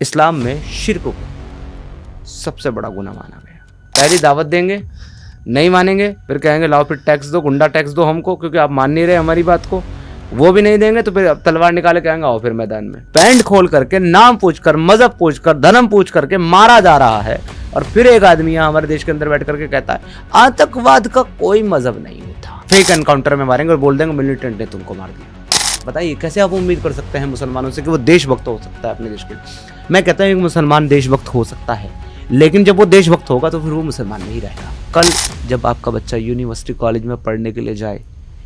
इस्लाम में शिर्क को सबसे बड़ा गुनाह माना गया। पहली दावत देंगे, नहीं मानेंगे, फिर कहेंगे लाओ फिर टैक्स दो, गुंडा टैक्स दो हमको, क्योंकि आप मान नहीं रहे हमारी बात को। वो भी नहीं देंगे तो फिर तलवार निकाले कहेंगे आओ फिर मैदान में। पैंट खोल करके, नाम पूछकर, मजहब पूछकर, धर्म पूछ करके मारा जा रहा है। और फिर एक आदमी यहाँ हमारे देश के अंदर बैठ करके कहता है आतंकवाद का कोई मजहब नहीं होता, फेक एनकाउंटर में मारेंगे और बोल देंगे मिलिटेंट ने तुमको मार दिया। बताइए कैसे आप उम्मीद कर सकते हैं मुसलमानों से कि वो देशभक्त हो सकता है अपने देश के लिए। मैं कहता हूँ कि मुसलमान देशभक्त हो सकता है, लेकिन जब वो देशभक्त होगा तो फिर वो मुसलमान नहीं रहेगा। कल जब आपका बच्चा यूनिवर्सिटी कॉलेज में पढ़ने के लिए जाए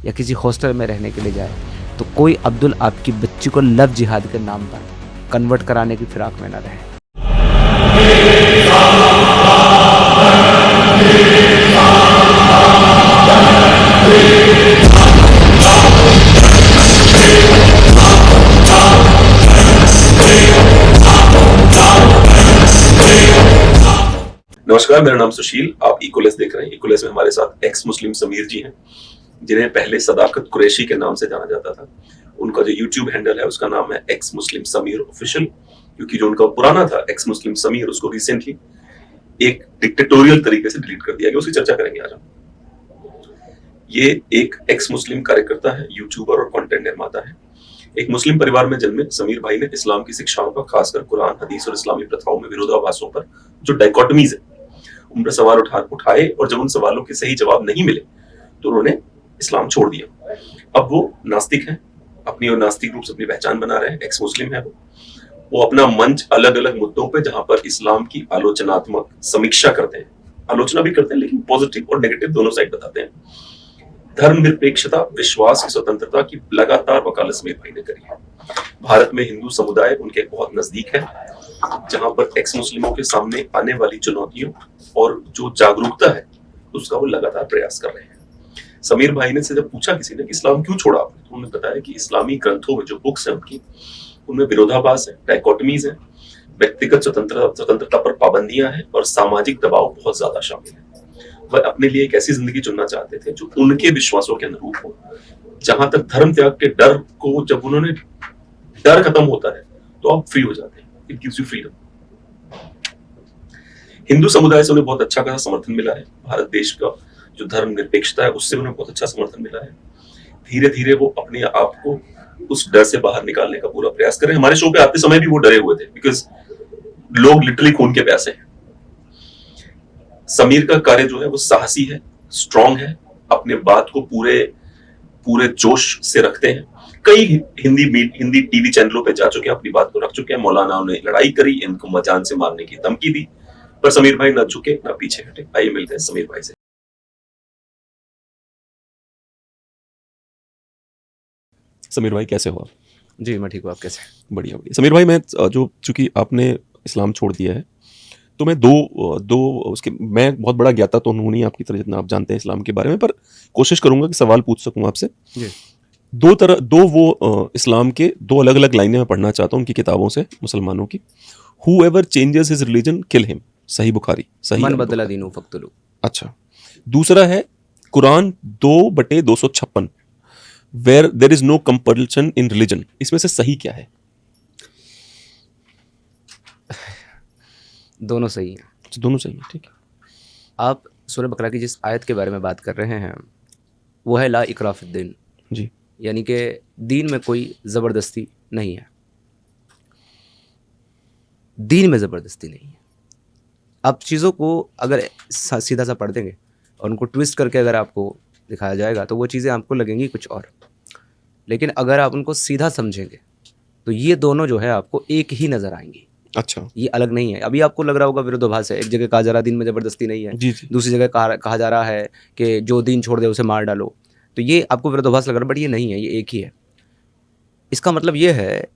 या किसी हॉस्टल में रहने के लिए जाए, तो कोई अब्दुल आपकी बच्ची को लव जिहाद के नाम पर कन्वर्ट कराने की फिराक में न रहे। नमस्कार, मेरा नाम सुशील। आप इकोलेस देख रहे हैं। इकोलेस में हमारे साथ एक्स मुस्लिम समीर जी हैं, जिन्हें पहले सदाकत कुरैशी के नाम से जाना जाता था। उनका जो यूट्यूब हैंडल है उसका नाम है एक्स मुस्लिम समीर ऑफिशियल, क्योंकि जो उनका पुराना था एक्स मुस्लिम समीर, उसको रिसेंटली एक डिक्टेटोरियल तरीके से डिलीट कर दिया गया। उसकी चर्चा करेंगे आज हम। ये एक एक्स मुस्लिम कार्यकर्ता है, यूट्यूबर और कंटेंट निर्माता है। एक मुस्लिम परिवार में जन्मे समीर भाई ने इस्लाम की शिक्षाओं का, खासकर कुरान, हदीस और इस्लामी प्रथाओं में विरोधाभासों पर जो डाइकोटमीज है उन पर सवाल उठाए, और जब उन सवालों के सही जवाब नहीं मिले तो उन्होंने इस्लाम छोड़ दिया। अब वो नास्तिक हैं, अपनी और नास्तिक रूप से अपनी पहचान बना रहे हैं। एक्स मुस्लिम है वो अपना मंच अलग अलग मुद्दों पे, जहां पर इस्लाम की आलोचनात्मक समीक्षा करते हैं, आलोचना भी करते हैं, लेकिन पॉजिटिव और नेगेटिव दोनों साइड बताते हैं। धर्मनिरपेक्षता, विश्वास की स्वतंत्रता की लगातार वकालत समीर भाई ने करी है। भारत में हिंदू समुदाय उनके बहुत नजदीक है, जहां पर एक्स मुस्लिमों के सामने आने वाली चुनौतियों और जो जागरूकता है उसका वो लगातार प्रयास कर रहे हैं। समीर भाई ने से जब पूछा किसी ने कि इस्लाम क्यों छोड़ा आपने, तो उन्होंने बताया कि इस्लामी ग्रंथों में जो बुक्स हैं उनकी, उनमें विरोधाभास है, डाइकोटमीज है, व्यक्तिगत स्वतंत्रता पर पाबंदियां हैं और सामाजिक दबाव बहुत ज्यादा शामिल है। वह अपने लिए एक ऐसी जिंदगी चुनना चाहते थे जो उनके विश्वासों के अनुरूप हो। जहां तक धर्म त्याग के डर को, जब उन्होंने डर खत्म होता है तो आप फ्री हो जाते हैं। It gives you freedom. Hindu समुदाय से उन्हें बहुत अच्छा खासा समर्थन मिला है। भारत देश का जो धर्म निरपेक्षता है उससे उन्हें बहुत अच्छा समर्थन मिला है। धीरे धीरे वो अपने आप को उस डर से बाहर निकालने का पूरा प्रयास कर रहे हैं। हमारे शो पे आते समय भी वो डरे हुए थे, बिकॉज लोग लिटरली खून के प्यासे हैं। समीर का कार्य जो है वो साहसी है, स्ट्रांग है, अपने बात को पूरे जोश से रखते हैं। कई हिंदी टीवी चैनलों पे जा चुके हैं, अपनी बात को रख चुके हैं। मौलानाओं ने लड़ाई करी, इनको मजान से मारने की धमकी दी, पर समीर भाई न झुके न पीछे हटे। आइए मिलते हैं समीर भाई से। समीर भाई कैसे हो आप? जी मैं ठीक हूँ, आप कैसे? बढ़िया बढ़िया। समीर भाई, मैं जो चूंकि आपने इस्लाम छोड़ दिया है, तो मैं दो उसके मैं बहुत बड़ा ज्ञाता तो हूँ नहीं आपकी तरह, जितना आप जानते हैं इस्लाम के बारे में, पर कोशिश करूंगा कि सवाल पूछ सकूं आपसे। इस्लाम के दो अलग अलग लाइनें मैं पढ़ना चाहता हूँ उनकी किताबों से, मुसलमानों की। Whoever changes his religion, kill him, सही बुखारी, सही मन बदला दीनू फक्तुलू। अच्छा, दूसरा है Quran 2/256, where there is no compulsion in religion। इसमें से सही क्या है? दोनों सही हैं। दोनों सही है, ठीक है। आप सूरह बकरा की जिस आयत के बारे में बात कर रहे हैं वो है ला इकराह फिद्दीन जी, यानी कि दीन में कोई ज़बरदस्ती नहीं है। दीन में ज़बरदस्ती नहीं है। आप चीज़ों को अगर सीधा सा पढ़ देंगे और उनको ट्विस्ट करके अगर आपको दिखाया जाएगा तो वो चीज़ें आपको लगेंगी कुछ और, लेकिन अगर आप उनको सीधा समझेंगे तो ये दोनों जो है आपको एक ही नज़र आएंगी। अच्छा, ये अलग नहीं है। अभी आपको लग रहा होगा विरोधाभास है, एक जगह कहा जा रहा है दीन में ज़बरदस्ती नहीं है, जी जी, दूसरी जगह कहा जा रहा है कि जो दीन छोड़ दे उसे मार डालो। तो ये आपको विरोधाभास लग रहा है, बट ये नहीं है, ये एक ही है। इसका मतलब ये है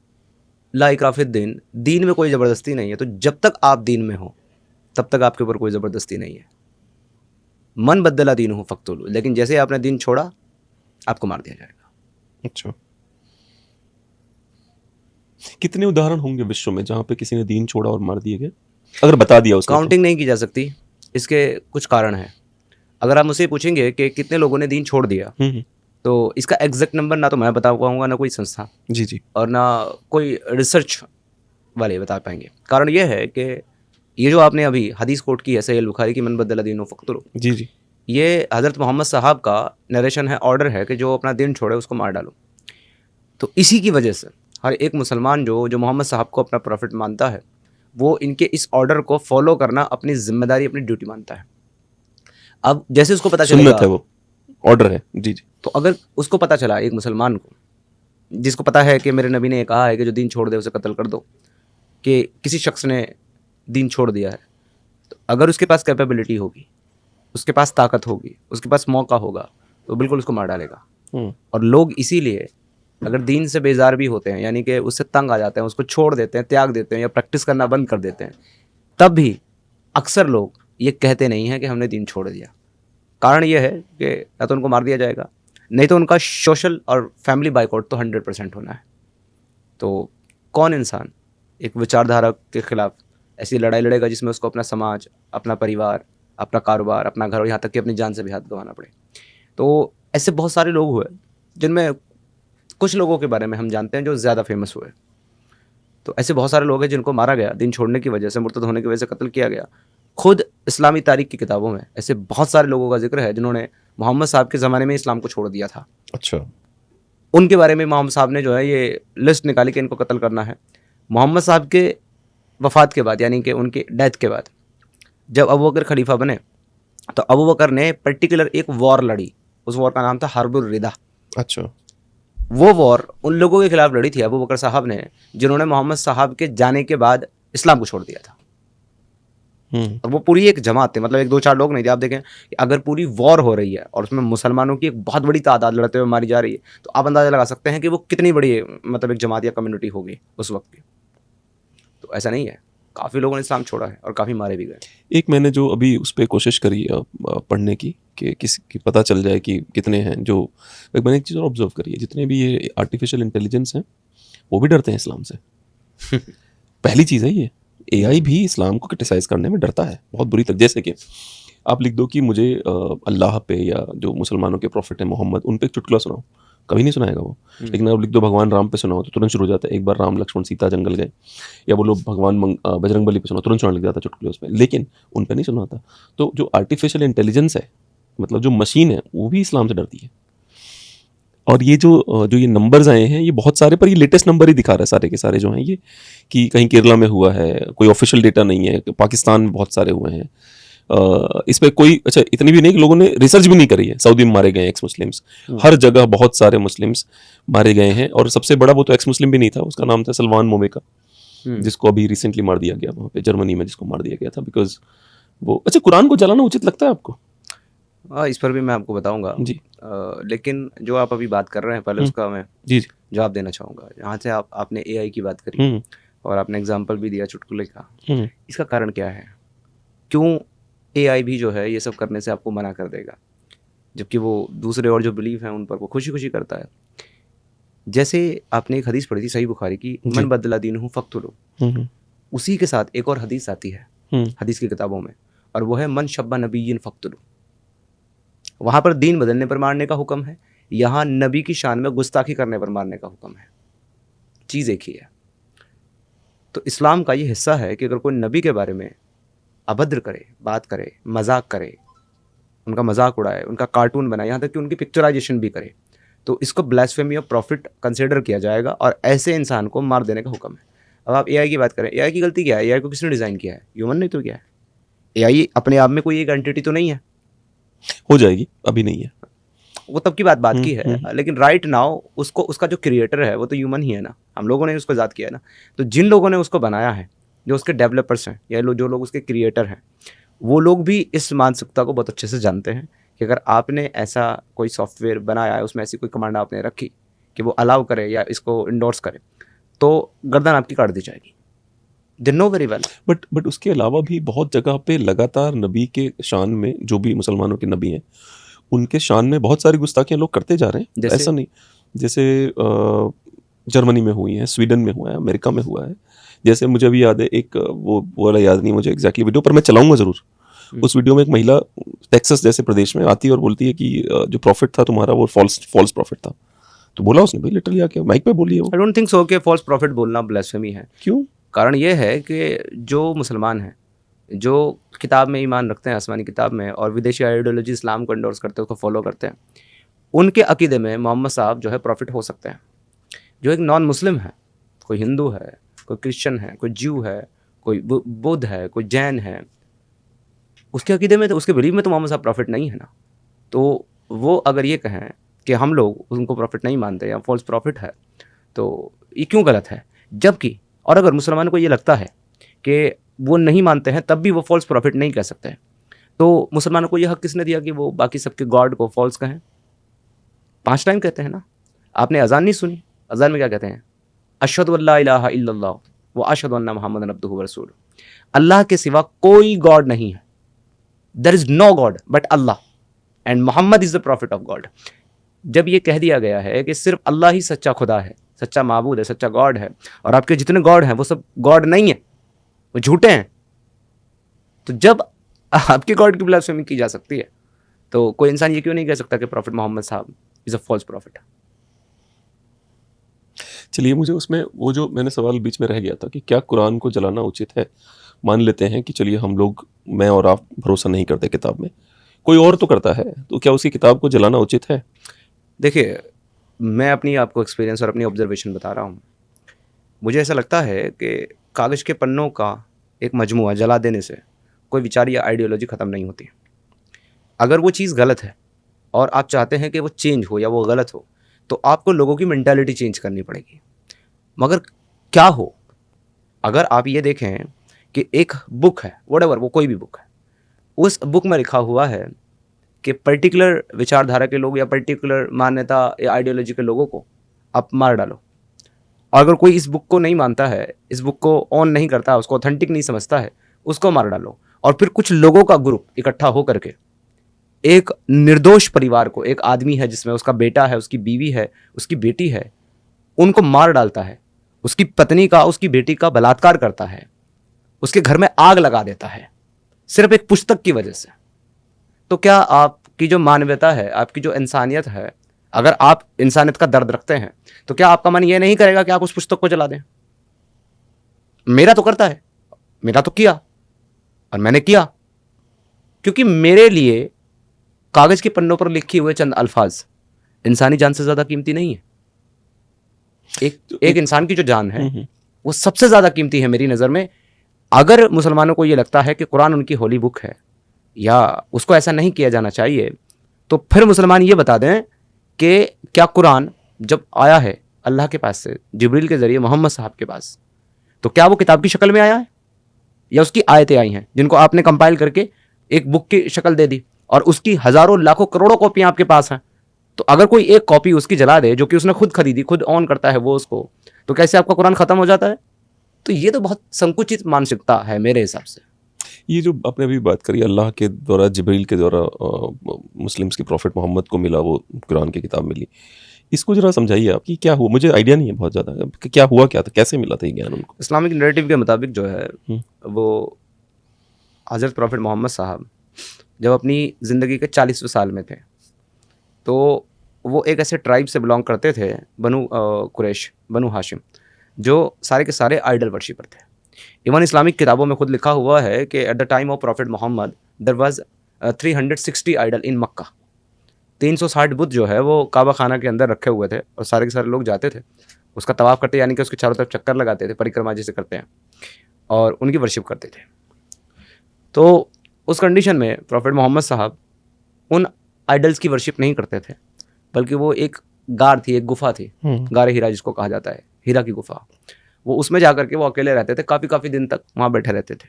ला इकराह फिद्दीन, दीन में कोई ज़बरदस्ती नहीं है। तो जब तक आप दीन में हो तब तक आपके ऊपर कोई ज़बरदस्ती नहीं है। मन बदला दीन हो फक्तुलू, लेकिन जैसे आपने दीन छोड़ा आपको मार दिया जाएगा। अच्छा। कितने उदाहरण होंगे विश्व में जहां पे किसी ने दीन छोड़ा और मार दिए गए, अगर बता दिया उसने? काउंटिंग नहीं की जा सकती। इसके कुछ कारण हैं। अगर आप मुझसे पूछेंगे कि कितने लोगों ने दीन छोड़ दिया, तो इसका एग्जैक्ट नंबर ना तो मैं बता पाऊंगा, ना कोई संस्था जी जी, और ना कोई रिसर्च वाले बता पाएंगे। कारण ये है कि ये जो आपने अभी हदीस कोट की है सहीह अल बुखारी की, मन बदल दीनहु फक्तुलू, जी जी। ये हज़रत मोहम्मद साहब का नरेशन है, ऑर्डर है कि जो अपना दिन छोड़े उसको मार डालो। तो इसी की वजह से हर एक मुसलमान जो मोहम्मद साहब को अपना प्रॉफिट मानता है, वो इनके इस ऑर्डर को फॉलो करना अपनी जिम्मेदारी, अपनी ड्यूटी मानता है। अब जैसे उसको पता सुन्नत चलेगा, है, वो ऑर्डर है। जी जी। तो अगर उसको पता चला, एक मुसलमान को जिसको पता है कि मेरे नबी ने कहा है कि जो दीन छोड़ दे उसे कत्ल कर दो, कि किसी शख्स ने दीन छोड़ दिया है, तो अगर उसके पास कैपेबिलिटी होगी, उसके पास ताकत होगी, उसके पास मौका होगा, तो बिल्कुल उसको मार डालेगा। और लोग इसीलिए अगर दीन से बेजार भी होते हैं, यानी कि उससे तंग आ जाते हैं, उसको छोड़ देते हैं, त्याग देते हैं या प्रैक्टिस करना बंद कर देते हैं, तब भी अक्सर लोग ये कहते नहीं हैं कि हमने दीन छोड़ दिया। कारण ये है कि या तो उनको मार दिया जाएगा, नहीं तो उनका सोशल और फैमिली बाइकआउट तो 100% होना है। तो कौन इंसान एक विचारधारा के खिलाफ ऐसी लड़ाई लड़ेगा जिसमें उसको अपना समाज, अपना परिवार, अपना कारोबार, अपना घर और यहाँ तक कि अपनी जान से भी हाथ गंवाना पड़े। तो ऐसे बहुत सारे लोग हुए जिनमें कुछ लोगों के बारे में हम जानते हैं जो ज़्यादा फेमस हुए। तो ऐसे बहुत सारे लोग हैं जिनको मारा गया, दिन छोड़ने की वजह से, मुर्तद होने की वजह से कत्ल किया गया। खुद इस्लामी तारीख की किताबों में ऐसे बहुत सारे लोगों का जिक्र है जिन्होंने मोहम्मद साहब के ज़माने में इस्लाम को छोड़ दिया था। अच्छा। उनके बारे में मोहम्मद साहब ने जो है ये लिस्ट निकाली कि इनको कत्ल करना है। मोहम्मद साहब के वफ़ात के बाद, यानी कि उनकी डेथ के बाद, जब अबू बकर खलीफा बने, तो अबू बकर ने पर्टिकुलर एक वॉर लड़ी। उस वॉर का नाम था हर्बुर रिदा। अच्छा। वो वॉर उन लोगों के खिलाफ लड़ी थी अबू बकर साहब ने जिन्होंने मोहम्मद साहब के जाने के बाद इस्लाम को छोड़ दिया था। और वो पूरी एक जमात थी, मतलब एक दो चार लोग नहीं थे। आप देखें कि अगर पूरी वॉर हो रही है और उसमें मुसलमानों की एक बहुत बड़ी तादाद लड़ते हुए मारी जा रही है, तो आप अंदाज़ा लगा सकते हैं कि वो कितनी बड़ी मतलब एक जमात या कम्युनिटी होगी उस वक्त की। तो ऐसा नहीं है, काफ़ी लोगों ने इस्लाम छोड़ा है और काफ़ी मारे भी गए। एक मैंने जो अभी उस पर कोशिश करी पढ़ने की कि किसी की पता चल जाए कि कितने हैं, जो एक मैंने एक चीज़ और ऑब्जर्व करी है, जितने भी ये आर्टिफिशियल इंटेलिजेंस हैं वो भी डरते हैं इस्लाम से। पहली चीज़ है ये, एआई भी इस्लाम को क्रिटिसाइज़ करने में डरता है बहुत बुरी तरह। जैसे कि आप लिख दो कि मुझे अल्लाह पे या जो मुसलमानों के प्रॉफिट हैं मोहम्मद, उन पे एक चुटकुला सुनाओ, कभी नहीं सुनाएगा वो। लेकिन आप लिख दो भगवान राम पे सुनाओ तो तुरंत शुरू हो जाता है। एक बार राम लक्ष्मण सीता जंगल गए, या बोलो भगवान बजरंग बली पे सुनाओ, तुरंत सुनाने लग जाता चुटकुले उस पर, लेकिन उन पे नहीं सुनाता। तो जो आर्टिफिशियल इंटेलिजेंस है, मतलब जो मशीन है, वो भी इस्लाम से डरती है। और ये जो ये नंबर्स आए हैं, ये बहुत सारे, पर ये लेटेस्ट नंबर ही दिखा रहा है सारे के सारे जो हैं ये, कि कहीं केरला में हुआ है, कोई ऑफिशियल डेटा नहीं है, पाकिस्तान में बहुत सारे हुए हैं। इस पर कोई, अच्छा इतनी भी नहीं कि लोगों ने रिसर्च भी नहीं करी है। सऊदी में मारे गए एक्स मुस्लिम्स, हर जगह बहुत सारे मुस्लिम्स मारे गए हैं। और सबसे बड़ा वो तो एक्स मुस्लिम भी नहीं था, उसका नाम था सलमान मोमेका, जिसको अभी रिसेंटली मार दिया गया वहाँ पे जर्मनी में, जिसको मार दिया गया था बिकॉज वो, अच्छा कुरान को जलाना उचित लगता है आपको? इस पर भी मैं आपको बताऊंगा जी। लेकिन जो आप अभी बात कर रहे हैं पहले उसका मैं जी जवाब देना चाहूँगा। यहाँ से आपने एआई की बात करी और आपने एग्जांपल भी दिया चुटकुले का। इसका कारण क्या है? क्यों एआई भी जो है ये सब करने से आपको मना कर देगा, जबकि वो दूसरे और जो बिलीव हैं उन पर वो खुशी खुशी करता है? जैसे आपने एक हदीस पढ़ी थी सही बुखारी की, मन बदला दीनहु फक्तुलू, उसी के साथ एक और हदीस आती है हदीस की किताबों में, और वो है मन शब्बा नबीय्यन फक्तुलू। वहाँ पर दीन बदलने पर मारने का हुक्म है, यहाँ नबी की शान में गुस्ताखी करने पर मारने का हुक्म है। चीज़ एक ही है। तो इस्लाम का ये हिस्सा है कि अगर कोई नबी के बारे में अभद्र करे, बात करे, मजाक करे, उनका मजाक उड़ाए, उनका कार्टून बनाए, यहाँ तक कि उनकी पिक्चराइजेशन भी करे, तो इसको ब्लास्फेमी ऑफ प्रॉफिट कंसिडर किया जाएगा और ऐसे इंसान को मार देने का हुक्म है। अब आप एआई की बात करें, एआई की गलती क्या है? एआई को किसने डिज़ाइन किया है? ह्यूमन नहीं तो क्या है? एआई अपने आप में कोई एक एंटिटी तो नहीं है। हो जाएगी, अभी नहीं है, वो तब की बात की है, लेकिन राइट नाउ उसको, उसका जो क्रिएटर है वो तो ह्यूमन ही है ना, हम लोगों ने उसको ईजाद किया है ना। तो जिन लोगों ने उसको बनाया है, जो उसके डेवलपर्स हैं या जो लोग उसके क्रिएटर हैं, वो लोग भी इस मानसिकता को बहुत अच्छे से जानते हैं कि अगर आपने ऐसा कोई सॉफ्टवेयर बनाया है, उसमें ऐसी कोई कमांड आपने रखी कि वो अलाउ करे या इसको इंडोर्स करे, तो गर्दन आपकी काट दी जाएगी। They know very well. But उसके अलावा भी बहुत जगह पे लगातार नबी के शान में, जो भी मुसलमानों के नबी हैं, उनके शान में बहुत सारी गुस्ताखियाँ लोग करते जा रहे हैं। ऐसा नहीं, जैसे जर्मनी में हुई है, स्वीडन में हुआ है, अमेरिका में हुआ है। जैसे मुझे अभी याद है एक, वो वाला याद नहीं मुझे एग्जैक्टली वीडियो, पर मैं चलाऊंगा ज़रूर। उस वीडियो में एक महिला टेक्सास जैसे प्रदेश में आती है और बोलती है कि जो प्रॉफिट था तुम्हारा वो फॉल्स प्रॉफिट था। तो बोला उसने, भाई लिटरली आके माइक पे बोली है वो। आई डोंट थिंक सो कि फॉल्स प्रॉफिट बोलना ब्लास्फेमी है। क्यों? कारण ये है कि जो मुसलमान हैं, जो किताब में ईमान रखते हैं, आसमानी किताब में, और विदेशी आइडियोलॉजी इस्लाम को एंडोर्स करते हैं, उसको फॉलो करते हैं, उनके अकीदे में मोहम्मद साहब जो है प्रॉफिट हो सकते हैं। जो एक नॉन मुस्लिम है, कोई हिंदू है, कोई क्रिश्चियन है, कोई ज्यू है, कोई बुद्ध है, कोई जैन है, उसके अकीदे में तो, उसके बिलीव में तो मोहम्मद साहब प्रॉफिट नहीं है ना। तो वो अगर ये कहें कि हम लोग उनको प्रॉफिट नहीं मानते या फॉल्स प्रॉफिट है, तो ये क्यों गलत है? जबकि और अगर मुसलमानों को ये लगता है कि वो नहीं मानते हैं तब भी वो फॉल्स प्रॉफिट नहीं कह सकते, तो मुसलमानों को ये हक किसने दिया कि वो बाकी सबके गॉड को फॉल्स कहें? 5 टाइम कहते हैं ना। आपने अजान नहीं सुनी? अजान में क्या कहते हैं? अशहदु अल्ला इलाहा इल्लल्लाह व अशहदु अन्ना मुहम्मदन अब्दुहु व रसूलुहु। अल्लाह के सिवा कोई गॉड नहीं है, there is no God but Allah, and Muhammad is the prophet of God. जब ये कह दिया गया है कि सिर्फ अल्लाह ही सच्चा खुदा है, सच्चा माबूद है, सच्चा गॉड है, और आपके जितने गॉड हैं वो सब गॉड नहीं है, वो झूठे हैं, तो जब आपके गॉड की ब्लास्फेमी की जा सकती है, तो कोई इंसान ये क्यों नहीं कह सकता कि प्रॉफिट मोहम्मद साहब इज अ फॉल्स प्रॉफिट? चलिए, मुझे उसमें वो जो मैंने सवाल बीच में रह गया था कि क्या कुरान को जलाना उचित है? मान लेते हैं कि चलिए हम लोग, मैं और आप भरोसा नहीं करते किताब में, कोई और तो करता है, तो क्या उसकी किताब को जलाना उचित है? देखिए, मैं अपनी आपको एक्सपीरियंस और अपनी ऑब्जर्वेशन बता रहा हूँ। मुझे ऐसा लगता है कि कागज़ के पन्नों का एक मजमुआ जला देने से कोई विचार या आइडियोलॉजी ख़त्म नहीं होती। अगर वो चीज़ गलत है और आप चाहते हैं कि वो चेंज हो या वो गलत हो, तो आपको लोगों की मेंटालिटी चेंज करनी पड़ेगी। मगर क्या हो अगर आप ये देखें कि एक बुक है, व्हाटएवर, वो कोई भी बुक है, उस बुक में लिखा हुआ है कि पर्टिकुलर विचारधारा के लोग या पर्टिकुलर मान्यता या आइडियोलॉजी के लोगों को आप मार डालो। और अगर कोई इस बुक को नहीं मानता है, इस बुक को ऑन नहीं करता, उसको ऑथेंटिक नहीं समझता है, उसको मार डालो। और फिर कुछ लोगों का ग्रुप इकट्ठा हो करके एक निर्दोष परिवार को, एक आदमी है जिसमें उसका बेटा है, उसकी बीवी है, उसकी बेटी है, उनको मार डालता है, उसकी पत्नी का, उसकी बेटी का बलात्कार करता है, उसके घर में आग लगा देता है, सिर्फ एक पुस्तक की वजह से। तो क्या आपकी जो मानवता है, आपकी जो इंसानियत है, अगर आप इंसानियत का दर्द रखते हैं, तो क्या आपका मन ये नहीं करेगा कि आप उस पुस्तक को जला दें? मेरा तो करता है, मेरा तो किया, और मैंने किया, क्योंकि मेरे लिए कागज के पन्नों पर लिखे हुए चंद अल्फाज इंसानी जान से ज्यादा कीमती नहीं है। एक इंसान की जो जान है वो सबसे ज्यादा कीमती है मेरी नजर में। अगर मुसलमानों को ये लगता है कि कुरान उनकी होली बुक है या उसको ऐसा नहीं किया जाना चाहिए, तो फिर मुसलमान ये बता दें कि क्या कुरान जब आया है अल्लाह के पास से जिब्रील के जरिए मोहम्मद साहब के पास, तो क्या वो किताब की शक्ल में आया है या उसकी आयतें आई हैं जिनको आपने कंपाइल करके एक बुक की शक्ल दे दी और उसकी हजारों लाखों करोड़ों कॉपियां आपके पास हैं? तो अगर कोई एक कॉपी उसकी जला दे जो कि उसने खुद खरीदी, खुद ऑन करता है वो उसको, तो कैसे आपका कुरान खत्म हो जाता है? तो ये तो बहुत संकुचित मानसिकता है मेरे हिसाब से। ये जो आपने अभी बात करी अल्लाह के द्वारा, जिब्रील के द्वारा मुस्लिम्स के प्रॉफिट मोहम्मद को मिला, वो कुरान की किताब मिली, इसको जरा समझाइए आप कि क्या हुआ। मुझे आइडिया नहीं है बहुत ज़्यादा कि क्या हुआ, क्या था, कैसे मिला था ये ज्ञान उनको। इस्लामिक नैरेटिव के मुताबिक जो है वो हज़रत प्रॉफिट मोहम्मद साहब जब अपनी ज़िंदगी के 40वें साल में थे, तो वो एक ऐसे ट्राइब से बिलोंग करते थे, बनु कुरैश, बनु हाशिम, जो सारे के सारे आइडल वर्शिपर थे। इवन इस्लामिक किताबों में खुद लिखा हुआ है कि at the time of prophet Mohammed there was 360 idol in Mecca. 360 बुत जो है वो काबा खाना के अंदर रखे हुए थे और सारे के सारे लोग जाते थे, उसका तवाफ़ करते, यानी कि उसके चारों तरफ चक्कर लगाते थे, परिक्रमा जिसे करते हैं, और उनकी वर्शिप करते थे। तो उस कंडीशन में प्रॉफिट मोहम्मद साहब उन आइडल्स की वर्शिप नहीं करते थे, बल्कि वो एक गार थी, एक गुफा थी, गार हीरा जिसको कहा जाता है, हीरा की गुफा, वो उसमें जा करके वो अकेले रहते थे, काफ़ी दिन तक वहाँ बैठे रहते थे।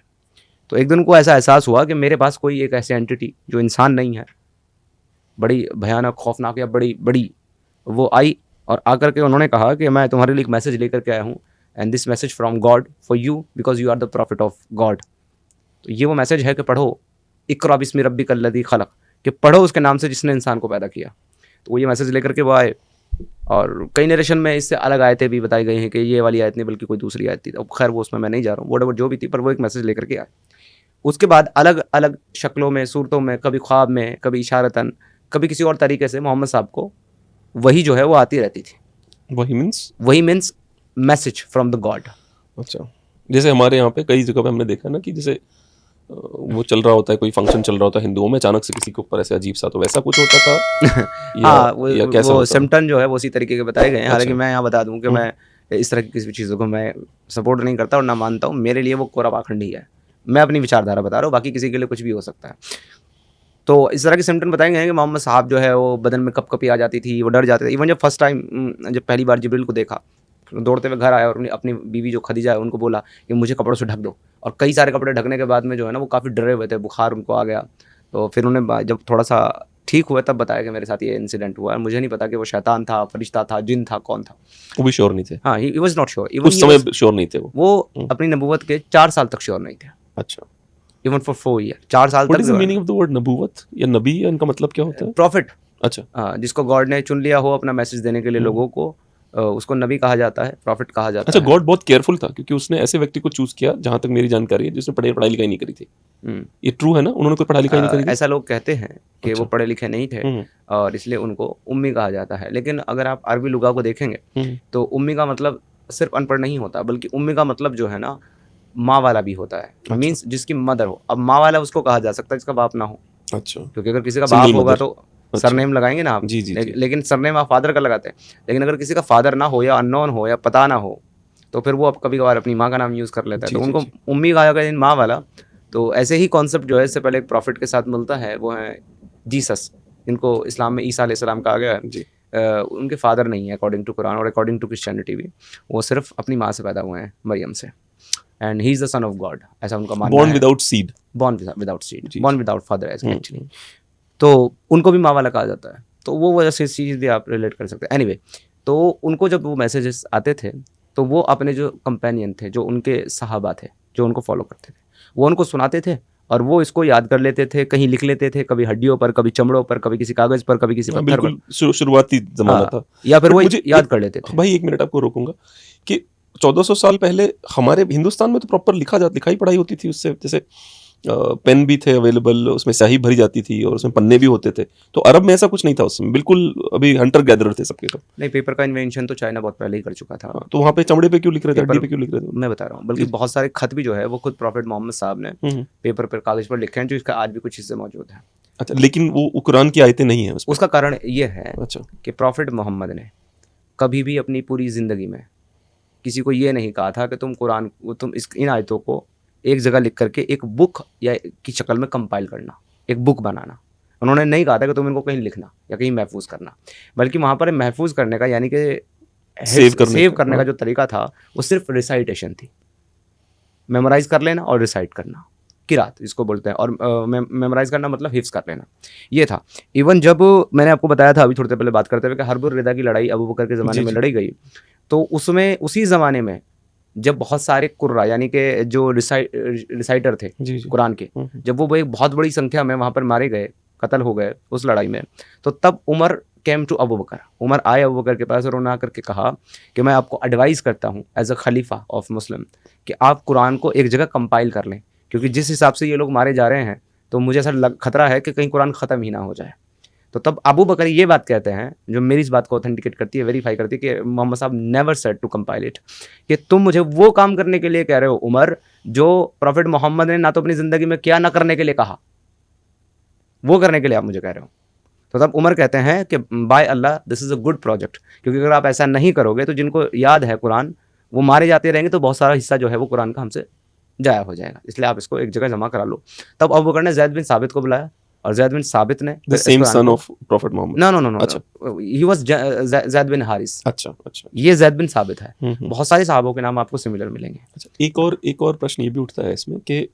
तो एक दिन को ऐसा एहसास हुआ कि मेरे पास कोई एक ऐसी एंटिटी जो इंसान नहीं है, बड़ी भयानक, खौफनाक या बड़ी वो आई और आकर के उन्होंने कहा कि मैं तुम्हारे लिए एक मैसेज लेकर के आया हूँ, and this message from God for you because you are the prophet of God. तो ये वो मैसेज है कि पढ़ो, इक़रा बिस्मि रब्बिकल लज़ी खलक़, कि पढ़ो उसके नाम से जिसने इंसान को पैदा किया। तो वो ये मैसेज लेकर के वो आए, और कई नरेशन में इससे अलग आयतें भी बताई गई हैं कि ये वाली आयत नहीं बल्कि कोई दूसरी आयत थी। अब खैर वो उसमें मैं नहीं जा रहा हूँ, वोट जो भी थी, पर वो एक मैसेज लेकर के आए। उसके बाद अलग अलग शक्लों में, सूरतों में, कभी ख्वाब में, कभी इशारतन, कभी किसी और तरीके से मोहम्मद साहब को वही जो है वो आती रहती थी। वही means message from the God. अच्छा। जैसे हमारे यहाँ पे कई जगह पे हमने देखा ना कि जैसे वो चल रहा होता है, कोई फंक्शन चल रहा होता है हिंदुओं में, अचानक से किसी के ऊपर ऐसे अजीब सा, तो वैसा कुछ होता था हाँ, या कैसा वो होता था? सिम्टम जो है वो उसी तरीके के बताए गए हैं। हालांकि अच्छा। मैं यहाँ बता दूं कि मैं इस तरह की किसी भी चीज़ों को मैं सपोर्ट नहीं करता और ना मानता हूँ। मेरे लिए वो कोरा पाखंड ही है। मैं अपनी विचारधारा बता रहा हूँ, बाकी किसी के लिए कुछ भी हो सकता है। तो इस तरह के सिम्टम बताए गए हैं कि मोहम्मद साहब जो है वो बदन में कपकपी आ जाती थी, वो डर जाते थे। इवन जब फर्स्ट टाइम जब पहली बार जिब्रील को देखा, दौड़ते हुए घर आया और अपनी बीवी जो खदीजा है उनको बोला कि मुझे कपड़ों से ढक दो। और कई सारे कपड़े ढकने के बाद में जो है ना वो काफ़ी डरे हुए थे, बुखार उनको आ गया। तो फिर उन्हें जब थोड़ा सा ठीक हुआ तब बताया कि मेरे साथ ये इंसिडेंट हुआ है। मुझे नहीं पता कि वो शैतान था, फरिश्ता था, जिन था, कौन था। वो भी श्योर नहीं थे? हाँ, ही वॉज नॉट श्योर। उस समय श्योर नहीं थे वो? वो अपनी नबूवत के 4 साल तक श्योर नहीं थे। अच्छा। इवन फॉर 4 ईयर, 4 साल व्हाट तक। Is the meaning of the word नबूवत या नबी, इनका मतलब क्या होता है? प्रॉफिट। अच्छा। हाँ, जिसको गॉड ने चुन लिया हो अपना मैसेज देने के लिए लोगों को, उसको नबी कहा जाता है, प्रॉफिट कहा जाता अच्छा, है। गॉड बहुत केयरफुल था क्योंकि उसने ऐसे व्यक्ति को चूज किया, जहां तक मेरी जानकारी है, जिसने पढ़ाई लिखाई नहीं करी थी। ये ट्रू है ना? उन्होंने कोई पढ़ाई लिखाई नहीं करी थी? ऐसा लोग कहते हैं कि अच्छा। वो पढ़े लिखे नहीं थे हम्म, और इसलिए उनको उम्मी कहा जाता है। लेकिन अगर आप अरबी लुगा को देखेंगे हम्म, तो उम्मी का मतलब सिर्फ अनपढ़ नहीं होता, बल्कि उम्मी का मतलब जो है ना माँ वाला भी होता है। अच्छा। मीन्स जिसकी मदर हो। अब माँ वाला उसको कहा जा सकता है जिसका बाप ना हो, अच्छा। क्योंकि अगर किसी का Single बाप होगा mother। तो अच्छा। सरनेम लगाएंगे ना आप। जी, जी, जी। लेकिन सरनेम आप फादर का लगाते हैं। लेकिन अगर किसी का फादर ना हो या अननोन हो या पता ना हो तो फिर वो अब कभी कभार अपनी माँ का नाम यूज़ कर लेता है। जी, तो जी, उनको जी। उम्मी कहा जाएगा माँ वाला। तो ऐसे ही कॉन्सेप्ट जो है इससे पहले एक प्रॉफिट के साथ मिलता है, वो है जीसस, जिनको इस्लाम में ईसा अलैहिस्सलाम कहा गया है। जी। उनके फादर नहीं है अकॉर्डिंग टू कुरान और अकॉर्डिंग टू क्रिश्चियनिटी भी। वो सिर्फ अपनी माँ से पैदा हुए हैं, मरियम से। And he is the son of God, ऐसा उनका मानना बॉर्न है। Without seed. Born without seed, जी, बॉर्न जी। Without father actually. तो उनको भी माँ वाला कहा जाता है। तो वो वजह से इस चीज़ भी आप रिलेट कर सकते हैं। एनीवे, तो उनको जब वो मैसेजेस आते थे तो वो अपने जो कंपेनियन थे, जो उनके सहाबा थे, जो उनको फॉलो करते थे, वो उनको सुनाते थे और वो इसको याद कर लेते थे, कहीं लिख लेते थे, कभी हड्डियों पर, कभी चमड़ों पर, कभी किसी कागज़ पर, कभी किसी हाँ, पत्थर पर। बिल्कुल शुरुआती जमाना हाँ, था। या फिर बट वो मुझे याद कर लेते थे। भाई एक मिनट आपको रोकूंगा कि 1400 साल पहले हमारे हिंदुस्तान में तो प्रॉपर लिखाई पढ़ाई होती थी उससे, जैसे पेन भी थे अवेलेबल, उसमें स्याही भरी जाती थी और उसमें पन्ने भी होते थे। तो अरब में ऐसा कुछ नहीं था उसमें, बिल्कुल अभी हंटर गैदरर थे सबके सब। नहीं, पेपर का इन्वेंशन तो चाइना बहुत पहले ही कर चुका था। हाँ, तो वहाँ पे चमड़े पे क्यों लिख रहे थे, हड्डी पेपर पे क्यों लिख रहे थे? मैं बता रहा हूँ, बल्कि जी। बहुत सारे खत भी जो है वो खुद प्रॉफिट मोहम्मद साहब ने हम्म। पेपर पर, कागज़ पर लिखे हैं, जो इसका आज भी कुछ हिस्से मौजूद हैं। अच्छा, लेकिन वो कुरान की आयतें नहीं है उसमें? उसका कारण ये है अच्छा। कि प्रॉफिट मोहम्मद ने कभी भी अपनी पूरी ज़िंदगी में किसी को ये नहीं कहा था कि तुम इन आयतों को एक जगह लिख करके एक बुक या की शक्ल में कंपाइल करना, एक बुक बनाना। उन्होंने नहीं कहा था कि तुम इनको कहीं लिखना या कहीं महफूज करना, बल्कि वहाँ पर महफूज करने का यानी कि सेव करने का का जो तरीका था वो सिर्फ रिसाइटेशन थी। मेमोराइज कर लेना और रिसाइट करना, किरात इसको बोलते हैं। और मेमोराइज करना मतलब हिफ्स कर लेना, ये था। इवन जब मैंने आपको बताया था अभी थोड़ी देर पहले बात करते हुए कि हर्बुर रिदा की लड़ाई अबू बकर के ज़माने जी, में जी। लड़ी गई, तो उसमें उसी ज़माने में जब बहुत सारे कुर्रा यानी कि जो रिसाइटर थे जी, जी। कुरान के, जब वो एक बहुत बड़ी संख्या में वहाँ पर मारे गए, कत्ल हो गए उस लड़ाई में, तो तब उमर केम टू अबू बकर, उमर आए अबू बकर के पास और उन्होंने आकर के कहा कि मैं आपको एडवाइस करता हूँ as a Khalifa of Muslim कि आप कुरान को एक जगह कंपाइल कर लें, क्योंकि जिस हिसाब से ये लोग मारे जा रहे हैं तो मुझे ऐसा खतरा है कि कहीं कुरान ख़त्म ही ना हो जाए। तो तब अबू बकर ये बात कहते हैं, जो मेरी इस बात को ऑथेंटिकेट करती है, वेरीफाई करती है, कि Muhammad Sahab never said to compile it, कि तुम मुझे वो काम करने के लिए कह रहे हो उमर जो प्रॉफिट मोहम्मद ने ना तो अपनी ज़िंदगी में किया ना करने के लिए कहा, वो करने के लिए आप मुझे कह रहे हो। तो तब उमर कहते हैं कि by Allah this is a good project, क्योंकि अगर आप ऐसा नहीं करोगे तो जिनको याद है कुरान वो मारे जाते रहेंगे, तो बहुत सारा हिस्सा जो है वो कुरान का हमसे जाया हो जाएगा, इसलिए आप इसको एक जगह जमा करा लो। तब अबू बकर ने ज़ैद बिन साबित को बुलाया और ज़ैद बिन साबित ने the same son of prophet Muhammad? No no no no, अच्छा। He was Zaid bin Haris. अच्छा, अच्छा। ये ज़ैद बिन साबित है। हम्म। बहुत सारे सहाबों के नाम आपको सिमिलर मिलेंगे। अच्छा, एक और प्रश्न ये भी उठता है इसमें कि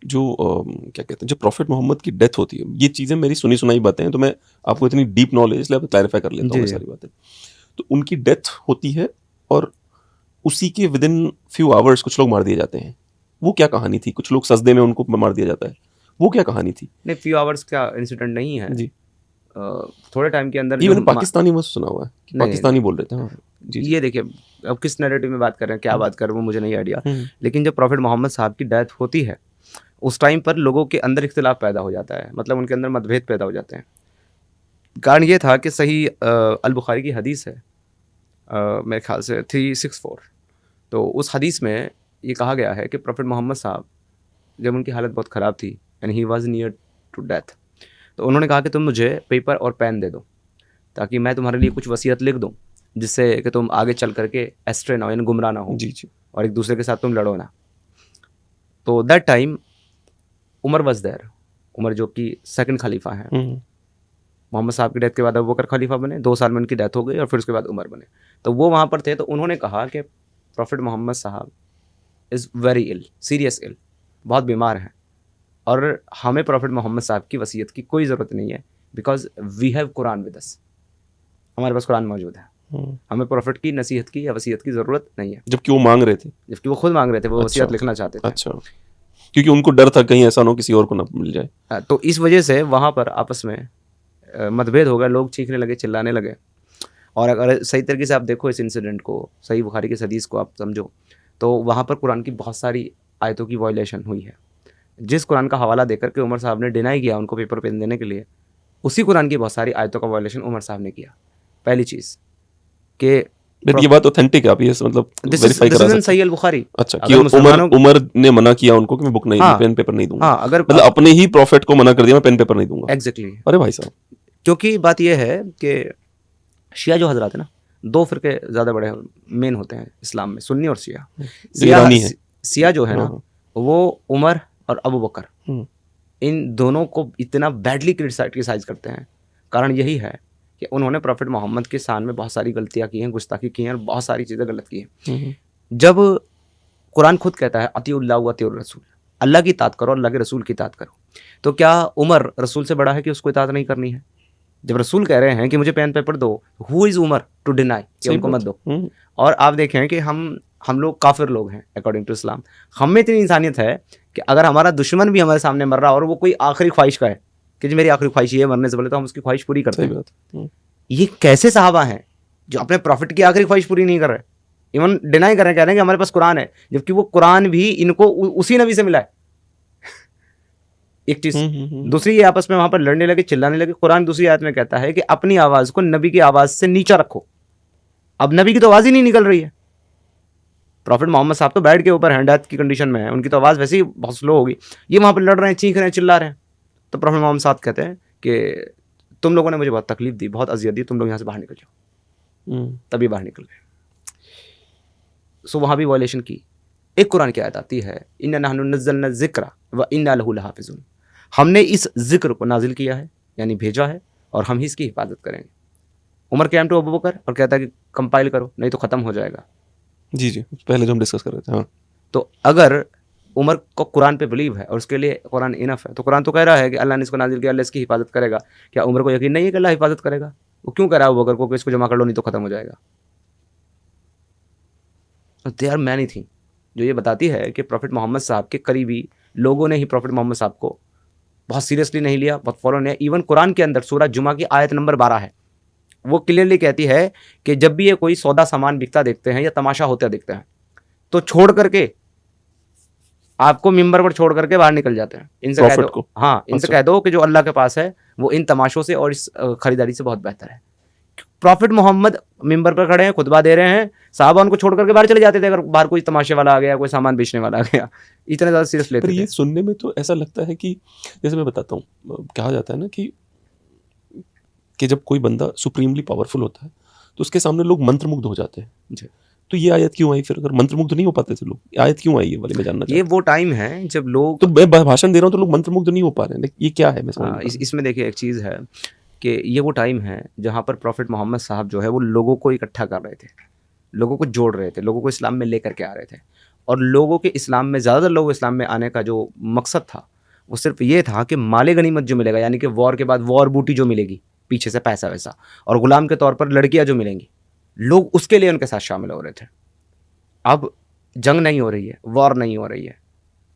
जो क्या कहते हैं, जब प्रॉफिट मोहम्मद की डेथ होती है, ये चीज़ें मेरी सुनी सुनाई बातें हैं, तो मैं आपको इतनी डीप नॉलेज, इसलिए आप क्लैरिफाई कर लेता हूँ मैं जी। सारी बातें। तो उनकी डेथ होती है और उसी के विद इन फ्यू आवर्स कुछ लोग मार दिए जाते हैं। वो क्या कहानी थी? कुछ लोग सजदे में उनको मार दिया जाता है, वो क्या कहानी थी? नहीं, फ्यू आवर्स का इंसिडेंट नहीं है जी। थोड़े टाइम के अंदर ये जो मैंने पाकिस्तानी में सुना हुआ है कि नहीं, पाकिस्तानी बोल रहे थे। हाँ जी, जी। ये देखिए, अब किस नैरेटिव में बात कर रहे हैं, क्या बात कर रहे हैं, वो मुझे नहीं आइडिया। हम्म। लेकिन जब प्रॉफिट मोहम्मद साहब की डेथ होती है उस टाइम पर लोगों के अंदर इख्तिलाफ पैदा हो जाता है, मतलब उनके अंदर मतभेद पैदा हो जाते हैं। कारण ये था कि सही अल बुखारी की हदीस है, मेरे ख्याल से 364, तो उस हदीस में ये कहा गया है कि प्रॉफिट मोहम्मद साहब जब उनकी हालत बहुत ख़राब थी and he was near to death, तो उन्होंने कहा कि तुम मुझे पेपर और पेन दे दो ताकि मैं तुम्हारे लिए कुछ वसीयत लिख दूं जिससे कि तुम आगे चल करके एस्ट्रे ना हो, यानी गुमराह ना हो जी जी। और एक दूसरे के साथ तुम लड़ो ना। तो that time Umar was there, Umar जो कि सेकंड खलीफा हैं। मोहम्मद साहब की डेथ के बाद अबू बकर खलीफा बने, 2 साल में उनकी डेथ हो गई और फिर उसके बाद उमर बने। तो वो वहाँ पर थे, तो उन्होंने कहा कि प्रॉफिट मोहम्मद साहब इज़ वेरी इल, सीरियस इल, बहुत बीमार हैं और हमें प्रॉफिट मोहम्मद साहब की वसीयत की कोई ज़रूरत नहीं है, because we have Quran with us, हमारे पास कुरान मौजूद है, हमें प्रॉफिट की नसीहत की या वसीयत की ज़रूरत नहीं है। जबकि वो मांग रहे थे, जबकि वो खुद मांग रहे थे, वो अच्छा। वसीयत लिखना चाहते थे। अच्छा, क्योंकि उनको डर था कहीं ऐसा ना हो किसी और को ना मिल जाए। तो इस वजह से वहाँ पर आपस में मतभेद हो गया, लोग चीखने लगे, चिल्लाने लगे। और अगर सही तरीके से आप देखो इस इंसिडेंट को, सही बुखारी की हदीस को आप समझो, तो वहाँ पर कुरान की बहुत सारी आयतों की वायलेशन हुई है। जिस कुरान का हवाला देकर के उमर साहब ने डिनाई किया उनको पेपर पेन देने के लिए, उसी कुरान की बहुत सारी आयतों का वायलेशन उमर साहब ने किया। पहली चीज़ कि बट ये बात ऑथेंटिक है, आप ये मतलब वेरीफाई करा सकते हैं। सही बुखारी। अच्छा, कि उमर ने मना किया उनको कि मैं बुक नहीं, हाँ, पेन पेपर नहीं दूंगा। हाँ, अगर मतलब अपने ही प्रॉफिट को मना कर दिया, मैं पेन पेपर नहीं दूंगा। एग्जैक्टली। अरे भाई साहब, क्योंकि बात यह है कि शिया जो हजरात है ना, 2 फिरके ज़्यादा बड़े मेन होते हैं इस्लाम में, सुन्नी और शिया। शिया जो है ना, वो उमर और अबू बकर, इन दोनों को इतना बैडली क्रिटिसाइज करते हैं। कारण यही है कि उन्होंने प्रॉफिट मोहम्मद के शान में बहुत सारी गलतियां की हैं, गुस्ताखी की हैं और बहुत सारी चीज़ें गलत की हैं। जब कुरान खुद कहता है अतिउल्लाह व अतिउर रसूल, अल्लाह की इताअत करो, अल्लाह के रसूल की इताअत करो, तो क्या उमर रसूल से बड़ा है कि उसको इताअत नहीं करनी है? जब रसूल कह रहे हैं कि मुझे पेन पेपर दो, who is Umar to deny कि उनको मत दो? और आप देखें कि हम लोग काफिर लोग हैं अकॉर्डिंग टू इस्लाम। हम में इतनी इंसानियत है कि अगर हमारा दुश्मन भी हमारे सामने मर रहा और वो कोई आखिरी ख्वाहिश का है कि जी मेरी आखिरी ख्वाहिश ये मरने से पहले, तो हम उसकी ख्वाहिश पूरी करते हैं। ये कैसे सहाबा हैं जो अपने प्रॉफिट की आखिरी ख्वाहिश पूरी नहीं कर रहे, इवन डिनाई कर रहे हैं, कह रहे हैं कि हमारे पास कुरान है, जबकि वो कुरान भी इनको उसी नबी से मिला है। एक चीज। दूसरी, ये आपस में वहां पर लड़ने लगे, चिल्लाने लगे। कुरान दूसरी आयत में कहता है कि अपनी आवाज को नबी की आवाज से नीचा रखो। अब नबी की तो आवाज ही नहीं निकल रही है। प्रॉफिट मोहम्मद साहब तो बेड के ऊपर हैं, डेथ की कंडीशन में है, उनकी तो आवाज़ वैसे ही बहुत स्लो होगी। ये वहाँ पर लड़ रहे हैं, चीख रहे हैं, चिल्ला रहे हैं। तो प्रॉफिट मोहम्मद साहब कहते हैं कि तुम लोगों ने मुझे बहुत तकलीफ दी, बहुत अजियत दी, तुम लोग यहाँ से बाहर निकल जाओ। तभी बाहर निकल गए। सो वहाँ भी वायलेशन की। एक कुरान की आयत आती है, इन्ना नहनु नज़्ज़लना ज़िक्रा व इन्ना लहू लहाफ़िज़ून, हमने इस जिक्र को नाजिल किया है, यानी भेजा है, और हम ही इसकी हिफाजत करेंगे। उमर के टू अबू बकर और कहता है कि कंपाइल करो, नहीं तो ख़त्म हो जाएगा। जी जी, पहले जो हम डिस्कस कर रहे थे। हाँ, तो अगर उमर को कुरान पे बिलीव है और उसके लिए कुरान इनफ है, तो कुरान तो कह रहा है कि अल्लाह ने इसको नाजिल किया, अल्लाह इसकी हिफाजत करेगा। क्या उमर को यकीन नहीं है कि अल्लाह हिफाजत करेगा? वो क्यों कह रहा है अबू बकर को कि इसको जमा कर लो, नहीं तो ख़त्म हो जाएगा? दे आर मैनी थिंग जो ये बताती है कि प्रॉफिट मोहम्मद साहब के करीबी लोगों ने ही प्रॉफिट मोहम्मद साहब को बहुत सीरियसली नहीं लिया, बहुत फॉलो नहीं। इवन कुरान के अंदर सूरह जुमा की आयत नंबर 12 है, वो क्लियरली कहती है कि जब भी ये कोई सौदा सामान बिकता देखते हैं या तमाशा होता देखते हैं, तो छोड़ करके आपको मिंबर पर छोड़ करके बाहर निकल जाते हैं। इनसे कह दो, हाँ, इनसे कह दो कि जो अल्लाह के पास है वो इन तमाशों से और इस खरीदारी से बहुत बेहतर है। प्रॉफिट मोहम्मद मिंबर पर खड़े हैं, खुतबा दे रहे हैं, साहबा उनको छोड़ करके बाहर चले जाते थे अगर बाहर कोई तमाशे वाला आ गया, कोई सामान बेचने वाला आ गया। इतने ज़्यादा सीरियस लेते थे। ये सुनने में तो ऐसा लगता है कि जैसे मैं बताता हूँ, कहा जाता है ना कि जब कोई बंदा सुप्रीमली पावरफुल होता है तो उसके सामने लोग मंत्रमुग्ध हो जाते हैं। तो ये आयत क्यों आई फिर? अगर मंत्रमुग्ध नहीं हो पाते थे लोग, आयत क्यों आई? ये वाले मैं जानना चाहता हूं। ये वो टाइम है जब लोग, तो मैं भाषण दे रहा हूँ तो लोग मंत्रमुग्ध नहीं हो पा रहे हैं, ये क्या है? मैं इसमें देखिए एक चीज़ है कि ये वो टाइम है जहाँ पर प्रॉफिट मोहम्मद साहब जो है वो लोगों को इकट्ठा कर रहे थे, लोगों को जोड़ रहे थे, लोगों को इस्लाम में लेकर के आ रहे थे। और लोगों के इस्लाम में, ज़्यादातर लोगों इस्लाम में आने का जो मकसद था वो सिर्फ ये था कि माले गनीमत जो मिलेगा, यानी कि वॉर के बाद वॉर बूटी जो मिलेगी, पीछे से पैसा वैसा, और गुलाम के तौर पर लड़कियाँ जो मिलेंगी, लोग उसके लिए उनके साथ शामिल हो रहे थे। अब जंग नहीं हो रही है, वॉर नहीं हो रही है,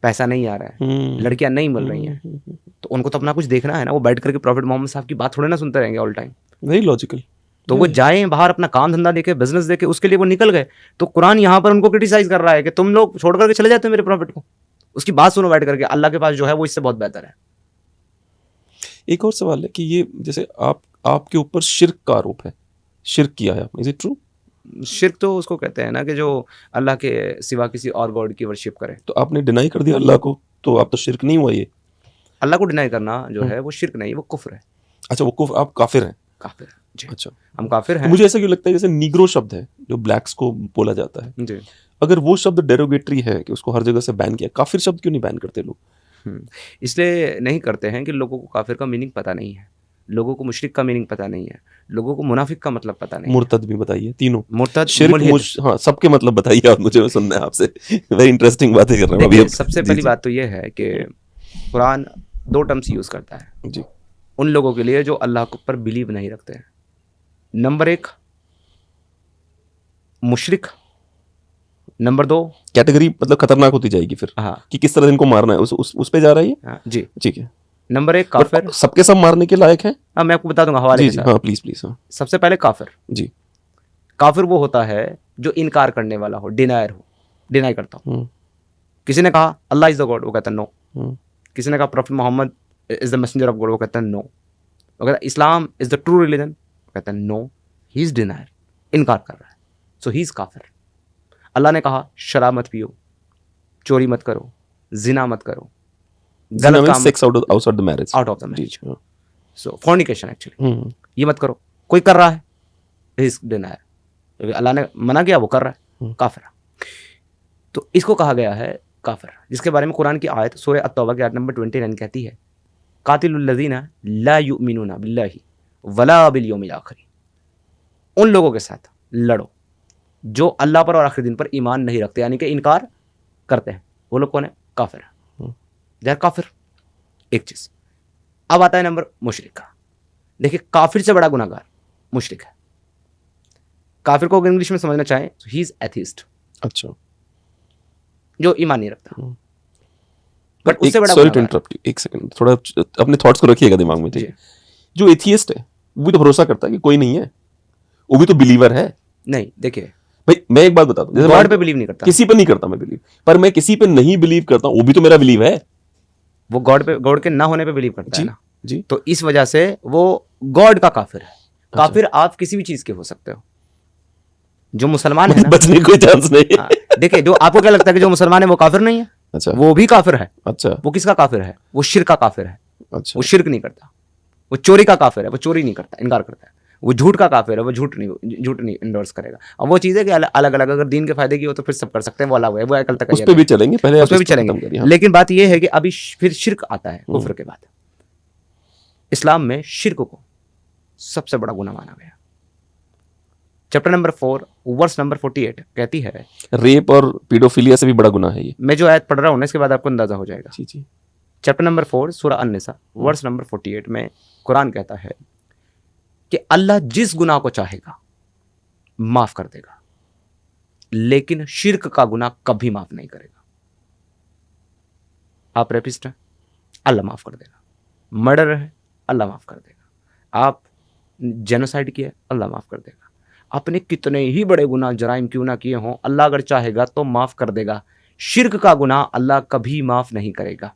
पैसा नहीं आ रहा है, लड़कियां नहीं मिल रही हैं, तो उनको तो अपना कुछ देखना है ना। वो बैठ करके प्रॉफिट मोहम्मद साहब की बात थोड़े ना सुनते रहेंगे ऑल टाइम। Very logical. तो वो जाएं बाहर, अपना काम धंधा देखे, बिजनेस देखे, उसके लिए वो निकल गए। तो कुरान यहाँ पर उनको क्रिटिसाइज कर रहा है कि तुम लोग छोड़ करके चले जाते हो मेरे प्रॉफिट को, उसकी बात सुनो बैठ करके, अल्लाह के पास जो है वो इससे बहुत बेहतर है। एक और सवाल है कि ये जैसे आपके ऊपर शिर्क का आरोप है, शिर्क किया है आपने, इज इट ट्रू? शिर्क तो उसको कहते हैं ना कि जो अल्लाह के सिवा किसी और गॉड की वर्शिप करे। तो आपने डिनाई कर दिया अल्लाह को, तो आप तो शिरक नहीं हुआ ये। अल्लाह को डिनाई करना जो है वो शिर्क नहीं, वो कुफ्र है। अच्छा, वो कुफ, आप काफिर हैं। काफिर जी, अच्छा, हम काफिर तो हैं मुझे ऐसा क्यों लगता है जैसे नीग्रो शब्द है जो ब्लैक्स को बोला जाता है, जी। अगर वो शब्द डेरोगेटरी है कि उसको हर जगह से बैन किया, काफिर शब्द क्यों नहीं बैन करते लोग? इसलिए नहीं करते हैं कि लोगों को काफिर का मीनिंग पता नहीं है, लोगों को मुशरिक का मीनिंग पता नहीं है, लोगों को मुनाफिक का मतलब पता नहीं है। मुर्तद भी बताइए, तीनों मुर्तद, शिर्क, मुल्हिद। हाँ, सबके मतलब बताइए आप मुझे, सुनना है आपसे। वेरी इंटरेस्टिंग बातें कर रहे हैं अभी देखिए, हम। सबसे जी, पहली जी, बात तो ये है कि कुरान 2 टर्म्स यूज करता है जी, उन लोगों के लिए जो अल्लाह के ऊपर बिलीव नहीं रखते हैं। नंबर 1 मुशरिक, नंबर 2 कैटेगरी मतलब खतरनाक होती जाएगी फिर हाँ कि किस तरह इनको मारना है, उस पे जा रहा है ये। हाँ जी। ठीक है, नंबर 1 बट काफिर। सबके सब मारने के लायक हैं। हाँ, मैं आपको बता दूंगा हवाले जी के जी, साथ। हाँ प्लीज प्लीज, हाँ सबसे पहले काफिर। जी। काफिर वो होता है जो इनकार करने वाला हो, डिनायर हो, डिनाई करता हो। हम्म, किसी ने कहा अल्लाह इज द गॉड, वो कहता है नो। हम्म, किसी ने कहा prophet Muhammad is the messenger of God, वो कहता है नो। वो कहता है Islam is the true religion, वो कहता है नो। ही इज डिनायर, इनकार कर रहा है, सो ही इज काफिर। अल्लाह ने कहा शराब मत पियो, चोरी मत करो, जिना मत करो, गलत काम, sex outside the marriage, out of the जी मैरिज, जी, हाँ, सो फॉर्निकेशन एक्चुअली, हम्म, ये मत करो। कोई कर रहा है, ही इज डिनायर। अल्लाह ने मना किया, वो कर रहा है, काफिर। तो इसको कहा गया है काफिर, जिसके बारे में कुरान की आयत सूरह अत-तौबा की आयत नंबर 29 कहती है कातिलुल लज़ीना ला युमिनूना बिल्लाहि वला बिल यौमिल आखिर। उन लोगों के साथ लड़ो जो अल्लाह पर और आखिरी दिन पर ईमान नहीं रखते, यानी कि इनकार करते हैं। वो लोग कौन है? काफिर है, दे आर काफिर। एक चीज। अब आता है नंबर मुशरिक का। देखिए, काफिर से बड़ा गुनाहगार मुशरिक है। काफिर को अगर इंग्लिश में समझना चाहें तो ही इज एथीस्ट, अच्छा। जो ईमान नहीं रखता। बट एक, उससे बड़ा सॉरी टू गुनाहगार, इंटरप्ट यू, एक सेकंड, थोड़ा अपने थॉट्स को रखिएगा दिमाग में, ठीक है? जो एथियस्ट है वो भी तो भरोसा करता है कि कोई नहीं है, वो भी तो बिलीवर है। नहीं, देखिए, भाई मैं एक बात बताता हूँ, गॉड पे बिलीव नहीं करता, किसी पे नहीं करता मैं बिलीव, पर मैं किसी पे नहीं बिलीव करता हूँ, वो भी तो मेरा बिलीव है। वो गॉड पे, गॉड के ना होने पे बिलीव करता जी है ना। जी, तो इस वजह से वो गॉड का काफिर है। काफिर आप किसी भी चीज के हो सकते हो। जो मुसलमान है ना, बचने का कोई चांस नहीं है। हाँ, देखिए, जो आपको क्या लगता है कि जो मुसलमान है वो काफिर नहीं है? अच्छा, वो भी काफिर है। अच्छा, वो किसका काफिर है? वो शिर्क का काफिर है। अच्छा, वो शिर्क नहीं करता। वो चोरी का काफिर है, वो चोरी नहीं करता, इनकार करता है। वो झूठ का काफिर है, वो झूठ नहीं इंडोर्स करेगा। अब वो चीज़ है कि अलग अलग, अगर दीन के फायदे की हो तो फिर सब कर सकते हैं, वो अलग है, वो अकल तक उस पे भी चलेंगे, पहले उस पे भी चलेंगे। खत्म करिए, हाँ। लेकिन बात ये है कि अभी फिर शिर्क आता है कुफ्र के बाद। इस्लाम में शिर्क को सबसे बड़ा गुनाह माना गया। चैप्टर नंबर 4 वर्स नंबर 48 कहती है, रेप और पीडोफिलिया से भी बड़ा गुनाह है ये। मैं जो आयत पढ़ रहा हूँ ना, इसके बाद आपको अंदाजा हो जाएगा। जी जी, चैप्टर नंबर 4 सूरह अन-निसा वर्स नंबर 48 में कुरान कहता है कि अल्लाह जिस गुनाह को चाहेगा माफ कर देगा, लेकिन शिर्क का गुनाह कभी माफ नहीं करेगा। आप रेपिस्ट हैं, अल्लाह माफ कर देगा। मर्डर है, अल्लाह माफ कर देगा। आप जेनोसाइड किए, अल्लाह माफ कर देगा। आपने कितने ही बड़े गुनाह जराइम क्यों ना किए हों, अल्लाह अगर चाहेगा तो माफ कर देगा। शिर्क का गुनाह अल्लाह कभी माफ नहीं करेगा।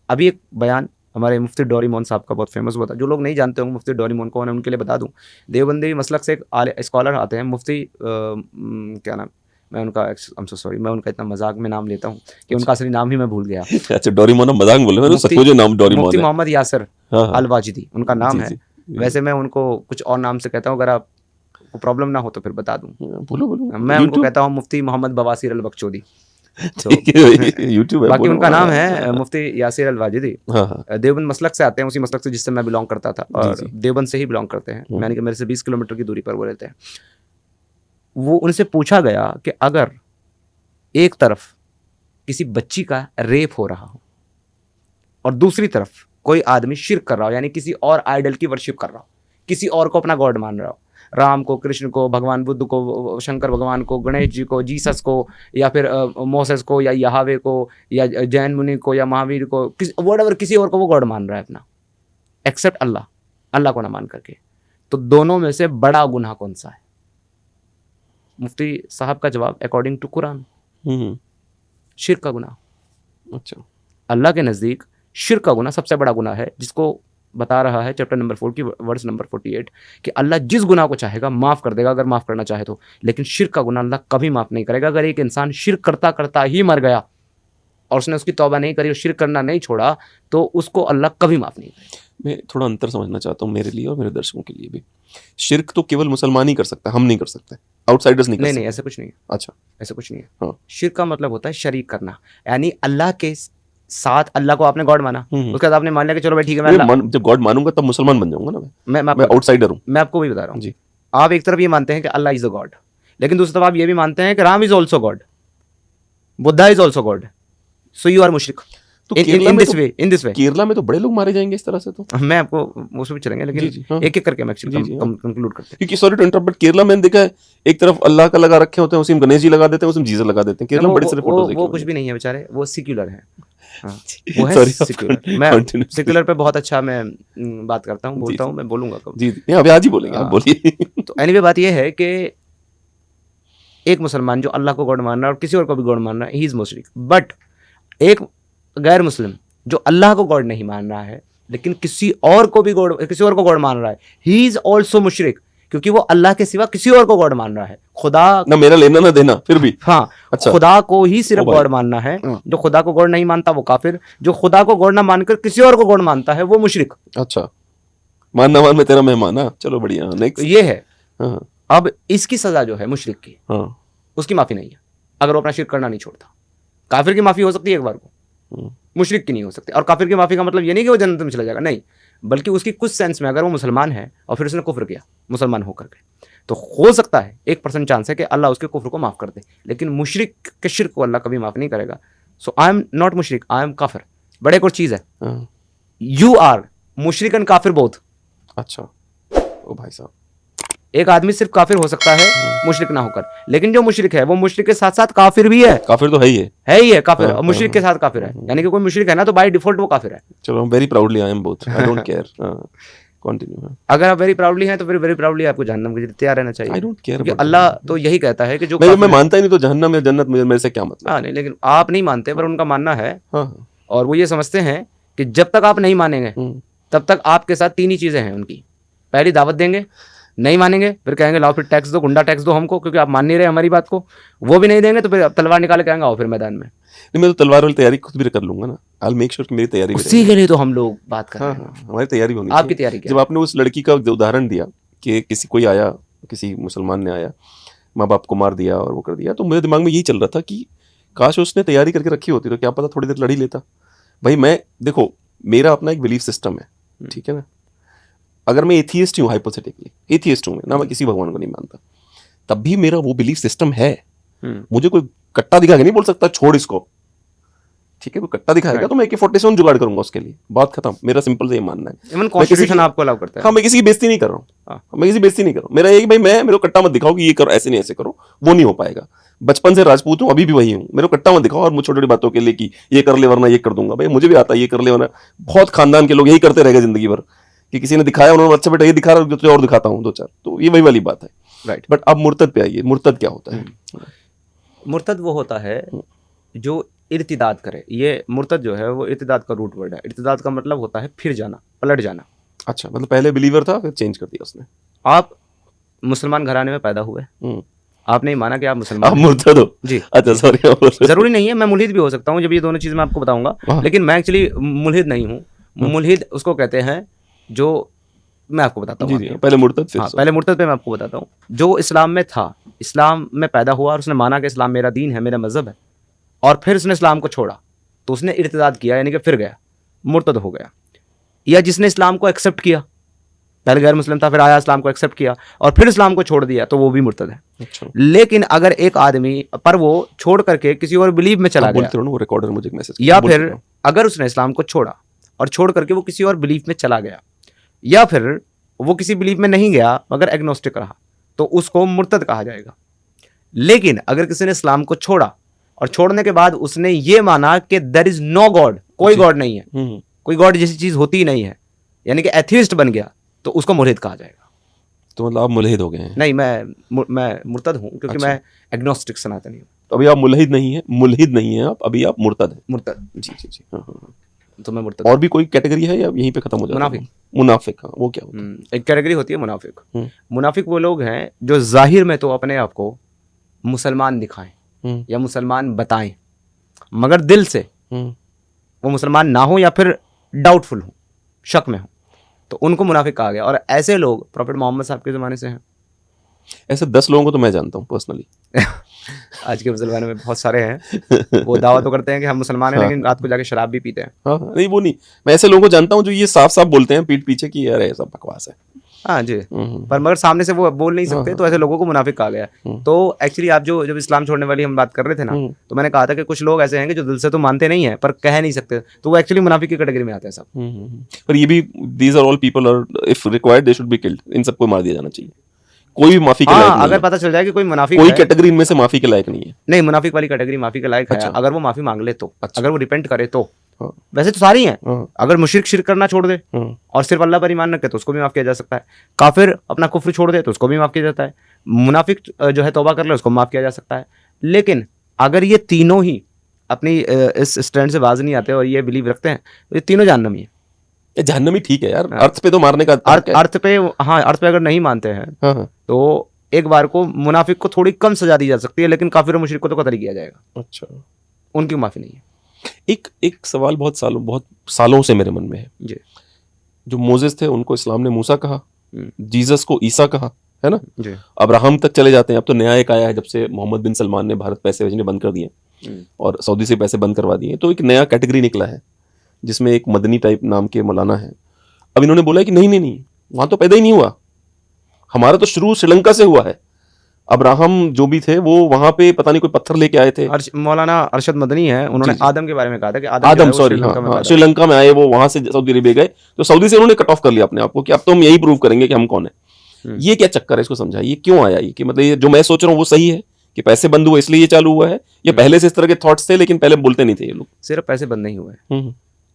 अभी एक बयान हमारे मुफ्ती डोरीमोन साहब का बहुत फेमस हुआ था। जो लोग नहीं जानते होंगे मुफ्ती डोरीमोन कौन है, उनके लिए बता दूं। देवबंदी मसलक से एक स्कॉलर आते हैं, मुफ्ती क्या नाम, मैं उनका I'm so sorry, मैं उनका इतना मजाक में नाम लेता हूँ कि उनका असली नाम ही मैं भूल गया। अच्छा, डोरीमोन मजाक बोले, मैं तो सच मुझे नाम डोरीमोन मुफ्ती है। मोहम्मद यासिर हाँ, हाँ। अल वाजिदी उनका नाम जी, है। जी। वैसे मैं उनको कुछ और नाम से कहता हूँ, अगर आपको प्रॉब्लम ना हो तो फिर बता दूं। बोलो बोलो, मैं उनको कहता हूँ मुफ्ती मोहम्मद बवासीर अल बख्शोदी। यूट्यूब है, बाकी बोलो। उनका नाम है मुफ्ती यासिर अल वाजिदी। हाँ हाँ, देवबंद मसलक से आते हैं, उसी मसलक से जिससे मैं बिलोंग करता था, और जी। देवबंद से ही बिलोंग करते हैं, यानी कि मेरे से 20 किलोमीटर की दूरी पर वो रहते हैं। वो उनसे पूछा गया कि अगर एक तरफ किसी बच्ची का रेप हो रहा हो और दूसरी तरफ कोई आदमी शिर्क कर रहा हो, यानी किसी और आइडल की वर्शिप कर रहा हो, किसी और को अपना गॉड मान रहा हो, राम को, कृष्ण को, भगवान बुद्ध को, शंकर भगवान को, गणेश जी को, जीसस को, या फिर मोसेस को, या यहावे को, या जैन मुनि को, या महावीर को, किसी और को वो गॉड मान रहा है अपना, एक्सेप्ट अल्लाह, अल्लाह को ना मान करके, तो दोनों में से बड़ा गुनाह कौन सा है? मुफ्ती साहब का जवाब अकॉर्डिंग टू कुरान, शिर्क का गुनाह। अच्छा, अल्लाह के नज़दीक शिर्क का गुनाह सबसे बड़ा गुनाह है, जिसको बता रहा है चैप्टर नंबर 4 की वर्स नंबर 48 कि अल्लाह जिस गुनाह को चाहेगा माफ़ कर देगा अगर माफ़ करना चाहे तो, लेकिन शिर्क का गुनाह अल्लाह कभी माफ़ नहीं करेगा। अगर एक इंसान शिर्क करता करता ही मर गया और उसने उसकी तौबा नहीं करी और शिर्क करना नहीं छोड़ा तो उसको अल्लाह कभी माफ़ नहीं करेगा। मैं थोड़ा अंतर समझना चाहता हूँ मेरे लिए और मेरे दर्शकों के लिए भी। शिर्क तो केवल मुसलमान ही कर सकता है, हम नहीं कर सकते, आउटसाइडर्स नहीं कर नहीं सकते। नहीं, ऐसा कुछ नहीं है, अच्छा, ऐसा कुछ नहीं है। हाँ। शिर्क का मतलब होता है शरीक करना, यानी अल्लाह के साथ, अल्लाह को आपने गॉड माना, हम्म। उसके बाद आपने मान लिया कि चलो भाई ठीक है मैं मैं अल्लाह, जब गॉड मानूंगा तब मुसलमान बन जाऊंगा ना मैं मैं आपको आउटसाइडर हूँ। मैं आपको वही बता रहा हूँ। जी। आप एक तरफ ये मानते हैं कि अल्लाह इज अ गॉड, लेकिन दूसरी तरफ आप ये भी मानते हैं कि Ram is also God, Buddha is also God, so you are मुशरिक तो इन केरला में this way, in this way. Kerala में तो बड़े लोग मारे जाएंगे इस तरह से तो, मैं आपको उसमें भी चलेंगे, जी, लेकिन हाँ। एक एक करके मैं जी, जी, हाँ। कंक्लूड करते हैं। क्योंकि सॉरी टू इंटरप्ट, केरला में देखा है एक तरफ अल्लाह का लगा रखे होते हैं, उसी में गणेश जी लगा देते हैं, उसी में जीसस लगा देते हैं। केरला में बड़े सारे फोटोज वो कुछ भी नहीं है बेचारे, वो सिक्युलर है। हाँ, वो है सिक्युलर। मैं continue। सिक्युलर पे बहुत अच्छा मैं बात करता हूँ, जी, बोलता जी। हूँ, मैं बोलूंगा कब। जी जी, अभी आज ही बोलेंगे, आप हाँ। बोलिए। तो एनीवे बात यह है कि एक मुसलमान जो अल्लाह को गॉड मान रहा है और किसी और को भी गॉड मान रहा है, ही इज मुशरिक। बट एक गैर मुस्लिम जो अल्लाह को गॉड नहीं मान रहा है लेकिन किसी और को गॉड मान रहा है, ही इज ऑल्सो मुशरिक, क्योंकि वो अल्लाह के सिवा किसी और को गॉड मान रहा है। खुदा ना मेरा लेना ना देना, फिर भी। हाँ, अच्छा। खुदा को ही सिर्फ ओ भाई। गॉड मानना है। हाँ। जो खुदा को गॉड नहीं मानता वो काफिर, जो खुदा को गॉड ना मानकर किसी और को गॉड मानता है वो मुशरिक। अच्छा, मान ना मान में तेरा मेहमान। हाँ, चलो बढ़िया, तो नेक्स्ट। ये है। हाँ अब इसकी सजा जो है मुशरिक की, हाँ। उसकी माफी नहीं है अगर वो अपना शिर्क करना नहीं छोड़ता। काफिर की माफी हो सकती है एक बार को, हम्म। मुशरिक की नहीं हो सकती। और काफिर की माफी का मतलब ये नहीं कि वो जन्नत में चला जाएगा, नहीं, बल्कि उसकी कुछ सेंस में अगर वो मुसलमान है और फिर उसने कुफ्र किया मुसलमान होकर के, तो हो सकता है 1% चांस है कि अल्लाह उसके कुफ्र को माफ कर दे, लेकिन मुशरिक के शिर्क को अल्लाह कभी माफ नहीं करेगा। सो आई एम नॉट मुशरिक, आई एम काफिर। बड़े एक और चीज है, हाँ। यू आर मुशरिक एंड काफिर बोथ। अच्छा, ओ भाई साहब। एक आदमी सिर्फ काफिर हो सकता है मुशरिक ना होकर, लेकिन जो मुशरिक है वो मुशरिक के साथ साथ काफिर भी है। काफिर तो है ही है। है ही है काफिर, हाँ, और मुशरिक हाँ, के साथ काफिर है, यानी कि कोई मुशरिक है ना तो बाय डिफॉल्ट वो काफिर है। चलो, very proudly I am both, I don't care. Continue. अगर आप वेरी प्राउडली हैं तो फिर वेरी प्राउडली आपको जहन्नम के लिए तैयार रहना चाहिए। आई डोंट केयर, क्योंकि अल्लाह तो यही कहता है कि जो मैं काफिर है- मानता ही नहीं तो जहन्नम या जन्नत मेरे से क्या मतलब। हाँ नहीं, लेकिन आप नहीं मानते पर उनका मानना है, हाँ। और वो ये समझते हैं कि जब तक आप नहीं मानेंगे तब तक आपके साथ 3 ही चीजें हैं उनकी। पहली, दावत देंगे, नहीं मानेंगे फिर कहेंगे लाओ फिर टैक्स दो, गुंडा टैक्स दो हमको, क्योंकि आप मान नहीं रहे हमारी बात को। वो भी नहीं देंगे तो फिर तलवार निकाल के आएंगे आओ फिर मैदान में। नहीं, मैं तो तलवार वाली तैयारी खुद भी कर लूंगा ना। आई मेक श्योर कि मेरी तैयारी भी उसी के लिए तो हम लोग बात कर रहे हाँ हैं। हाँ, हमारी तैयारी होनी आपकी चाहिए। तैयारी क्या जब आपने उस लड़की का उदाहरण दिया कि कोई आया, किसी मुसलमान ने आया, माँ बाप को मार दिया और वो कर दिया, तो मेरे दिमाग में यही चल रहा था कि काश उसने तैयारी करके रखी होती तो क्या पता थोड़ी देर लड़ ही लेता। भाई मैं देखो, मेरा अपना एक बिलीफ सिस्टम है, ठीक है ना। अगर मैं एथियस्ट हूँ, हाइपोथेटिकली एथियस्ट हूँ ना, मैं किसी भगवान को नहीं मानता, तब भी मेरा वो बिलीफ सिस्टम है। मुझे कोई कट्टा दिखा के नहीं बोल सकता छोड़ इसको, ठीक है। कोई कट्टा दिखाएगा तो मैं AK-47 जुगाड़ करूंगा उसके लिए, बात खत्म। मेरा सिंपल से ये मानना है। इवन कॉन्स्टिट्यूशन आपको अलाउ करता है। हाँ, मैं किसी की बेइज्जती नहीं कर रहा हूँ, मैं किसी की बेइज्जती नहीं कर रहा हूँ। मेरा एक भाई, मेरे को कट्टा मत दिखाओ कि ये करो, ऐसे नहीं ऐसे करो, वो नहीं हो पाएगा। बचपन से राजपूत हूँ, अभी भी वही हूँ। मेरे को कट्टा मत दिखाओ और मुझे छोटी छोटी बातों के लिए कि ये कर ले वरना ये कर दूंगा। भाई मुझे भी आता है, ये कर ले वरना। बहुत खानदान के लोग यही करते रहेगा जिंदगी भर कि किसी ने दिखाया, उन्होंने अच्छा बेटा ये दिखा रहा है और दिखाता हूँ 2-4। तो ये वही वाली बात है, राइट। बट अब मुर्तद पे आइए। मुर्तद क्या होता है? मुर्तद वो होता है जो इर्तिदाद करे। ये मुर्तद जो है वो इर्तिदाद का रूट वर्ड है। इर्तिदाद का मतलब होता है फिर जाना, पलट जाना। अच्छा, मतलब पहले बिलीवर था फिर चेंज कर दिया उसने। आप मुसलमान घराने में पैदा हुए, आपने ही माना कि आप मुसलमान आप मुर्तद हो जी। अच्छा, सॉरी। जरूरी नहीं है, मैं मुल्हिद भी हो सकता हूँ, जब ये दोनों चीज़ मैं आपको बताऊंगा, लेकिन मैं एक्चुअली मुल्हिद नहीं हूँ। मुल्हिद उसको कहते हैं जो, मैं आपको बताता हूँ। पहले मुर्तद फिर पहले मुर्तद पे मैं आपको बताता हूँ। जो इस्लाम में था, इस्लाम में पैदा हुआ और उसने माना कि इस्लाम मेरा दीन है, मेरा मजहब है, और फिर उसने इस्लाम को छोड़ा तो उसने इर्तिदाद किया, यानी कि फिर गया, मुर्तद हो गया। या जिसने इस्लाम को एक्सेप्ट किया, पहले गैर मुस्लिम था फिर आया इस्लाम को एक्सेप्ट किया और फिर इस्लाम को छोड़ दिया, तो वो भी मुर्तद है। अच्छा। लेकिन अगर एक आदमी पर वो छोड़ करके किसी और बिलीव में चला गया, वो रिकॉर्डर मुझे एक मैसेज, या फिर अगर उसने इस्लाम को छोड़ा और छोड़ करके वो किसी और बिलीफ में चला गया, या फिर वो किसी बिलीफ में नहीं गया मगर एग्नोस्टिक रहा, तो उसको मुर्तद कहा जाएगा। लेकिन अगर किसी ने इस्लाम को छोड़ा और छोड़ने के बाद उसने ये माना कि देयर इज नो गॉड, कोई गॉड नहीं है, कोई गॉड जैसी चीज होती ही नहीं है, यानी कि एथियस्ट बन गया, तो उसको मुल्हिद कहा जाएगा। तो मतलब आप मुल्हिद हो गए हैं? नहीं, मैं मुर्तद हूँ क्योंकि अच्छा। मैं एग्नोस्टिक सनातनी हूँ। तो अभी आप मुल्हिद नहीं है आप, अभी आप मुर्तद हैं। मुर्तद, जी जी जी। हाँ हाँ। तो मैं मुर्तद। और भी कोई कैटेगरी है या यहीं पे खत्म हो जाता है? मुनाफिक। मुनाफिक, हाँ, वो क्या होता है? एक कैटेगरी होती है मुनाफिक। हम्म। मुनाफिक वो लोग हैं जो जाहिर में तो अपने आप को मुसलमान दिखाएं या मुसलमान बताएं, मगर दिल से वो मुसलमान ना हो या फिर डाउटफुल हो, शक में हो, तो उनको मुनाफिक कहा गया। और ऐसे लोग प्रॉफेट मोहम्मद साहब के ज़माने से हैं। ऐसे 10 लोगों को तो मैं जानता हूँ पर्सनली। आज के मुसलमानों में बहुत सारे हैं, वो दावा तो करते हैं कि हम मुसलमान हैं, लेकिन रात को जाके शराब भी पीते हैं। हाँ, नहीं वो नहीं, मैं ऐसे लोगों को जानता हूँ जो ये साफ साफ बोलते हैं पीठ पीछे कि यार ये सब बकवास है। हाँ जी, पर मगर सामने से वो बोल नहीं सकते, तो ऐसे लोगों को मुनाफिक कहा गया। तो एक्चुअली आप जो जब इस्लाम छोड़ने वाली हम बात कर रहे थे ना, तो मैंने कहा था कि कुछ लोग ऐसे हैं कि जो दिल से तो मानते नहीं है पर कह नहीं सकते, तो वो एक्चुअली मुनाफिक की कैटेगरी में आते हैं सब। पर ये भी, दीज आर ऑल पीपल और if required they should be killed, इन सबको मार दिया जाना चाहिए। कोई भी माफी के लायक हाँ, नहीं अगर है। पता चल जाए कि कोई मुनाफिक कोई है, कैटेगरी इनमें से माफी के लायक नहीं है। नहीं, मुनाफिक वाली कैटेगरी माफी के लायक है अच्छा। अगर वो माफी मांग ले तो, अच्छा। अगर वो रिपेंट करे तो। हाँ। वैसे तो सारी हैं। हाँ। अगर मुशरिक शिरक करना छोड़ दे हाँ। और सिर्फ अल्लाह पर ईमान रखे तो उसको भी माफ किया जा सकता है। काफिर अपना कुफ्र छोड़ दे तो उसको भी माफ किया जाता है। मुनाफिक जो है तौबा कर ले उसको माफ किया जा सकता है। लेकिन अगर ये तीनों ही अपनी इस स्टैंड से बाज नहीं आते और ये बिलीव रखते हैं तो ये तीनों जहन्नमी है। ये जहन्नमी ठीक है यार, अर्थ पे तो मारने का अर्थ पे, हाँ, अर्थ पे अगर नहीं मानते हैं हाँ। तो एक बार को मुनाफिक को थोड़ी कम सजा दी जा सकती है, लेकिन काफिर और मुशरिक को तो कतल किया जाएगा। अच्छा, उनकी माफी नहीं है। एक सवाल बहुत सालों से मेरे मन में है जी। जो मोजेस थे उनको इस्लाम ने मूसा कहा, जीसस को ईसा कहा, है ना जी। अब्राहम तक चले जाते हैं। अब तो नया एक आया है जब से मोहम्मद बिन सलमान ने भारत पैसे भेजने बंद कर दिए और सऊदी से पैसे बंद करवा दिए, तो एक नया कैटेगरी निकला है जिसमें एक मदनी टाइप नाम के मौलाना है। अब इन्होंने बोला कि नहीं, वहां तो पैदा ही नहीं हुआ, हमारा तो शुरू श्रीलंका से हुआ है। अब्राहम जो भी थे वो वहां पे पता नहीं कोई पत्थर लेके आए थे। मौलाना अरशद मदनी है, उन्होंने आदम के बारे में कहा था कि आदम सॉरी, हाँ, श्रीलंका में आए, वो वहां से सऊदी अरेबिया गए, तो सऊदी से उन्होंने कट ऑफ कर लिया अपने आप को कि अब तो हम यही प्रूव करेंगे कि हम कौन है। ये क्या चक्कर है, इसको समझाइए क्यों आया ये, कि मतलब ये जो मैं सोच रहा हूँ वो सही है कि पैसे बंद हुए इसलिए ये चालू हुआ है, या पहले से इस तरह के थॉट्स थे लेकिन पहले बोलते नहीं थे ये लोग? सिर्फ पैसे बंद नहीं हुए।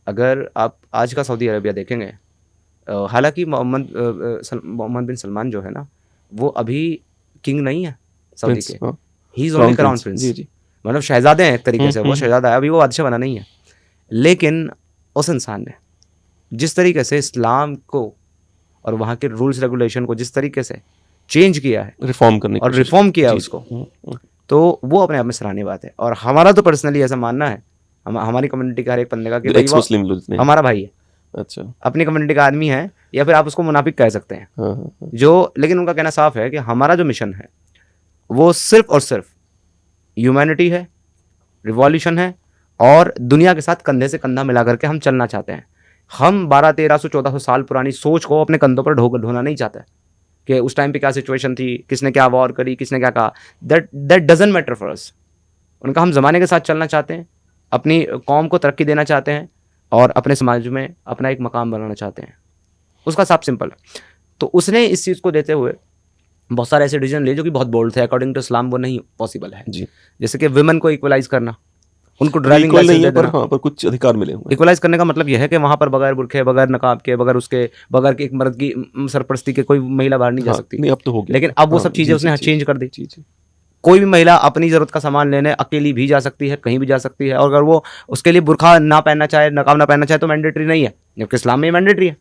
अगर आप आज का सऊदी अरेबिया देखेंगे, हालांकि मोहम्मद बिन सलमान जो है ना वो अभी किंग नहीं है सऊदी के, he is only crown Prince, मतलब शहजादे हैं एक तरीके से, वो शहजादा है, अभी वो बादशाह बना नहीं है। लेकिन उस इंसान ने जिस तरीके से इस्लाम को और वहाँ के रूल्स रेगुलेशन को जिस तरीके से चेंज किया है, रिफॉर्म करने और रिफॉर्म किया है उसको, तो वो अपने आप में सराहनीय बात है। और हमारा तो पर्सनली ऐसा मानना है, हमारी कम्युनिटी का हर एक बंदे का कि एक्स मुस्लिम लोग हमारा भाई है, अच्छा, अपनी कम्युनिटी का आदमी है, या फिर आप उसको मुनाफिक कह सकते हैं। जो, लेकिन उनका कहना साफ है कि हमारा जो मिशन है वो सिर्फ और सिर्फ ह्यूमैनिटी है, रिवॉल्यूशन है, और दुनिया के साथ कंधे से कंधा मिला करके हम चलना चाहते हैं। हम 1200, 1300, 1400 साल पुरानी सोच को अपने कंधों पर ढोना नहीं चाहते कि उस टाइम पे क्या सिचुएशन थी, किसने क्या वॉर करी, किसने क्या कहा, that doesn't matter for us. उनका हम ज़माने के साथ चलना चाहते हैं, अपनी कौम को तरक्की देना चाहते हैं और अपने समाज में अपना एक मकाम बनाना चाहते हैं। उसका साफ सिंपल है। तो उसने इस चीज़ को देते हुए बहुत सारे ऐसे डिसीजन लिए जो कि बहुत बोल्ड थे। अकॉर्डिंग टू इस्लाम वो नहीं पॉसिबल है जी। जैसे कि विमेन को इक्वलाइज करना, उनको ड्राइविंग लाइसेंस दे देना, पर कुछ अधिकार मिले हुए। इक्वलाइज करने का मतलब यह है कि वहाँ पर बगैर बुरखे, बगैर नकाब के, बगैर एक मर्द की सरपरस्ती के कोई महिला बाहर नहीं जा सकती। नहीं, अब तो हो गया, लेकिन अब वो सब चीज़ें उसने चेंज कर दी। कोई भी महिला अपनी ज़रूरत का सामान लेने अकेली भी जा सकती है, कहीं भी जा सकती है, और अगर वो उसके लिए बुरखा ना पहनना चाहे, नकाब ना पहनना चाहे तो मैंडेटरी नहीं है, जबकि इस्लाम में मैंडेटरी है,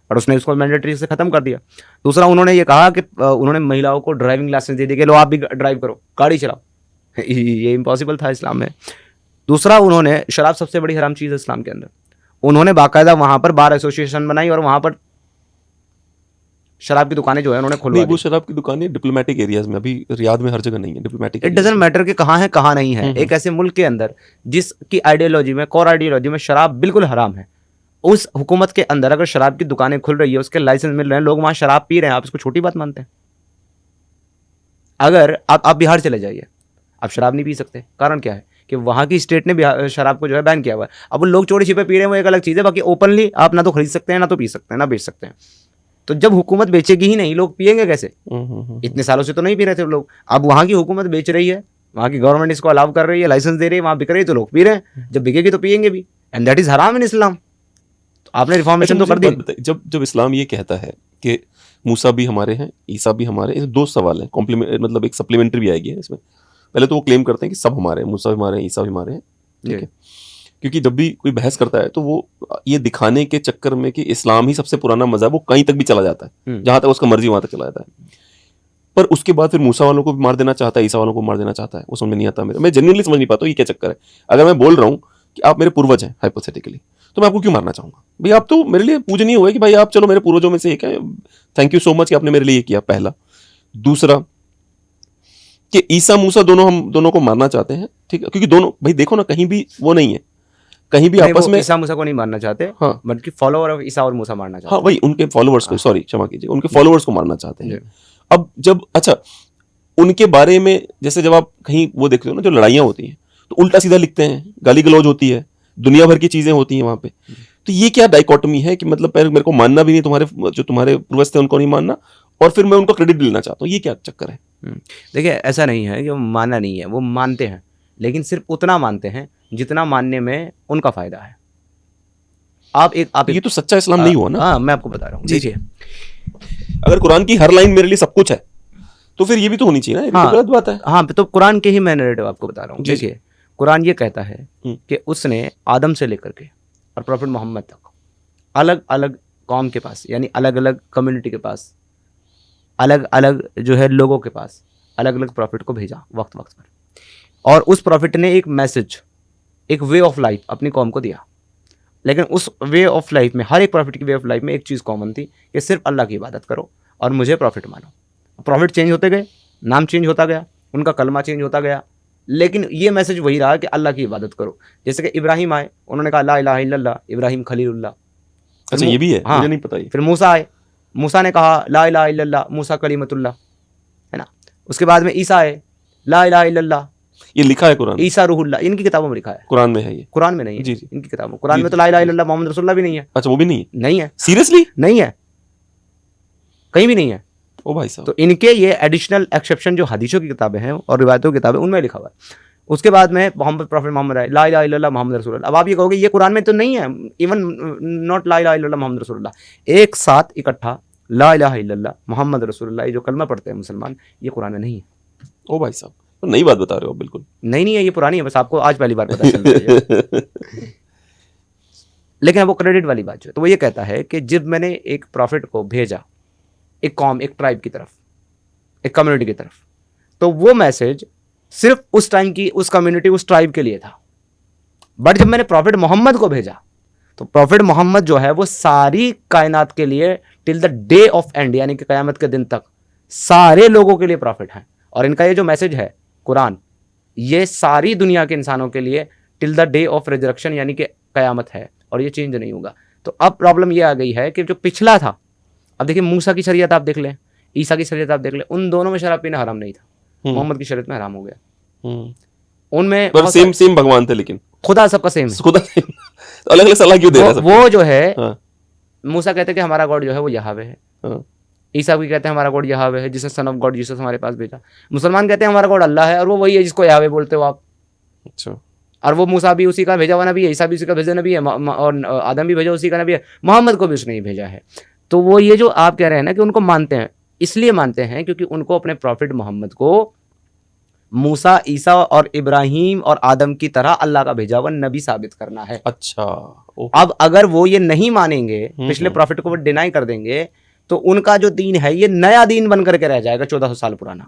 और उसने उसको मैंडेटरी से ख़त्म कर दिया। दूसरा, उन्होंने ये कहा कि उन्होंने महिलाओं को ड्राइविंग लाइसेंस दे दी कि लो आप भी ड्राइव करो, गाड़ी चलाओ। ये इम्पॉसिबल था इस्लाम में। दूसरा, उन्होंने, शराब सबसे बड़ी हराम चीज़ है इस्लाम के अंदर, उन्होंने बाकायदा वहाँ पर बार एसोसिएशन बनाई और वहाँ पर शराब की दुकानें जो है उन्होंने खुलवा दी। वो शराब की दुकानें डिप्लोमेटिक एरियाज में, अभी रियाद में हर जगह नहीं है डिप्लोमेटिक। इट डजंट मैटर कि कहाँ है कहाँ नहीं है। एक ऐसे मुल्क के अंदर जिसकी आइडियोलॉजी में, कोर आइडियोलॉजी में शराब बिल्कुल हराम है, उस हुकूमत के अंदर अगर शराब की दुकानें खुल रही है, उसके लाइसेंस मिल रहे हैं, लोग वहाँ शराब पी रहे हैं, आप इसको छोटी बात मानते हैं? अगर आप बिहार चले जाइए, आप शराब नहीं पी सकते। कारण क्या है कि वहाँ की स्टेट ने शराब को जो है बैन किया हुआ है। अब लोग चोरी छिपे पी रहे हैं वो एक अलग चीज़ है, बाकी ओपनली आप ना तो खरीद सकते हैं, ना तो पी सकते हैं, ना बेच सकते हैं। तो जब हुकूमत बेचेगी ही नहीं, लोग पिएंगे कैसे? इतने सालों से तो नहीं पी रहे थे लोग, अब वहाँ की हुकूमत बेच रही है, वहाँ की गवर्नमेंट इसको अलाउ कर रही है, लाइसेंस दे रही है, वहाँ बिक रही है, तो लोग पी रहे हैं। जब बिकेगी तो पिएंगे भी, एंड दैट इज हराम इन इस्लाम। तो आपने रिफॉर्मेशन तो कर दी। जब इस्लाम ये कहता है कि मूसा भी हमारे हैं, ईसा भी हमारे, इसमें दो सवाल हैं, कॉम्प्लीमेंट, मतलब एक सप्लीमेंट्री भी आएगी इसमें। पहले तो वो क्लेम करते हैं कि सब हमारे हैं, मूसा भी हमारे हैं, ईसा भी हमारे हैं, ठीक है। क्योंकि जब भी कोई बहस करता है तो वो ये दिखाने के चक्कर में कि इस्लाम ही सबसे पुराना मजहब, वो कहीं तक भी चला जाता है, जहां तक उसका मर्जी वहां तक चला जाता है। पर उसके बाद फिर मूसा वालों को भी मार देना चाहता है, ईसा वालों को मार देना चाहता है। वो समझ में नहीं आता मेरे, मैं जेन्युइनली समझ नहीं पाता हूँ ये क्या चक्कर है। अगर मैं बोल रहा हूँ कि आप मेरे पूर्वज हैं हाइपोथेटिकली, तो मैं आपको क्यों मारना चाहूंगा भाई? आप तो मेरे लिए पूजनीय हुए कि भाई आप चलो मेरे पूर्वजों में से एक है, थैंक यू सो मच कि आपने मेरे लिए ये किया, पहला। दूसरा कि ईसा मूसा दोनों, हम दोनों को मारना चाहते हैं, ठीक है, क्योंकि दोनों भाई देखो ना, कहीं भी वो नहीं है, कहीं भी आपस में ईसा मूसा को नहीं मारना चाहते, हाँ, बल्कि फॉलोअर ऑफ ईसा और मूसा मारना चाहते हाँ वही उनके फॉलोअर्स को, सॉरी क्षमा कीजिए, उनके फॉलोअर्स को मारना चाहते हैं। अब जब अच्छा उनके बारे में जैसे जब आप कहीं वो देखते हो ना जो लड़ाइयाँ होती हैं, तो उल्टा सीधा लिखते हैं, गाली गलौज होती है, दुनिया भर की चीजें होती हैं वहां पे। तो ये क्या डाइकोटमी है कि मतलब मेरे को मानना भी नहीं, तुम्हारे जो तुम्हारे पूर्वज थे उनको नहीं मानना, और फिर मैं उनको क्रेडिट भी लेना चाहता हूँ, ये क्या चक्कर है? देखिए ऐसा नहीं है कि वो मानना नहीं है, वो मानते हैं, लेकिन सिर्फ उतना मानते हैं जितना मानने में उनका फायदा है। आप ये तो सच्चा इस्लाम नहीं हुआ ना। हाँ, मैं आपको बता रहा हूँ। देखिए अगर कुरान की हर लाइन मेरे लिए सब कुछ है, तो फिर ये भी तो होनी चाहिए ना, ये तो गलत बात है। हाँ, तो कुरान के ही मैं नैरेटिव आपको बता रहा हूँ। देखिए कुरान ये कहता है कि उसने आदम से लेकर के और प्रॉफिट मोहम्मद तक अलग अलग कौम के पास, यानी अलग अलग कम्युनिटी के पास, अलग अलग जो है लोगों के पास अलग अलग प्रॉफिट को भेजा वक्त वक्त पर, और उस प्रॉफिट ने एक मैसेज, एक वे ऑफ लाइफ अपनी कौम को दिया। लेकिन उस वे ऑफ लाइफ में, हर एक प्रॉफिट की वे ऑफ लाइफ में एक चीज़ कॉमन थी कि सिर्फ अल्लाह की इबादत करो और मुझे प्रॉफिट मानो। प्रॉफिट चेंज होते गए, नाम चेंज होता गया, उनका कलमा चेंज होता गया, लेकिन ये मैसेज वही रहा कि अल्लाह की इबादत करो। जैसे कि इब्राहिम आए, उन्होंने कहा ला इलाहा इल्लल्लाह, इब्राहिम खलीलुल्लाह। अच्छा ये भी है, हाँ, मुझे नहीं पता ये। फिर मूसा आए, मूसा ने कहा ला इलाहा इल्लल्लाह, मूसा कलीमतुल्लाह, है ना। उसके बाद में ईसा आए, ला इलाहा इल्लल्लाह, ये लिखा है कुरान, ईसा रूहुल्लाह, इनकी किताबों में लिखा है। कुरान में है ये? कुरान में नहीं है जी जी, इनकी किताबों। कुरान में तो ला इलाहा इल्लल्लाह मोहम्मद रसूलुल्लाह भी नहीं है। अच्छा वो भी नहीं है? नहीं है, सीरियसली नहीं है, कहीं भी नहीं है। ओ भाई साहब, तो इनके ये एडिशनल एक्सेप्शन जो हदीसों की किताबें हैं और रिवायतों की किताबें, उनमें लिखा हुआ है। उसके बाद में मोहम्मद प्रॉफिट मोहम्मद आए, ला इलाहा इल्लल्लाह मोहम्मद रसूलुल्लाह। अब आप ये कहोगे ये कुरान में तो नहीं है, इवन नॉट ला इलाहा इल्लल्लाह मोहम्मद रसूलुल्लाह। एक साथ इकट्ठा ला इलाहा इल्लल्लाह मोहम्मद रसूलुल्लाह, ये जो कलमा पढ़ते हैं मुसलमान, ये कुरान में नहीं है। ओ भाई साहब, तो नई बात बता रहे हो आप बिल्कुल। नहीं है, ये पुरानी है, बस आपको आज पहली बार पता चल रही है। लेकिन अब वो क्रेडिट वाली बात जो है, तो वो ये कहता है कि जब मैंने एक प्रॉफिट को भेजा एक कौम, एक ट्राइब की तरफ, एक कम्युनिटी की तरफ, तो वो मैसेज सिर्फ उस टाइम की, उस कम्युनिटी, उस ट्राइब के लिए था। बट जब मैंने प्रॉफिट मोहम्मद को भेजा, तो प्रॉफिट मोहम्मद जो है वो सारी कायनात के लिए till the day of and, यानी कि क़यामत के दिन तक सारे लोगों के लिए प्रॉफिट है। और इनका ये जो मैसेज है कुरान, ये सारी दुनिया के इंसानों के लिए till the day of resurrection, यानी कि क़यामत है, और ये चेंज नहीं होगा। तो अब प्रॉब्लम ये आ गई है कि जो पिछला था, अब देखिए मूसा की शरीयत आप देख लें, ईसा की शरीयत आप देख लें, उन दोनों में शराब पीना हराम नहीं था, मोहम्मद की शरीयत में हराम हो गया। उनमें पर सेम भगवान थे, लेकिन खुदा सबका सेम है। खुदा सेम, तो अलग अलग सलाह क्यों दे रहा है सबको? वो जो है, हाँ, मूसा कहते हैं कि हमारा गॉड जो है वो यहावे है, हाँ, ईसा भी कहते हैं हमारा गॉड यहावे है, जिसने सन ऑफ गॉड जीसस हमारे पास भेजा। मुसलमान कहते हैं हमारा गॉड अल्लाह है, और वो वही है जिसको यहावे बोलते हो आप। अच्छा, और वो मूसा भी उसी का भेजा हुआ नबी है, ईसा भी उसी का भेजा नबी है, और आदम भी भेजा उसी का नबी है, मोहम्मद को भी उसने ही भेजा है। तो वो ये जो आप कह रहे हैं ना कि उनको मानते हैं, इसलिए मानते हैं क्योंकि उनको अपने प्रॉफिट मोहम्मद को मूसा, ईसा और इब्राहिम और आदम की तरह अल्लाह का भेजा हुआ नबी साबित करना है। अच्छा, अब अगर वो ये नहीं मानेंगे, पिछले प्रॉफिट को वो डिनाई कर देंगे, तो उनका जो दीन है ये नया दीन बन करके रह जाएगा 1400 साल पुराना।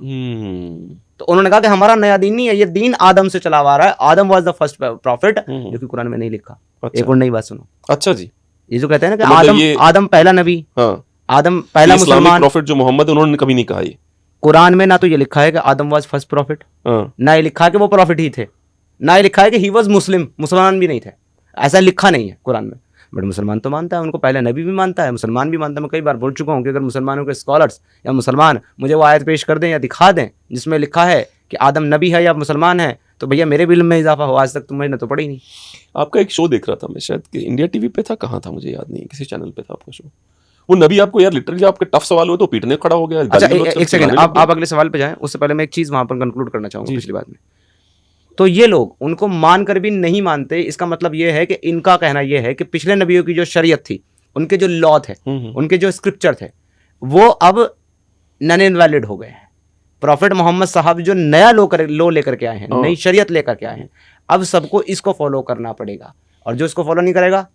तो उन्होंने कहा कि हमारा नया दीन नहीं है, ये दीन आदम से चला आ रहा है, आदम वाज द फर्स्ट प्रॉफिट, जो कि कुरान में नहीं लिखा। अच्छा, एक और नई बात सुनो, अच्छा जी, ये जो कहते हैं ना कि मतलब आदम पहला नबी, हाँ, आदम पहला मुसलमान, प्रॉफिट जो मोहम्मद, उन्होंने कभी नहीं कहा ये। कुरान में ना तो ये लिखा है कि आदम वाज फर्स्ट प्रॉफिट, हाँ, ना ये लिखा है कि वो प्रॉफिट ही थे, ना ये लिखा है कि ही वाज मुस्लिम, मुसलमान भी नहीं थे, ऐसा लिखा नहीं है कुरान में। बट मुसलमान तो मानता है, उनको पहले नबी भी मानता है, मुसलमान भी मानता है। मैं कई बार बोल चुका हूँ कि अगर मुसलमानों के स्कॉलर्स या मुसलमान मुझे वो आयत पेश कर दें या दिखा दें जिसमें लिखा है कि आदम नबी है या मुसलमान है, तो भैया मेरे भी इल्म में इजाफा हो। आज तक तो मैंने तो पढ़ी नहीं। आपका एक शो देख रहा था मैं, शायद कि इंडिया टीवी पे था, कहाँ था मुझे याद नहीं, किसी चैनल पे था आपका शो। वो नबी आपको यार लिटरली आपके टफ सवाल हुए तो पीटने खड़ा हो गया। अच्छा एक सेकंड, आप अगले सवाल पे जाएं, उससे पहले मैं एक चीज़ वहाँ पर कंक्लूड करना चाहूँगा पिछली बात में। तो ये लोग उनको मानकर भी नहीं मानते, इसका मतलब ये है कि इनका कहना ये है कि पिछले नबियों की जो शरीयत थी, उनके जो लॉ थे, उनके जो स्क्रिप्चर थे, वो अब नन इनवैलिड हो गए हैं। प्रॉफिट मोहम्मद साहब जो नया लो लेकर के आए हैं, नई शरीयत लेकर के आए हैं, अब सबको इसको फॉलो करना पड़ेगा, और जो इसको फॉलो नहीं करेगा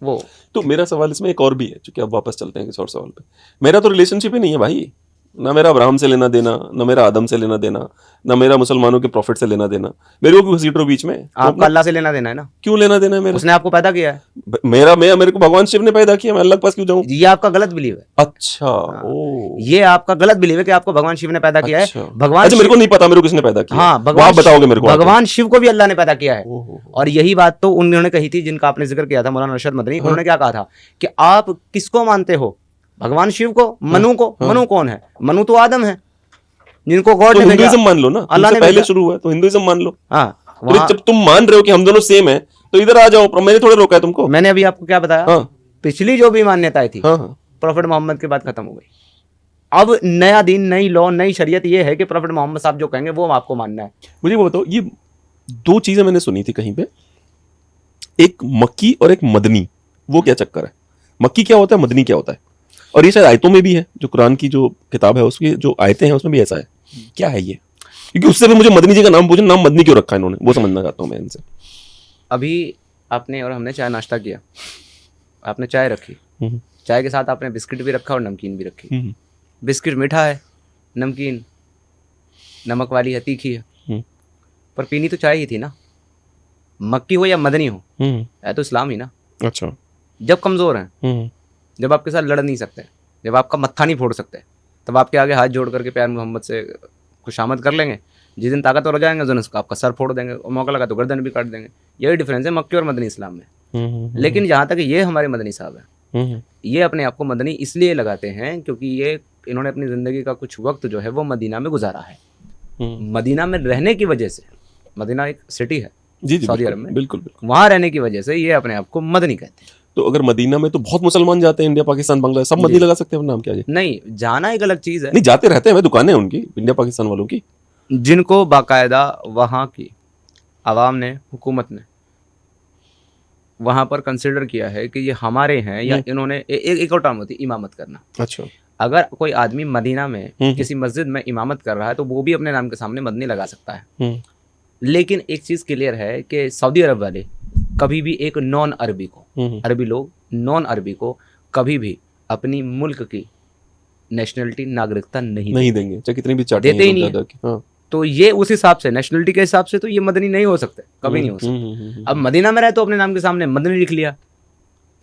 वो। तो मेरा सवाल इसमें एक और भी है, क्योंकि अब वापस चलते हैं किसी और सवाल पे। मेरा तो रिलेशनशिप ही नहीं है भाई, ना मेरा अब्राहम से लेना देना, ना मेरा आदम से लेना देना, ना मेरा मुसलमानों के प्रॉफिट से लेना देना। मेरे को क्यों घसीट रहे हो बीच में? आपका अल्लाह से लेना देना है ना, क्यों लेना देना है मेरा? उसने आपको पैदा किया है। मेरे को भगवान शिव ने पैदा किया, मैं अल्लाह के पास क्यों जाऊं? ये आपका गलत बिलीव है। अच्छा, ओ, ये आपका गलत बिलीव है कि आपको भगवान शिव ने पैदा किया अच्छा। है। भगवान अच्छा, मेरे को नहीं पता मेरे को किसने पैदा किया। हाँ, वो आप बताओगे मेरे को। भगवान शिव को भी अल्लाह ने पैदा किया है। ओहो। और यही बात तो उन्होंने कही थी जिनका आपने जिक्र किया था, मौलाना अरशद मदनी। उन्होंने क्या कहा था कि आप किसको मानते हो, भगवान शिव को, मनु को? मनु कौन है? मनु तो आदम है जिनको गॉड तो ने भेजा। हिंदुइज्म मान लो ना, अल्लाह ने पहले भेजा। शुरू हुआ है, तो हिंदुइज्म मान लो। हाँ, तो जब तुम मान रहे हो कि हम दोनों सेम है, तो इधर आ जाओ। मैंने थोड़ा रोका है तुमको। मैंने अभी आपको क्या बताया, हाँ। पिछली जो भी मान्यताएं थी हाँ, हाँ। प्रोफेट मोहम्मद के बाद खत्म हो गई। अब नया दिन, नई लॉ, नई शरीयत ये है कि प्रोफेट मोहम्मद साहब जो कहेंगे वो आपको मानना है। मुझे वो बताओ, ये दो चीजें मैंने सुनी थी कहीं पे, एक मक्की और एक मदनी। वो क्या चक्कर है? मक्की क्या होता है, मदनी क्या होता है? और ये शायद आयतों में भी है, जो कुरान की जो किताब है उसकी जो आयतें हैं उसमें भी ऐसा है। क्या है ये? क्योंकि उससे भी मुझे मदनी जी का नाम पूछे, नाम मदनी क्यों रखा है इन्होंने, वो समझना चाहता हूँ मैं इनसे। अभी आपने और हमने चाय नाश्ता किया, आपने चाय रखी, चाय के साथ आपने बिस्किट भी रखा और नमकीन भी रखी। बिस्किट मीठा है, नमकीन नमक वाली है, तीखी है, पर पीनी तो चाय ही थी ना। मक्की हो या मदनी हो, है तो इस्लाम ही ना। अच्छा। जब कमज़ोर हैं, जब आपके साथ लड़ नहीं सकते, जब आपका मत्था नहीं फोड़ सकते, तब आपके आगे हाथ जोड़ करके प्यार मोहम्मद से खुशामद कर लेंगे। जिस दिन ताकतवर हो जाएंगे, उस दिन उसका आपका सर फोड़ देंगे, और मौका लगा तो गर्दन भी काट देंगे। यही डिफरेंस है मक्की और मदनी इस्लाम में। लेकिन जहाँ तक ये हमारे मदनी साहब हैं, ये अपने आप को मदनी इसलिए लगाते हैं क्योंकि ये इन्होंने अपनी ज़िंदगी का कुछ वक्त जो है वो मदीना में गुजारा है। मदीना में रहने की वजह से, मदीना एक सिटी है जी, सऊदी अरब में, बिल्कुल बिल्कुल। वहाँ रहने की वजह से ये अपने आप को मदनी कहते हैं। तो अगर मदीना में तो बहुत मुसलमान जाते हैं, इंडिया पाकिस्तान बांग्लादेश सब मदनी लगा सकते हैं, नाम क्या है? नहीं, जाना एक अलग चीज़ है। नहीं, जाते रहते हैं, दुकानें हैं उनकी इंडिया पाकिस्तान वालों की, जिनको बाकायदा वहाँ की आवाम ने, हुकूमत ने वहाँ पर कंसिडर किया है कि ये हमारे हैं, या इन्होंने एक और टर्म होती है इमामत करना। अच्छा। अगर कोई आदमी मदीना में किसी मस्जिद में इमामत कर रहा है तो वो भी अपने नाम के सामने मदनी लगा सकता है। लेकिन एक चीज़ क्लियर है कि सऊदी अरब वाले कभी भी एक नॉन अरबी को, अरबी लोग नॉन अरबी को कभी भी अपनी मुल्क की नेशनलिटी, नागरिकता नहीं देंगे, चाहे कितनी भी चाटें देते ही नहीं है। हाँ। तो ये उस हिसाब से, नेशनलिटी के हिसाब से तो ये मदनी नहीं हो सकते, कभी नहीं हो सकते। अब मदीना में रहे तो अपने नाम के सामने मदनी लिख लिया।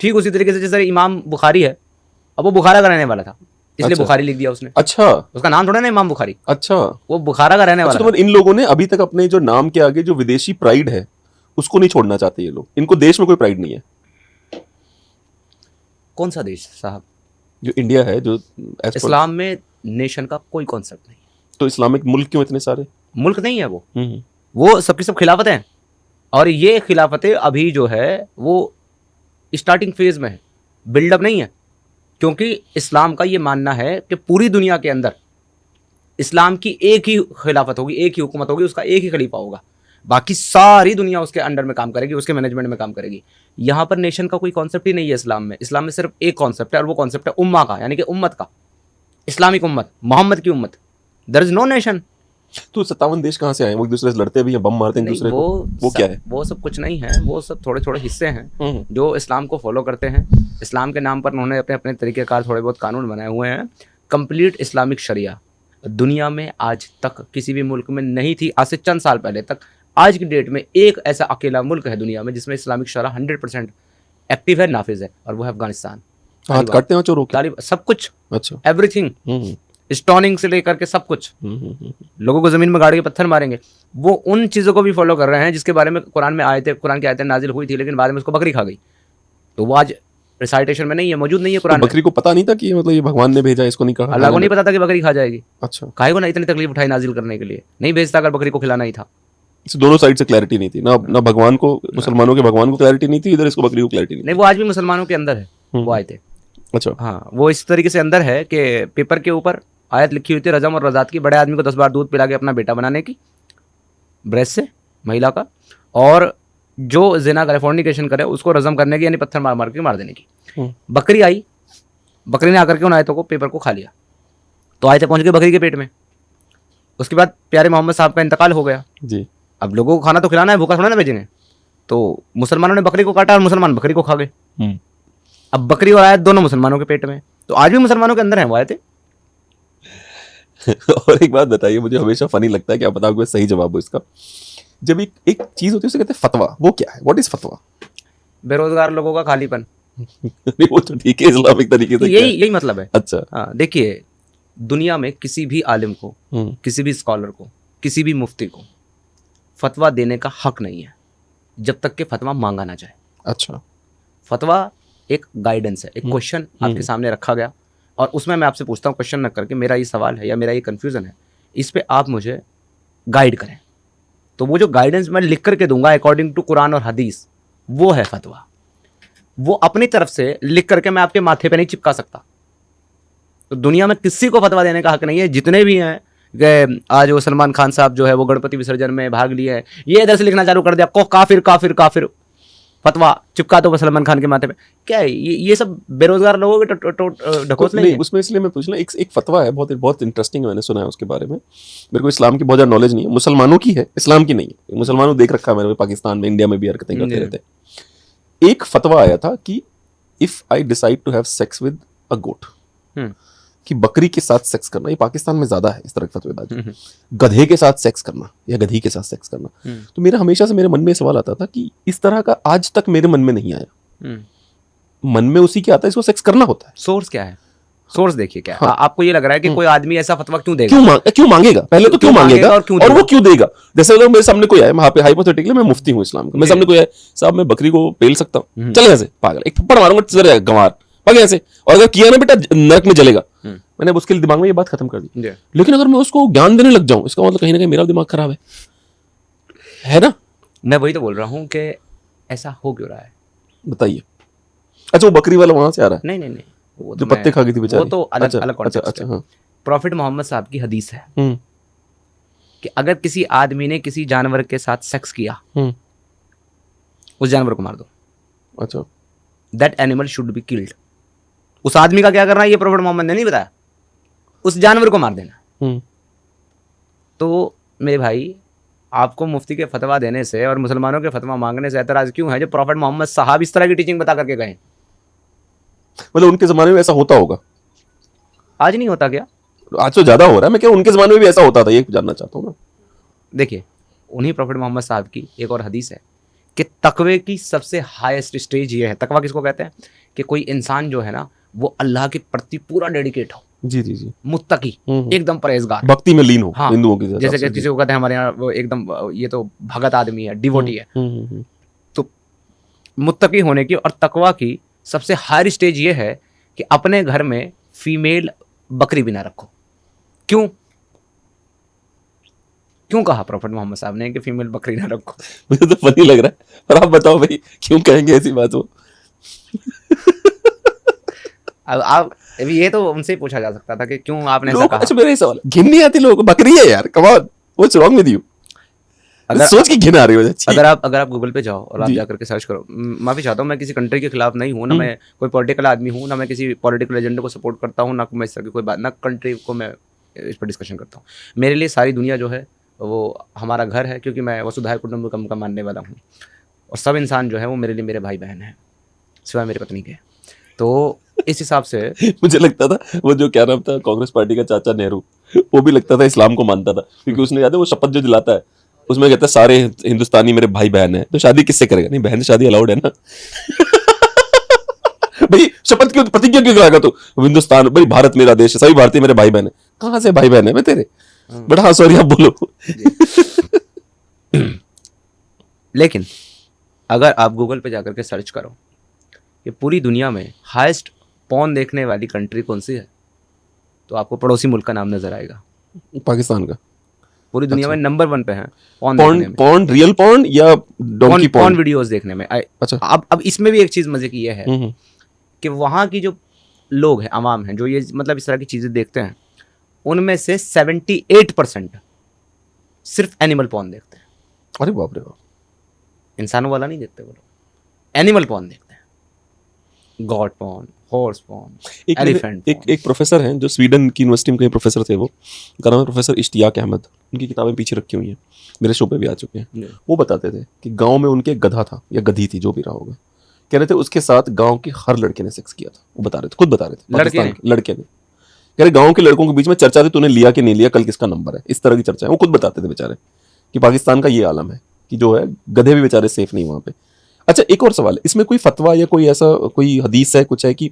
ठीक उसी तरीके से जैसे इमाम बुखारी है, अब वो बुखारा का रहने वाला था इसलिए अच्छा। बुखारी लिख दिया उसने। अच्छा। उसका नाम थोड़ा ना इमाम बुखारी, अच्छा, वो बुखारा का रहने वाला तो इन लोगों ने अभी तक अपने जो नाम के आगे जो विदेशी प्राइड है उसको नहीं छोड़ना चाहते ये लोग। इनको देश में कोई प्राइड नहीं है। कौन सा देश साहब? जो इंडिया है, जो इस्लाम में नेशन का कोई कॉन्सेप्ट नहीं। तो इस्लामिक मुल्क क्यों इतने सारे? मुल्क नहीं है वो सबकी सब खिलाफतें हैं। और ये खिलाफतें अभी जो है वो स्टार्टिंग फेज में है, बिल्डअप नहीं है। क्योंकि इस्लाम का ये मानना है कि पूरी दुनिया के अंदर इस्लाम की एक ही खिलाफत होगी, एक ही हुकूमत होगी, उसका एक ही खलीफा होगा, बाकी सारी दुनिया उसके अंडर में काम करेगी, उसके मैनेजमेंट में काम करेगी। यहाँ पर नेशन का कोई कॉन्सेप्ट ही नहीं है इस्लाम में। इस्लाम में सिर्फ एक कॉन्सेप्ट है, और वो कॉन्सेप्ट है उम्मा का, यानी कि उम्मत का, इस्लामिक उम्मत, मोहम्मद की उम्मत। There is no nation. तो 57 देश कहाँ से आए? वो एक दूसरे से लड़ते भी हैं, बम मारते हैं दूसरे को, वो क्या है? वो सब कुछ नहीं है, वो सब थोड़े थोड़े हिस्से हैं जो इस्लाम को फॉलो करते हैं। इस्लाम के नाम पर उन्होंने अपने अपने तरीक़ेकार थोड़े बहुत कानून बनाए हुए हैं। कंप्लीट इस्लामिक शरिया दुनिया में आज तक किसी भी मुल्क में नहीं थी, आज से चंद साल पहले तक। आज की डेट में एक ऐसा अकेला मुल्क है दुनिया में जिसमें इस्लामिक शरिया 100% एक्टिव है, नाफिज है, और वो है अफगानिस्तान। हाथ काटते हैं चोरों के? सब कुछ, अच्छा, एवरीथिंग, स्टोनिंग से लेकर के सब कुछ। लोगों को जमीन में गाड़ के पत्थर मारेंगे। वो उन चीज़ों को भी फॉलो कर रहे हैं जिसके बारे में कुरान में आए थे, कुरान की आयतें नाजिल हुई थी, लेकिन बाद में उसको बकरी खा गई। तो वो आज रिसाइटेशन में नहीं है, मौजूद नहीं है कुरान में। बकरी को पता नहीं था कि मतलब ये भगवान ने भेजा, इसको नहीं कहा? अल्लाह को नहीं पता था कि बकरी खा जाएगी। अच्छा, काहे को ना इतनी तकलीफ उठाई नाजिल करने के लिए? नहीं भेजता अगर बकरी को खिलाना ही था। इस दोनों साइड से क्लैरिटी नहीं थी ना भगवान को, मुसलमानों के भगवान को क्लैरिटी नहीं थी, इधर इसको बकरी को क्लैरिटी नहीं। नहीं, वो आज भी मुसलमानों के अंदर है, वो आए थे। अच्छा, हाँ, वो इस तरीके से अंदर है कि पेपर के ऊपर आयत लिखी हुई थी रजम और रजात की, बड़े आदमी को 10 बार दूध पिला के अपना बेटा बनाने की, ब्रेस्ट से महिला का, और जो जिना करे, फोर्निकेशन करे, उसको रजम करने की, यानी पत्थर मार मार के मार देने की। बकरी आई, बकरी ने आकर के उन आयतों को, पेपर को खा लिया, तो आयतें पहुंच गई बकरी के पेट में। उसके बाद प्यारे मोहम्मद साहब का इंतकाल हो गया जी। अब लोगों को खाना तो खिलाना है, भूखा थोड़ा ना भेजेंगे। तो मुसलमानों ने बकरी को काटा और मुसलमान बकरी को खा गए। हम्म। अब बकरी और आयत दोनों मुसलमानों के पेट में, तो आज भी मुसलमानों के अंदर है वो आयतें। और एक बात बताइए, मुझे हमेशा फनी लगता है कि आप बताओगे सही जवाब हो इसका। जब एक चीज होती है उसे कहते हैं फतवा, वो क्या है, व्हाट इज फतवा? बेरोजगार लोगों का खालीपन, नहीं वो तो ठीक है, इस्लामिक तरीके से क्या यही है? यही मतलब है। अच्छा। हाँ देखिए, दुनिया में किसी भी आलिम को, किसी भी स्कॉलर को, किसी भी मुफ्ती को फतवा देने का हक नहीं है जब तक कि फतवा मांगा ना जाए। अच्छा। फतवा एक गाइडेंस है, एक क्वेश्चन आपके सामने रखा गया और उसमें मैं आपसे पूछता हूँ क्वेश्चन न करके, मेरा ये सवाल है या मेरा ये कन्फ्यूज़न है, इस पे आप मुझे गाइड करें। तो वो जो गाइडेंस मैं लिख करके दूंगा अकॉर्डिंग टू कुरान और हदीस, वो है फतवा। वो अपनी तरफ से लिख करके मैं आपके माथे पे नहीं चिपका सकता। तो दुनिया में किसी को फतवा देने का हक नहीं है। जितने भी हैं कि आज वो सलमान खान साहब जो है वो गणपति विसर्जन में भाग लिए हैं, ये इधर से लिखना चालू कर दिया, को काफिर काफिर काफिर, फतवा चिपका दो सलमान खान के माथे पे। क्या है ये सब बेरोजगार लोगों के ढकोसले नहीं हैं। उसमें इसलिए मैं पूछ रहा, एक फतवा है, बहुत बहुत इंटरेस्टिंग है, मैंने सुना है उसके बारे में। मेरे को इस्लाम की बहुत ज्यादा नॉलेज नहीं है, मुसलमानों की है, इस्लाम की नहीं है। मुसलमानों देख रखा है मैंने, पाकिस्तान में, इंडिया में भी हरकतें करते रहते हैं। एक फतवा आया था कि if I decide to have sex with a goat, कि बकरी के साथ सेक्स करना, ये पाकिस्तान में ज्यादा है इस तरह की फतवेबाजी, गधे के साथ सेक्स करना या गधी के साथ सेक्स करना, तो मेरा हमेशा से मेरे मन में सवाल आता था कि इस तरह का आज तक मेरे मन में नहीं आया। मन में उसी के आता है इसको सेक्स करना होता है। सोर्स क्या है? सोर्स देखिए क्या है। हाँ। आपको ये लग रहा है कि कोई आदमी ऐसा फतवा क्यों देगा? क्यों मांगेगा? पहले तो क्यों मांगेगा और वो क्यों देगा? जैसे मतलब मेरे सामने कोई आए, वहां पे हाइपोथेटिकली मैं मुफ्ती हूँ इस्लाम का, मेरे सामने कोई आए, साहब मैं बकरी को पेल सकता हूँ, चले यहाँ से, पागल, एक थप्पड़ मारूंगा, चले गंवार, भाग यहाँ से, और अगर किया ना बेटा नरक में जलेगा। मैंने अब उसके दिमाग में ये बात खत्म कर दी। लेकिन अगर मैं उसको ज्ञान देने लग जाऊं, इसका मतलब कहीं ना कहीं मेरा दिमाग खराब है ना? मैं वही तो बोल रहा हूँ कि ऐसा हो क्यों रहा है, बताइए। अच्छा, वो बकरी वाला वहां से आ रहा है? नहीं, वो जो पत्ते खा गई थी बेचारी, वो तो अलग अच्छा, अलग कॉन्टेक्स्ट अच्छा, है। हाँ। प्रॉफिट मोहम्मद साहब की हदीस है कि अगर किसी आदमी ने किसी जानवर के साथ सेक्स किया, उस जानवर को मार दो। अच्छा। That animal should be killed. उस आदमी का क्या करना है ये प्रॉफिट मोहम्मद ने नहीं बताया, उस जानवर को मार देना। तो मेरे भाई, आपको मुफ्ती के फतवा देने से और मुसलमानों के फतवा मांगने से एतराज क्यों है, जो प्रॉफिट मोहम्मद साहब इस तरह की टीचिंग बता करके गए? मतलब उनके जमाने में ऐसा होता होगा, आज नहीं होता क्या? आज तो ज्यादा हो रहा है। मैं क्या उनके जमाने में भी ऐसा होता था, ये जानना चाहता हूँ ना। देखिए, उन्हीं प्रॉफिट मोहम्मद साहब की एक और हदीस है कि तकवे की सबसे हाईएस्ट स्टेज ये है। तकवा किसको कहते हैं? कि कोई इंसान जो है ना वो अल्लाह के प्रति पूरा डेडिकेट हो, जी, मुत्तकी, एकदम परहेजगार, भक्ति में लीन हो। हाँ, हिंदुओं की जैसे कि किसी को कहते हैं हमारे यहाँ वो एकदम ये तो भगत आदमी है, डिवोटी है। तो मुत्तकी होने की और तकवा की सबसे हाई स्टेज ये है कि अपने घर में फीमेल बकरी भी ना रखो। क्यों कहा प्रॉफिट मोहम्मद साहब ने कि फीमेल बकरी ना रखो? मुझे तो फनी लग रहा है, और आप बताओ भाई क्यों कहेंगे ऐसी बात? वो अब आप अभी ये तो उनसे ही पूछा जा सकता था कि क्यों आपने ऐसा कहा। अच्छा, मेरा ये सवाल, घिन नहीं आती लोगों को? बकरी है यार, come on, what's wrong with you? अगर सोच की घिन आ रही है। अगर आप गूगल पे जाओ और आप जाकर के सर्च करो, माफी चाहता हूँ, मैं किसी कंट्री के खिलाफ नहीं हूँ, ना मैं कोई पॉलिटिकल आदमी हूँ, ना मैं किसी पॉलिटिकल एजेंडे को सपोर्ट करता हूँ, ना मैं इस तरह की कोई बात, ना कंट्री को मैं इस पर डिस्कशन करता हूँ। मेरे लिए सारी दुनिया जो है वो हमारा घर है, क्योंकि मैं वसुधैव कुटुंबकम का मानने वाला हूँ, और सब इंसान जो है वो मेरे लिए मेरे भाई बहन हैं, सिवाय मेरी पत्नी के। तो इस हिसाब से मुझे लगता था वो जो क्या नाम था कांग्रेस पार्टी का चाचा नेहरू, वो भी लगता था इस्लाम को मानता था, क्योंकि उसने याद है वो शपथ जो दिलाता है उसमें कहता है सारे हिंदुस्तानी मेरे भाई बहन हैं, तो शादी किससे करेगा? नहीं, बहन से शादी अलाउड है ना। भाई शपथ क्यों, प्रतिज्ञा क्यों कराएगा तू? हिंदुस्तान, भाई भारत मेरा देश है, सभी भारतीय मेरे भाई बहन है। कहां से भाई बहन है मैं तेरे? बड़ा हाँ, सॉरी, आप बोलो। लेकिन अगर आप गूगल पे जाकर के सर्च करो कि पूरी दुनिया में हाईएस्ट पॉर्न देखने वाली कंट्री कौन सी है, तो आपको पड़ोसी मुल्क का नाम नजर आएगा, पाकिस्तान का। पूरी दुनिया में नंबर 1 पे है पॉर्न, रियल पॉर्न या डोंकी पॉर्न वीडियोस देखने में। अच्छा। अब इसमें भी एक चीज मजे की ये है कि वहाँ की जो लोग हैं, अवाम हैं, जो ये मतलब इस तरह की चीजें देखते हैं, उनमें से 78% सिर्फ एनिमल पॉर्न देखते हैं। अरे बाप रे बाप, इंसानों वाला नहीं देखते वो लोग, एनिमल पॉर्न देखते हैं। गॉड पॉर्न, हॉर्स पॉर्न, एक एलिफेंट एक प्रोफेसर हैं जो स्वीडन की यूनिवर्सिटी में कहीं प्रोफेसर थे, वो उनका नाम है प्रोफेसर इश्तियाक अहमद। उनकी किताबें पीछे रखी हुई हैं, मेरे शो पे भी आ चुके हैं। वो बताते थे कि गांव में उनके गधा था या गधी थी, जो भी रहा होगा, कह रहे थे उसके साथ गांव के हर लड़के ने सेक्स किया था। वो बता रहे थे, खुद बता रहे थे, पाकिस्तान के लड़के ने। कह रहे गांव के लड़कों के बीच में चर्चा थी, तूने लिया कि नहीं लिया, कल किसका नंबर है, इस तरह की चर्चा है। वो खुद बताते थे बेचारे कि पाकिस्तान का ये आलम है कि जो है गधे भी बेचारे सेफ नहीं वहां पे। अच्छा, एक और सवाल है, इसमें कोई फतवा या कोई ऐसा कोई हदीस है, कुछ है कि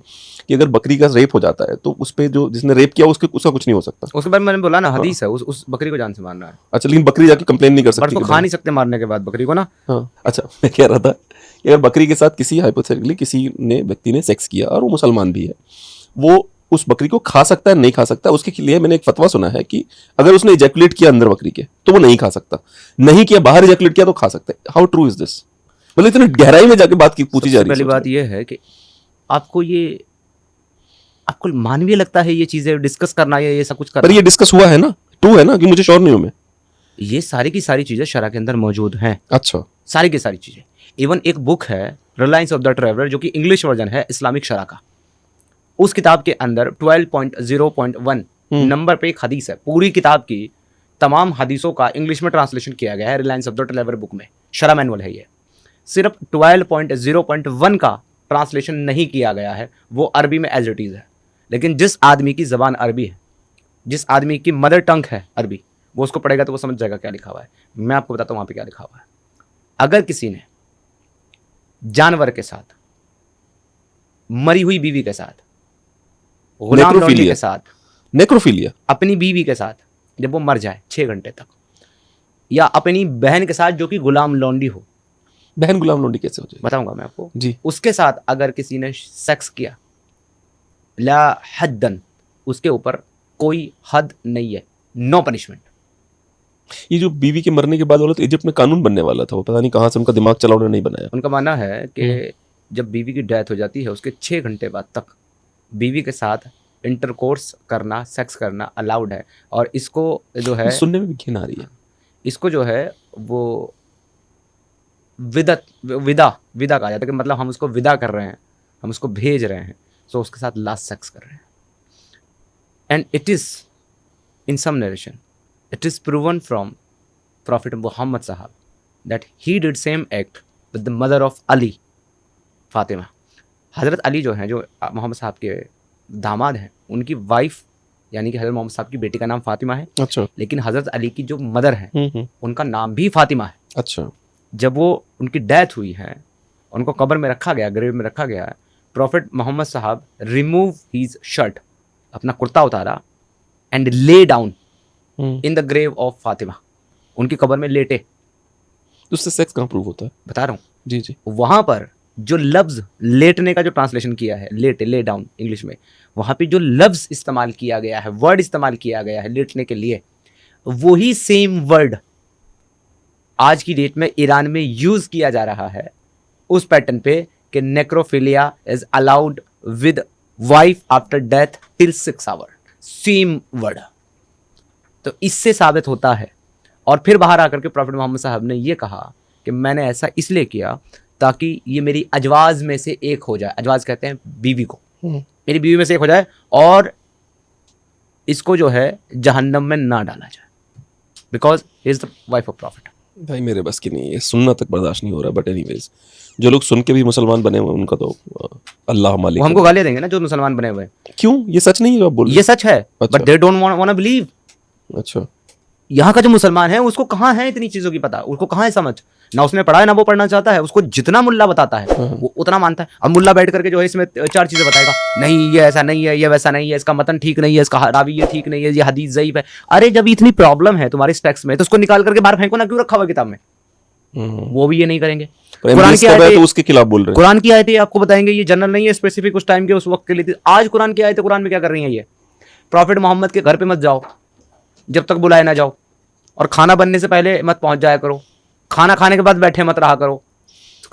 अगर बकरी का रेप हो जाता है तो उस पे जो जिसने रेप किया उसका कुछ नहीं हो सकता? उसके बाद मैंने बोला ना, हदीस है, उस बकरी को जान से मारना है। अच्छा, लेकिन बकरी जाके कंप्लेन नहीं कर पर सकती उसको खा नहीं सकते मारने के बाद बकरी को ना। हाँ, अच्छा, मैं कह रहा था कि अगर बकरी के साथ किसी हाइपोथेटिकली किसी ने व्यक्ति ने सेक्स किया और वो मुसलमान भी है, वो उस बकरी को खा सकता है, नहीं खा सकता? उसके लिए मैंने एक फतवा सुना है कि अगर उसने इजैकुलेट किया अंदर बकरी के तो वो नहीं खा सकता, नहीं किया बाहर इजैकुलेट किया तो खा सकता है। How true is this? मतलब इतनी गहराई में जाके बात की पूछी जा रही है। पहली बात ये है कि आपको मानवीय लगता है ये चीजें डिस्कस करना या ये सब कुछ करना? पर ये डिस्कस हुआ है ना, ट्रू है ना, कि मुझे श्योर नहीं हूं मैं। ये सारी की सारी चीजें शरअ के अंदर मौजूद हैं। अच्छा, सारी की सारी चीजें। इवन एक बुक है रिलायंस ऑफ द ट्रैवलर, जो कि इंग्लिश वर्जन है इस्लामिक शरअ का। उस किताब के अंदर 12.0.1 नंबर पे एक हदीस है। पूरी किताब की तमाम हदीसों का इंग्लिश में ट्रांसलेशन किया गया है Reliance of the traveller book में। शरअ मैनुअल है ये। सिर्फ 12.0.1 का ट्रांसलेशन नहीं किया गया है, वो अरबी में एज इट इज़ है। लेकिन जिस आदमी की ज़बान अरबी है, जिस आदमी की मदर टंग है अरबी, वो उसको पढ़ेगा तो वो समझ जाएगा क्या लिखा हुआ है। मैं आपको बताता हूँ वहाँ पे क्या लिखा हुआ है। अगर किसी ने जानवर के साथ, मरी हुई बीवी के साथ, गुलाम लौंडी के साथ, नेक्रोफिलिया, अपनी बीवी के साथ जब वो मर जाए 6 घंटे तक, या अपनी बहन के साथ जो कि गुलाम लौंडी हो, बहन गुलाम लौंडी कैसे हो जाएगी? बताऊंगा मैं आपको जी। उसके साथ अगर किसी ने सेक्स किया, ला हद्दन, उसके ऊपर कोई हद नहीं है, नो पनिशमेंट। ये जो बीवी के मरने के बाद वाला तो इजिप्ट में कानून बनने वाला था, वो पता नहीं कहाँ से उनका दिमाग चला, उन्होंने नहीं बनाया। उनका मानना है कि जब बीवी की डेथ हो जाती है उसके 6 घंटे बाद तक बीवी के साथ इंटरकोर्स करना, सेक्स करना अलाउड है। और इसको जो है, सुनने में भी घिन आ रही है, इसको जो है वो विदा कहा जाता है कि मतलब हम उसको विदा कर रहे हैं, हम उसको भेज रहे हैं, सो उसके साथ लास्ट सेक्स कर रहे हैं। And it is in some narration, it is proven from prophet Mohammed साहब that he did same act with the mother of Ali, Fatima. हज़रत अली जो हैं, जो मोहम्मद साहब के दामाद हैं, उनकी वाइफ यानी कि हज़रत मोहम्मद साहब की बेटी का नाम फातिमा है। अच्छा, लेकिन हज़रत अली की जो मदर है उनका नाम भी फातिमा है। अच्छा, जब वो उनकी डेथ हुई है, उनको कब्र में रखा गया, ग्रेव में रखा गया, प्रॉफिट मोहम्मद साहब रिमूव हीज शर्ट, अपना कुर्ता उतारा, and lay down in the grave of Fatima, उनकी कब्र में लेटे। तो उससे सेक्स कहाँ प्रूव होता है? बता रहा हूँ, जी जी। वहाँ पर जो लफ्ज़ लेटने का जो ट्रांसलेशन किया है, लेटे, ले डाउन इंग्लिश में, वहाँ पे जो लफ्ज़ इस्तेमाल किया गया है, वर्ड इस्तेमाल किया गया है लेटने के लिए, वही सेम वर्ड आज की डेट में ईरान में यूज़ किया जा रहा है उस पैटर्न पे कि necrophilia is allowed with wife after death till 6 hour, same word. तो इससे साबित होता है। और फिर बाहर आकर के प्रॉफिट मोहम्मद साहब ने ये कहा कि मैंने ऐसा इसलिए किया ताकि ये मेरी अजवाज में से एक हो जाए। अजवाज कहते हैं बीवी को, मेरी बीवी में से एक हो जाए और इसको जो है जहन्नम में ना डाला जाए, because is the wife of profit. भाई मेरे बस की नहीं है, सुनना तक बर्दाश्त नहीं हो रहा। बट एनीवेज, जो लोग सुन के भी मुसलमान बने हुए उनका तो अल्लाह मालिक। वो हमको गालियां देंगे ना जो मुसलमान बने हुए हैं। क्यों? ये सच नहीं है जो आप बोल रहे ये सच है, अच्छा। But they don't want to believe. अच्छा, यहाँ का जो मुसलमान है उसको कहाँ है इतनी चीजों की पता, उसको कहाँ है समझ, ना उसने पढ़ा है ना वो पढ़ना चाहता है। उसको जितना मुल्ला बताता है वो उतना मानता है। अब मुल्ला बैठ करके जो है इसमें 4 चीजें बताएगा, नहीं ये ऐसा नहीं है, ये वैसा नहीं है, इसका मतन ठीक नहीं है, इसका रावी ये ठीक नहीं है, ये हदीस ज़ईफ है। अरे जब इतनी प्रॉब्लम है तुम्हारे टेक्स्ट में तो उसको निकाल करके बाहर फेंको ना, क्यों रखा हुआ किताब में? वो भी ये नहीं करेंगे। कुरान की आयतें तो उसके खिलाफ बोल रहे हैं। कुरान की आयतें आपको बताएंगे ये जनरल नहीं है, स्पेसिफिक उस टाइम के उस वक्त के लिए थी। आज कुरान की आयतें कुरान में क्या कर रही हैं? ये प्रॉफिट मोहम्मद के घर पे मत जाओ जब तक बुलाए ना जाओ, और खाना बनने से पहले मत पहुंच जाया करो, खाना खाने के बाद बैठे मत रहा करो,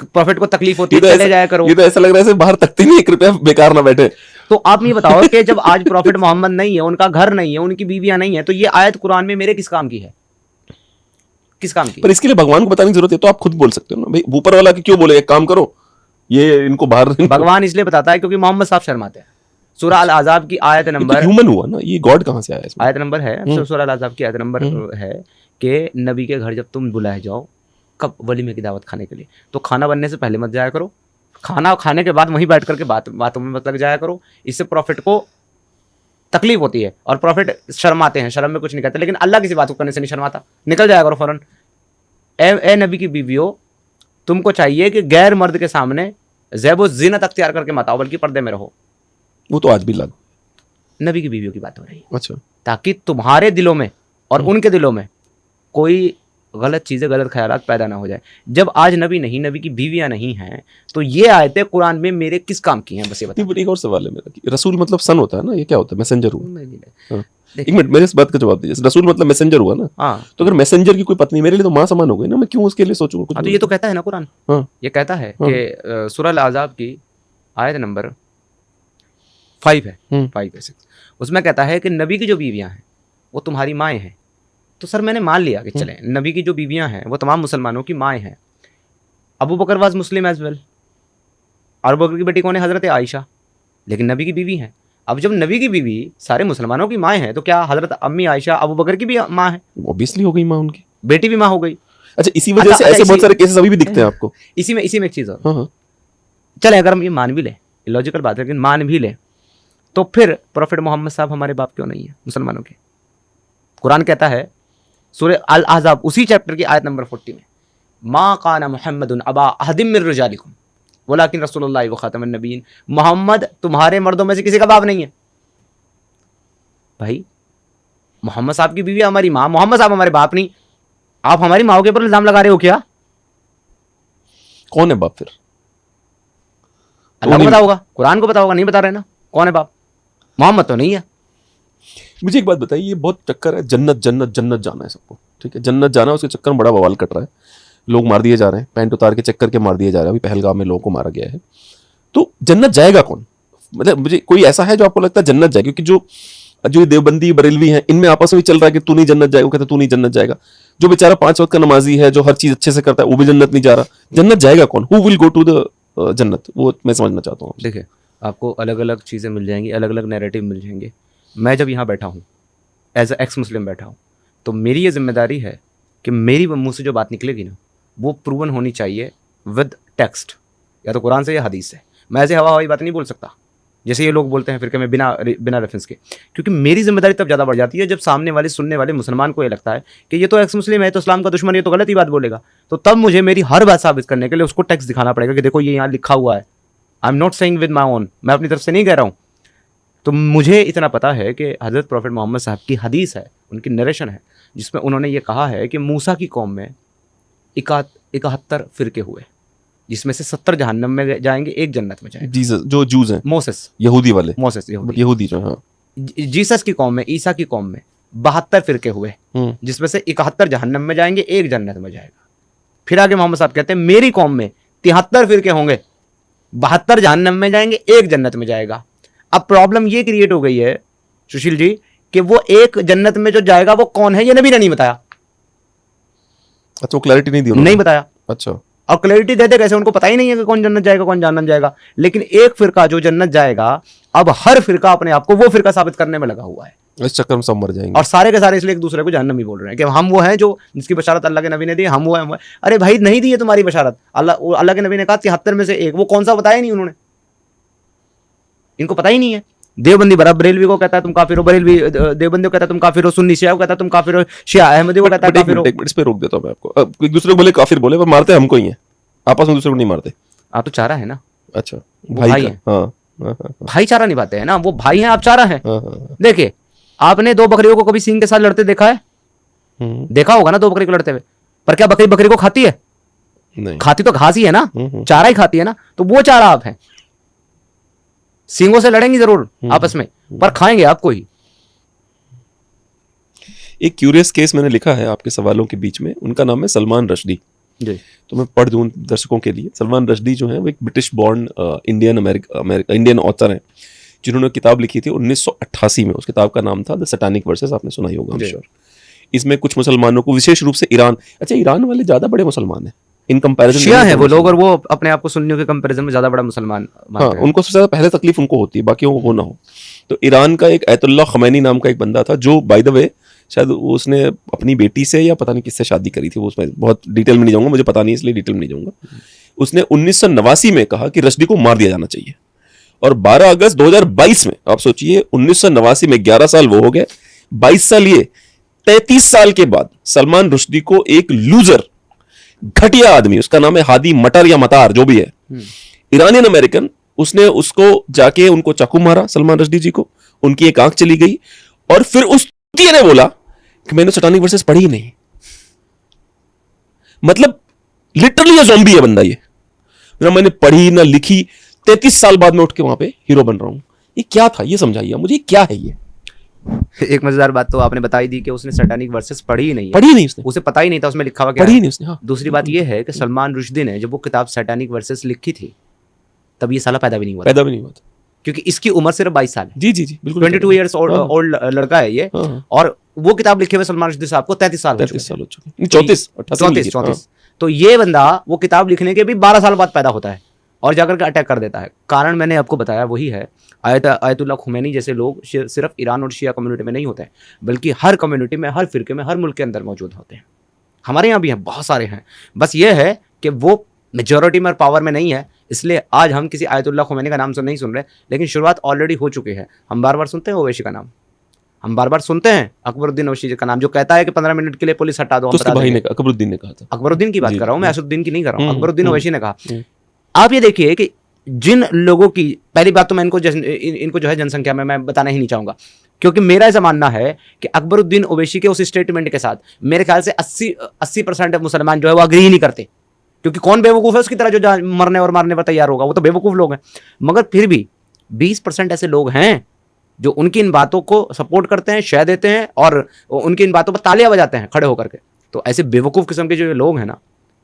प्रॉफिट को तकलीफ होती है चले जाया करो। ये तो ऐसा लग रहा है जैसे बाहर तकते नहीं, 1 रुपया बेकार ना बैठे। तो आप ये बताओ कि जब आज प्रॉफिट मोहम्मद नहीं है, उनका घर नहीं है, उनकी बीवियां नहीं है, तो ये आयत कुरान में मेरे किस काम की है? किस काम की? पर इसके लिए भगवान को बताने की जरूरत है तो आप खुद बोल सकते हो ना भाई, ऊपर वाला की क्यों बोले, एक काम करो ये इनको बाहर भगवान इसलिए बताता है क्योंकि मोहम्मद साहब शर्माते हैं। सूरह अल अहज़ाब की आयत नंबर, ह्यूमन हुआ ना, ये गॉड कहाँ से आया इसमें? आयत नंबर है, सूरह अल अहज़ाब की आयत नंबर है कि नबी के घर जब तुम बुलाए जाओ, कब वलीमे की दावत खाने के लिए, तो खाना बनने से पहले मत जाया करो, खाना खाने के बाद वहीं बैठ करके बातों में मत लग जाया करो। इससे प्रॉफिट को तकलीफ होती है और प्रॉफिट शर्माते हैं, शर्म में कुछ नहीं कहते, लेकिन अल्लाह किसी बात को करने से नहीं शर्माता, निकल जाया करो फौरन। ए नबी की बीवियों, तुमको चाहिए कि गैर मर्द के सामने ज़ैब व ज़ीनत अख्तियार करके मत आओ, बल्कि पर्दे में रहो। वो तो आज भी लागू। नबी की बीवियों की बात हो रही है, अच्छा, ताकि तुम्हारे दिलों में और उनके दिलों में कोई गलत चीज़ें, गलत ख्यालात पैदा ना हो जाए। जब आज नबी नहीं, नबी की बीवियां नहीं हैं, तो ये आयतें कुरान में मेरे किस काम की हैं? बस ये नहीं, बताओ। एक और सवाल है मेरा कि रसूल मतलब सन होता है ना, ये क्या होता है? मैसेंजर हुआ। हाँ। देखिए। एक मिनट, मेरे इस बात का जवाब दीजिए। रसूल मतलब मैसेंजर हुआ ना, हाँ, तो अगर मैसेंजर की कोई पत्नी मेरे लिए तो माँ समान हो गई ना, मैं क्यों उसके लिए सोचूंगा कुछ? तो ये तो कहता है ना कुरान, हाँ। ये कहता है कि सूरह अल अहज़ाब की आयत नंबर 5 है, 5 है 6, उसमें कहता है कि नबी की जो बीवियां हैं वो तुम्हारी माएँ हैं। तो सर मैंने मान लिया कि चलें, नबी की जो बीवियां हैं वो तमाम मुसलमानों की माएँ हैं। अबू बकर वाज मुस्लिम एज वेल, और अबू बकर की बेटी कौन है? हज़रत आयशा, लेकिन नबी की बीवी हैं। अब जब नबी की बीवी सारे मुसलमानों की माँ हैं, तो क्या हज़रत अम्मी आयशा अबू बकर की भी माँ है? ऑब्वियसली हो गई माँ उनकी, बेटी भी माँ हो गई। अच्छा, इसी वजह से ऐसे बहुत सारे केसेस अभी भी दिखते हैं आपको। इसी में एक चीज़ और, हाँ। चले अगर हम ये मान भी लें, लॉजिकल बात है, लेकिन मान भी लें, तो फिर प्रॉफिट मोहम्मद साहब हमारे बाप क्यों नहीं है मुसलमानों के? कुरान कहता है सूरह अल अहज़ाब उसी चैप्टर की आयत नंबर 40 में, मा काना मुहम्मदुन अबा अहदिम मिर रिजालिकुम वलाकिन रसूलुल्लाह व खातमुन नबिय्यीन। मोहम्मद तुम्हारे मर्दों में से किसी का बाप नहीं है। भाई मोहम्मद साहब की बीवी हमारी माँ, मोहम्मद साहब हमारे बाप नहीं, आप हमारी माँ के ऊपर इल्जाम लगा रहे हो क्या? कौन है बाप फिर? अल्लाह को पता होगा, कुरान को पता होगा, नहीं बता रहे ना कौन है बाप? मोहम्मद तो नहीं है। मुझे एक बात बताइए, ये बहुत चक्कर है, जन्नत जन्नत जन्नत जाना है सबको, ठीक है, जन्नत जाना है, उसके चक्कर में बड़ा बवाल कट रहा है, लोग मार दिए जा रहे हैं, पैंट उतार के चक्कर के मार दिए जा रहे हैं। अभी पहलगाम में लोगों को मारा गया है। तो जन्नत जाएगा कौन? मतलब मुझे कोई ऐसा है जो आपको लगता है जन्नत जाएगा? क्योंकि जो देवबंदी बरेलवी हैं, इनमें आपस में चल रहा है कि तू नहीं जन्नत जाएगा, वो कहते तू नहीं जन्नत जाएगा। जो बेचारा 5 वक्त का नमाजी है, जो हर चीज अच्छे से करता है, वो भी जन्नत नहीं जा रहा। जन्नत जाएगा कौन? Who will go to the jannat? वो मैं समझना चाहता हूँ। देखिए, आपको अलग अलग चीज़ें मिल जाएंगी, अलग अलग नैरेटिव मिल जाएंगे। मैं जब यहाँ बैठा हूँ, एज एक्स मुस्लिम बैठा हूँ, तो मेरी ये जिम्मेदारी है कि मेरी मुंह से जो बात निकलेगी ना, वो प्रूवन होनी चाहिए विद टेक्स्ट, या तो कुरान से या हदीस से। मैं ऐसे हवा हवाई बात नहीं बोल सकता जैसे ये लोग बोलते हैं फिर में बिना रेफरेंस के, क्योंकि मेरी जिम्मेदारी तब ज़्यादा बढ़ जाती है जब सामने वाले सुनने वाले मुसलमान को ये लगता है कि ये तो एक्स मुस्लिम है, तो इस्लाम का दुश्मन, ये तो गलत ही बात बोलेगा। तो तब मुझे मेरी हर बात साबित करने के लिए उसको टेक्स्ट दिखाना पड़ेगा कि देखो ये यहाँ लिखा हुआ है। आई am not saying with my own, मैं अपनी तरफ से नहीं कह रहा हूँ। तो मुझे इतना पता है कि हज़रत प्रॉफिट मोहम्मद साहब की हदीस है, उनकी नरेशन है, जिसमें उन्होंने ये कहा है कि मूसा की कौम में 71 फिरके हुए, जिसमें से 70 जहन्नम में जाएंगे, 1 जन्नत में जाएंगे। जीसस जो जूस हैं, मोसेस, यहूदी वाले, मोसेस यहूदी जो, हाँ। जीसस की कौम में, ईसा की कौम में 72 फिरके हुए, जिसमें से 71 जहन्नम में जाएंगे, 1 जन्नत में जाएगा। फिर आगे मोहम्मद साहब कहते हैं मेरी कौम में 73 फिरके होंगे, 72 जहन्नम में जाएंगे, 1 जन्नत में जाएगा। अब प्रॉब्लम ये क्रिएट हो गई है सुशील जी कि वो 1 जन्नत में जो जाएगा वो कौन है, ये नबी ने नहीं बताया। अच्छा, वो क्लैरिटी नहीं दी उन्होंने? नहीं बताया। अच्छा, और क्लैरिटी देते कैसे? उनको पता ही नहीं है कि कौन जन्नत जाएगा, कौन जहन्नम जाएगा। लेकिन एक फिरका जो जन्नत जाएगा, अब हर फिरका अपने आप को वो फिरका साबित करने में लगा हुआ है। इस चक्कर में सब मर जाएंगे। और सारे के सारे इसलिए एक दूसरे को जहन्नम ही बोल रहे हैं कि हम वो हैं जो जिसकी बशारत अल्लाह के नबी ने दी, हम वो हैं। अरे भाई नहीं दी है तुम्हारी बशारत, अल्लाह के नबी ने कहा 73 में से 1, वो कौन सा बताया नहीं उन्होंने, इनको पता ही नहीं है। देवबंदी बरेलवी को कहता है तुम काफिर हो, बरेलवी देवबंदी को कहता है तुम काफिर हो, सुन्नी शिया को कहता है तुम काफिर हो, शिया अहमदी को कहता है काफिर हो। इस पे रोक देता हूं मैं आपको। अब एक दूसरे को बोले काफिर बोले, पर मारते हमको ही है, आपस में दूसरे को नहीं मारते। आप तो चारा है ना। अच्छा, भाई है। हाँ, भाईचारा निभाते हैं ना, वो भाई हैं, आप चारा हैं। हाँ। देखिए, आपने 2 बकरियों को कभी सींग के साथ लड़ते देखा है? देखा होगा ना 2 बकरी को लड़ते हुए, पर क्या बकरी बकरी को खाती है? नहीं, खाती तो घास ही है ना, चारा ही खाती है ना। तो वो चारा आप हैं। सींगों से लड़ेंगे जरूर आपस में, पर खाएंगे आपको ही। एक क्यूरियस केस मैंने लिखा है आपके सवालों के बीच में, उनका नाम है सलमान रश्दी जी। तो मैं पढ़ दूं दर्शकों के लिए। सलमान रश्दी जो है वो एक ब्रिटिश बॉर्न इंडियन ऑथर हैं, जिन्होंने किताब लिखी थी 1988 में। उस किताब का नाम था द सैटानिक वर्सेस, आपने सुना ही होगा, I'm sure। इसमें कुछ मुसलमानों को, विशेष रूप से ईरान, अच्छा ईरान वाले ज़्यादा बड़े मुसलमान हैं, इन कंपैरिजन शिया है वो लोग, और वो अपने आप को सुन्नियों के कंपैरिजन में ज्यादा बड़ा मुसलमान हाँ, मानते हैं। उनको सबसे ज्यादा पहले तकलीफ उनको होती है, बाकी वो ना हो। तो ईरान का एक अयतुल्ला खमैनी नाम का एक बंदा था, जो बाय द वे शायद उसने अपनी बेटी से या पता नहीं किससे शादी करी थी, वो उसमें बहुत डिटेल में नहीं जाऊंगा, मुझे पता नहीं इसलिए डिटेल में नहीं जाऊंगा। उसने 1989 में कहा कि रश्दी को मार दिया जाना चाहिए, और 12 अगस्त 2022 में, आप सोचिए 1989 में 11 साल वो हो गए, 22 साल ये, 33 साल के बाद सलमान रुश्दी को एक लूजर, घटिया आदमी, उसका नाम है हादी मटर या मतार जो भी है, ईरानियन अमेरिकन, उसने उसको जाके उनको चाकू मारा सलमान रश्दी जी को, उनकी एक आंख चली गई, और फिर उस तूतिया ने बोला कि मैंने सैटानिक वर्सेस पढ़ी ही नहीं। मतलब लिटरली ये ज़ॉम्बी है बंदा, ये ना मैंने पढ़ी ना लिखी, 33 साल बाद में उठ के वहां पे हीरो बन रहा हूं। ये क्या था, ये समझाइए मुझे, क्या है ये? एक मजेदार बात तो आपने बताई दी कि उसने सैटानिक वर्सेस पढ़ी ही नहीं है, पढ़ी नहीं उसने, उसे पता ही नहीं था उसमें लिखा हुआ क्या पढ़ी है। नहीं उसने। हाँ, दूसरी बात यह है कि सलमान रुश्दी ने जब वो किताब सैटानिक वर्सेस लिखी थी, तब ये साला पैदा भी नहीं हुआ था, पैदा भी नहीं हुआ था। क्योंकि इसकी उम्र सिर्फ 22 साल है। जी जी जी, बिल्कुल 22 ईयर्स ओल्ड लड़का है ये, हाँ, और वो किताब लिखे हुए सलमान रुश्दी साहब को 33 साल हो 33 चुके साल हो चुके हैं, 34 34। तो ये बंदा वो किताब लिखने के भी 12 साल बाद पैदा होता है और जाकर के अटैक कर देता है। कारण मैंने आपको बताया वही है, आयतुल्ला खुमैनी जैसे लोग सिर्फ ईरान और शिया कम्युनिटी में नहीं होते हैं, बल्कि हर कम्युनिटी में, हर फिरके में, हर मुल्क के अंदर मौजूद होते हैं। हमारे यहाँ भी हैं, बहुत सारे हैं। बस ये है कि वो मेजॉरिटी में और पावर में नहीं है, इसलिए आज हम किसी आयतुल्ला खुमैनी का नाम नहीं सुन रहे, लेकिन शुरुआत ऑलरेडी हो चुकी है। हम बार बार सुनते हैं ओवैसी का नाम, हम बार बार सुनते हैं अकबरुद्दीन ओवैसी का नाम, जो कहता है कि 15 मिनट के लिए पुलिस हटा दो। तो उसके भाई ने, अकबरुद्दीन ने कहा था। अकबरुद्दीन की बात कर रहा हूँ मैं, असदुद्दीन की नहीं कर रहा हूँ। अकबरुद्दीन ओवैसी ने कहा। आप ये देखिए कि जिन लोगों की, पहली बात तो मैं इनको जो है जनसंख्या में मैं बताना ही नहीं चाहूंगा, क्योंकि मेरा ऐसा मानना है कि अकबरुद्दीन ओवैसी के उस स्टेटमेंट के साथ मेरे ख्याल से 80% मुसलमान जो है वो अग्री ही नहीं करते, क्योंकि कौन बेवकूफ़ है उसकी तरह जो मरने और मारने पर तैयार होगा, वो तो बेवकूफ़ लोग हैं। मगर फिर भी 20% ऐसे लोग हैं जो उनकी इन बातों को सपोर्ट करते हैं, शेयर देते हैं और उनकी इन बातों पर तालियां बजाते हैं खड़े होकर के। तो ऐसे बेवकूफ़ किस्म के जो लोग हैं ना,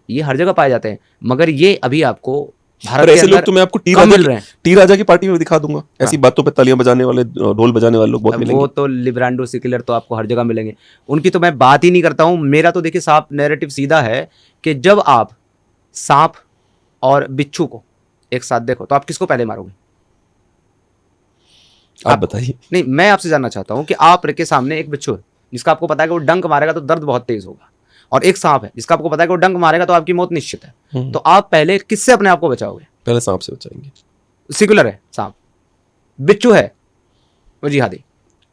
ये हर जगह पाए जाते हैं, मगर ये अभी आपको भारत के ऐसे लोग अंदर तो मैं आपको कम मिल रहे हैं। टी राजा की पार्टी में दिखा दूंगा, ऐसी बातों पे तालियां बजाने वाले, ढोल बजाने वाले लोग बहुत मिलेंगे। वो तो लिब्रांडो सिकुलर तो आपको हर जगह मिलेंगे, उनकी तो मैं बात ही नहीं करता हूं। मेरा तो देखिए साफ नैरेटिव सीधा है कि जब आप सांप और बिच्छू को एक साथ देखो तो आप किसको पहले मारोगे? आप बताइए। नहीं, मैं आपसे जानना चाहता हूं कि आप के सामने एक बिच्छू है जिसका आपको पता है कि वो डंक मारेगा तो दर्द बहुत तेज होगा, और एक सांप है जिसका आपको पता है कि वो डंक मारेगा तो आपकी मौत निश्चित है, तो आप पहले किससे अपने आप को बचाओगे? पहले सांप से बचाएंगे। सिकुलर है सांप, बिच्छू है वो जिहादी।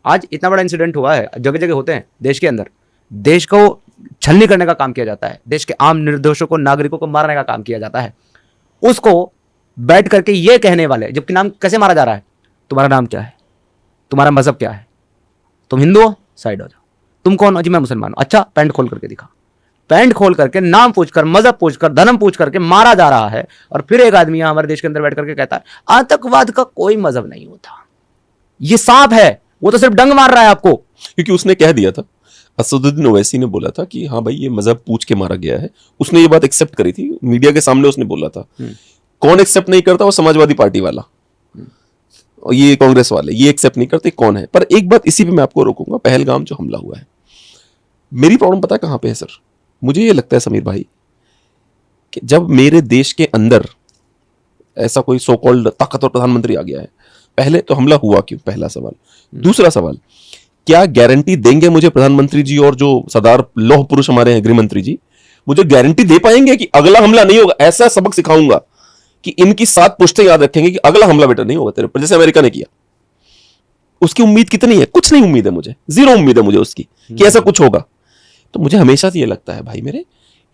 आज इतना बड़ा इंसिडेंट हुआ है, जगह जगह होते हैं देश के अंदर, देश को छलनी करने का काम किया जाता है, देश के आम निर्दोषों को, नागरिकों को मारने का काम किया जाता है। उसको बैठ करके ये कहने वाले, जबकि नाम कैसे मारा जा रहा है, तुम्हारा नाम क्या है, तुम्हारा मजहब क्या है, तुम हिंदू हो, साइड हो जाओ, तुम कौन हो? जी मैं मुसलमान हूं। अच्छा, पैंट खोल करके दिखा। पैंट खोल करके नाम पूछकर, मजहब पूछकर, धर्म पूछ करके मारा जा रहा है। और फिर एक आदमी हमारे देश के अंदर बैठ करके कहता है आतंकवाद का कोई मजहब नहीं होता, ये सांप है, वो तो सिर्फ डंग मार रहा है आपको। क्योंकि उसने कह दिया था, असदुद्दीन ओवैसी ने बोला था कि हाँ भाई ये मजहब पूछ के मारा गया है, उसने ये बात एक्सेप्ट करी थी, मीडिया के सामने उसने बोला था। कौन एक्सेप्ट नहीं करता? वो समाजवादी पार्टी वाला और ये कांग्रेस वाले, ये एक्सेप्ट नहीं करते। कौन है? पर एक बात इसी पे मैं आपको रोकूंगा, पहलगाम जो हमला हुआ है, मेरी प्रॉब्लम पता है कहां पे है सर? मुझे ये लगता है समीर भाई कि जब मेरे देश के अंदर ऐसा कोई सो कॉल्ड ताकतवर प्रधानमंत्री आ गया है, पहले तो हमला हुआ क्यों? पहला सवाल। दूसरा सवाल, क्या गारंटी देंगे मुझे प्रधानमंत्री जी और जो सरदार लौह पुरुष हमारे हैं गृह मंत्री जी, मुझे गारंटी दे पाएंगे कि अगला हमला नहीं होगा? ऐसा सबक सिखाऊंगा कि इनकी 7 पुश्तें याद रखेंगे कि अगला हमला बेटा नहीं होगा तेरे पर, जैसे अमेरिका ने किया। उसकी उम्मीद कितनी है? कुछ नहीं उम्मीद है मुझे, 0 उम्मीद है मुझे उसकी कि ऐसा कुछ होगा। तो मुझे हमेशा से ये लगता है भाई मेरे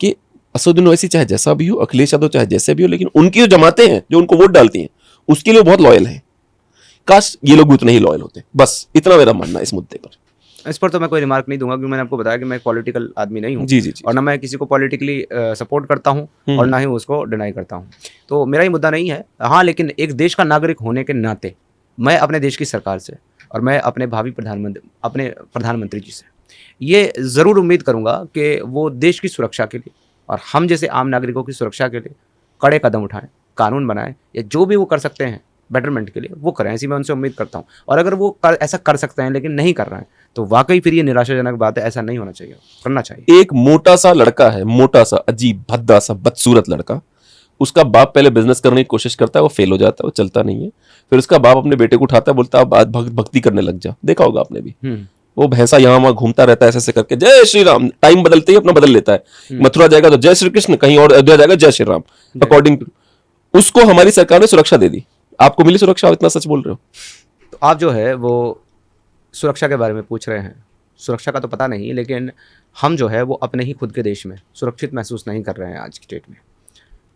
कि असदुद्दीन ओवैसी चाहे जैसा भी हो, अखिलेश यादव चाहे जैसे भी हो, लेकिन उनकी जो जमातें हैं जो उनको वोट डालती हैं उसके लिए बहुत लॉयल हैं। काश ये लोग भी उतने ही लॉयल होते। बस इतना मेरा मानना है इस मुद्दे पर। इस पर तो मैं कोई रिमार्क नहीं दूंगा, क्योंकि मैंने आपको बताया कि मैं पॉलिटिकल आदमी नहीं हूँ। जी जी जी। और ना मैं किसी को पॉलिटिकली सपोर्ट करता हूँ और ना ही उसको डिनाई करता हूँ, तो मेरा ही मुद्दा नहीं है। हाँ, लेकिन एक देश का नागरिक होने के नाते मैं अपने देश की सरकार से और मैं अपने भावी प्रधानमंत्री जी से ये ज़रूर उम्मीद करूँगा कि वो देश की सुरक्षा के लिए और हम जैसे आम नागरिकों की सुरक्षा के लिए कड़े कदम उठाएं, कानून बनाएं, या जो भी वो कर सकते हैं बेटरमेंट के लिए, वो करें, ऐसी मैं उनसे उम्मीद करता हूँ। और अगर वो ऐसा कर सकते हैं लेकिन नहीं कर रहे हैं तो वाकई फिर ये निराशाजनक बात है, ऐसा नहीं होना चाहिए, करना चाहिए। एक मोटा सा लड़का है, मोटा सा अजीब भद्दा सा बदसूरत लड़का, उसका बाप पहले बिजनेस करने की कोशिश करता है, वो फेल हो जाता है, वो चलता नहीं है। फिर उसका बाप अपने बेटे को उठाता है, बोलता है आज भक्ति करने लग जा। देखा होगा आपने भी, वो भैंसा यहाँ वहां घूमता रहता है, ऐसे ऐसे करके जय श्री राम, टाइम बदलते ही अपना बदल लेता है। मथुरा जाएगा तो जय श्री कृष्ण, कहीं और अयोध्या जाएगा जय श्री राम, अकॉर्डिंग टू उसको हमारी सरकार ने सुरक्षा दे दी। आपको मिली सुरक्षा? आप इतना सच बोल रहे हो। तो आप जो है वो सुरक्षा के बारे में पूछ रहे हैं, सुरक्षा का तो पता नहीं, लेकिन हम जो है वो अपने ही खुद के देश में सुरक्षित महसूस नहीं कर रहे हैं आज की डेट में।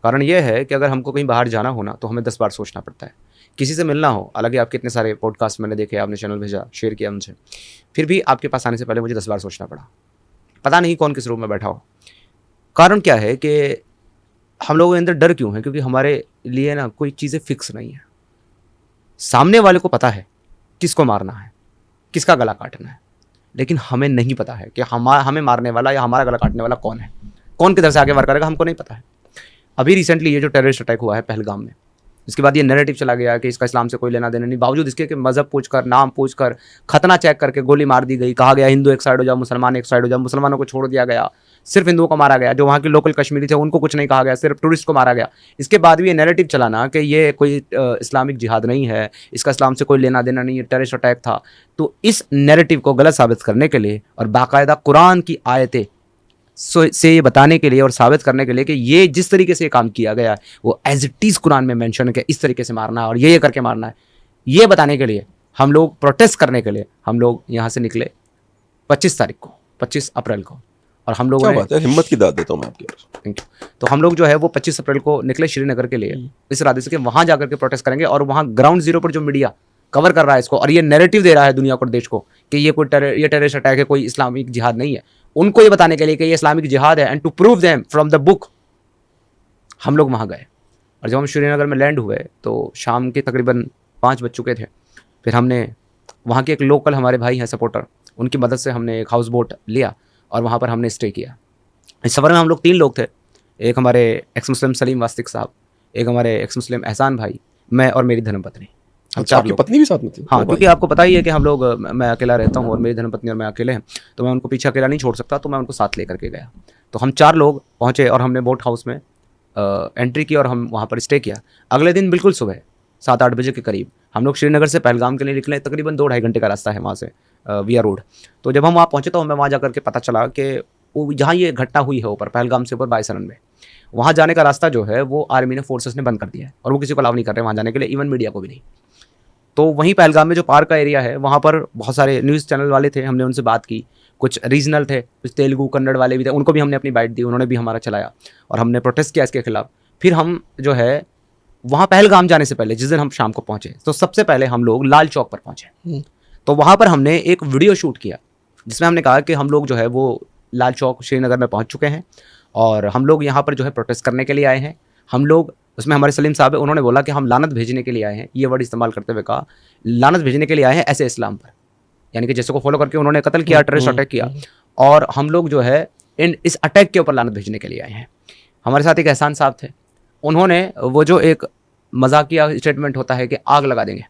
कारण ये है कि अगर हमको कहीं बाहर जाना हो ना तो हमें 10 बार सोचना पड़ता है, किसी से मिलना हो, हालांकि आपके इतने सारे पॉडकास्ट मैंने देखे, आपने चैनल भेजा, शेयर किया मुझे, फिर भी आपके पास आने से पहले मुझे 10 बार सोचना पड़ा, पता नहीं कौन किस रूम में बैठा हो। कारण क्या है कि हम लोगों के अंदर डर क्यों है? क्योंकि हमारे लिए ना कोई चीज़ें फिक्स नहीं है। सामने वाले को पता है किसको मारना है, किसका गला काटना है, लेकिन हमें नहीं पता है कि हमें मारने वाला या हमारा गला काटने वाला कौन है, कौन किधर से आगे वार करेगा, हमको नहीं पता है। अभी रिसेंटली ये जो टेररिस्ट अटैक हुआ है पहलगाम में, इसके बाद ये नैरेटिव चला गया कि इसका इस्लाम से कोई लेना देना नहीं, बावजूद इसके कि मज़हब पूछकर, नाम पूछकर, खतना चेक करके गोली मार दी गई। कहा गया हिंदू एक साइड हो जाओ, मुसलमान एक साइड हो जाओ, मुसलमानों को छोड़ दिया गया, सिर्फ हिंदुओं को मारा गया, जो वहाँ के लोकल कश्मीरी थे उनको कुछ नहीं कहा गया, सिर्फ टूरिस्ट को मारा गया। इसके बाद भी ये नैरेटिव चलाना कि ये कोई इस्लामिक जिहाद नहीं है, इसका इस्लाम से कोई लेना देना नहीं है, टेररिस्ट अटैक था। तो इस नैरेटिव को गलत साबित करने के लिए और बाकायदा कुरान की आयतें से ये बताने के लिए और साबित करने के लिए कि ये जिस तरीके से काम किया गया है वो एज इट इज़ कुरान में मेंशन है कि इस तरीके से मारना है और ये करके मारना है, ये बताने के लिए हम लोग प्रोटेस्ट करने के लिए हम लोग यहाँ से निकले 25 तारीख को, 25 अप्रैल को। और हम लोगों ने हिम्मत की दाद देता हूँ मैं आपकी। Thank you. तो हम लोग जो है वो 25 अप्रैल को निकले श्रीनगर के लिए इस इरादे से कि वहाँ जाकर के प्रोटेस्ट करेंगे और वहाँ ग्राउंड जीरो पर जो मीडिया कवर कर रहा है इसको और ये नैरेटिव दे रहा है दुनिया को, देश को, कि ये कोई टेररिस्ट अटैक है, कोई इस्लामिक जिहाद नहीं है, उनको ये बताने के लिए कि ये इस्लामिक जिहाद है, and to prove them from the book हम लोग वहाँ गए। और जब हम श्रीनगर में लैंड हुए तो शाम के तकरीबन 5 बज चुके थे। फिर हमने वहाँ के एक लोकल हमारे भाई हैं सपोर्टर, उनकी मदद से हमने एक हाउस बोट लिया और वहाँ पर हमने स्टे किया। इस सफ़र में हम लोग 3 लोग थे, एक हमारे एक्स मुस्लिम सलीम वास्तिक साहब, एक हमारे एक्स मुस्लिम एहसान भाई, मैं और मेरी धर्मपत्नी। हम 4 लोग। पत्नी भी साथ में थी? हाँ, क्योंकि आपको पता ही है कि हम लोग, मैं अकेला रहता हूँ और मेरी धर्मपत्नी और मैं अकेले हैं, तो मैं उनको पीछे अकेला नहीं छोड़ सकता, तो मैं उनको साथ लेकर के गया। तो हम 4 लोग पहुँचे और हमने बोट हाउस में एंट्री की और हम वहाँ पर स्टे किया। अगले दिन बिल्कुल सुबह 7-8 बजे के करीब हम लोग श्रीनगर से पहलगाम के लिए निकले। तकरीबन 2-2.5 घंटे का रास्ता है वहाँ से विया रोड। तो जब हम वहाँ पहुँचे तो हमें वहाँ जाकर के पता चला कि जहाँ ये घटना हुई है ऊपर पहलगाम से ऊपर बायसरन में, वहाँ जाने का रास्ता जो है वो आर्मी ने फोर्सेस ने बंद कर दिया है और वो किसी को अलाउ नहीं कर रहे वहाँ जाने के लिए, इवन मीडिया को भी नहीं। तो वहीं पहलगाम में जो पार्क का एरिया है वहाँ पर बहुत सारे न्यूज़ चैनल वाले थे, हमने उनसे बात की, कुछ रीजनल थे, कुछ तेलुगु कन्नड़ वाले भी थे, उनको भी हमने अपनी बाइट दी, उन्होंने भी हमारा चलाया और हमने प्रोटेस्ट किया इसके खिलाफ। फिर हम जो है वहाँ पहलगाम जाने से पहले जिस दिन हम शाम को पहुँचे तो सबसे पहले हम लोग लाल चौक पर पहुँचे। तो वहाँ पर हमने एक वीडियो शूट किया जिसमें हमने कहा कि हम लोग जो है वो लाल चौक श्रीनगर में पहुँच चुके हैं और हम लोग यहाँ पर जो है प्रोटेस्ट करने के लिए आए हैं। हम लोग उसमें हमारे सलीम साहब है, उन्होंने बोला कि हम लानत भेजने के लिए आए हैं, ये वर्ड इस्तेमाल करते हुए कहा लानत भेजने के लिए आए हैं ऐसे इस्लाम पर, यानी कि जैसे को फॉलो करके उन्होंने कत्ल किया, टेररिस्ट अटैक किया, और हम लोग जो है इस अटैक के ऊपर लानत भेजने के लिए आए हैं। हमारे साथ एक एहसान साहब थे, उन्होंने वो जो एक मजाकिया स्टेटमेंट होता है कि आग लगा देंगे,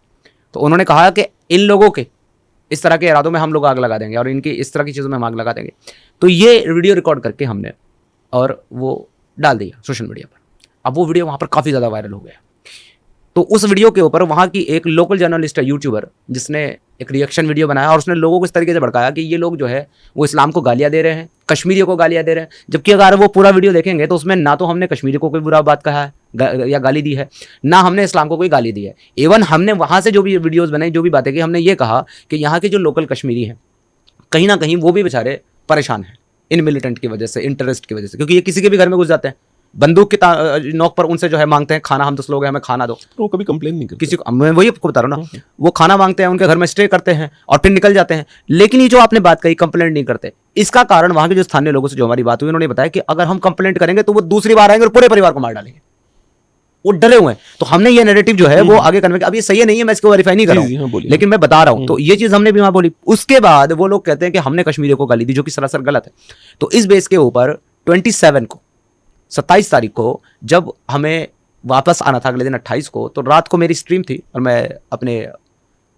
तो उन्होंने कहा कि इन लोगों के इस तरह के इरादों में हम लोग आग लगा देंगे और इनकी इस तरह की चीज़ों में हम आग लगा देंगे। तो ये वीडियो रिकॉर्ड करके हमने और वो डाल दिया सोशल मीडिया पर। अब वो वीडियो वहाँ पर काफ़ी ज़्यादा वायरल हो गया। तो उस वीडियो के ऊपर वहाँ की एक लोकल जर्नलिस्ट है, यूट्यूबर, जिसने एक रिएक्शन वीडियो बनाया और उसने लोगों को इस तरीके से भड़काया कि ये लोग जो है वो इस्लाम को गालियाँ दे रहे हैं, कश्मीरियों को गालियाँ दे रहे हैं, जबकि अगर वो पूरा वीडियो देखेंगे तो उसमें ना तो हमने कश्मीरी को कोई बुरा बात कहा है या गाली दी है, ना हमने इस्लाम को कोई गाली दी है। इवन हमने वहाँ से जो भी वीडियोज़ बनाई, जो भी बातें की, हमने ये कहा कि यहाँ के जो लोकल कश्मीरी हैं कहीं ना कहीं वो भी बेचारे परेशान हैं इन मिलिटेंट की वजह से, इन टेररिस्ट की वजह से, क्योंकि ये किसी के भी घर में घुस जाते हैं, बंदूक की नोक पर उनसे जो है मांगते हैं खाना, हम 10 लोग हैं हमें खाना दो। वो कभी कंप्लेन नहीं करते किसी को, मैं वही आपको बता रहा हूँ ना, वो खाना मांगते हैं, उनके घर में स्टे करते हैं और फिर निकल जाते हैं। लेकिन ये जो आपने बात कही कंप्लेंट नहीं करते, इसका कारण वहाँ के जो स्थानीय लोगों से जो हमारी बात हुई, उन्होंने बताया कि अगर हम कंप्लेंट करेंगे तो वो दूसरी बार आएंगे और पूरे परिवार को मार डालेंगे, वो डरे हुए हैं। तो हमने ये नैरेटिव जो है वो आगे करने का, अब ये सही नहीं है, मैं इसको वेरीफाई नहीं कर रहा हूँ, लेकिन मैं बता रहा हूँ। तो ये चीज़ हमने भी वहाँ बोली। उसके बाद वो लोग कहते हैं कि हमने कश्मीरियों को गाली दी, जो कि सरासर गलत है। तो इस बेस के ऊपर 27 तारीख को जब हमें वापस आना था अगले दिन 28 को, तो रात को मेरी स्ट्रीम थी और मैं अपने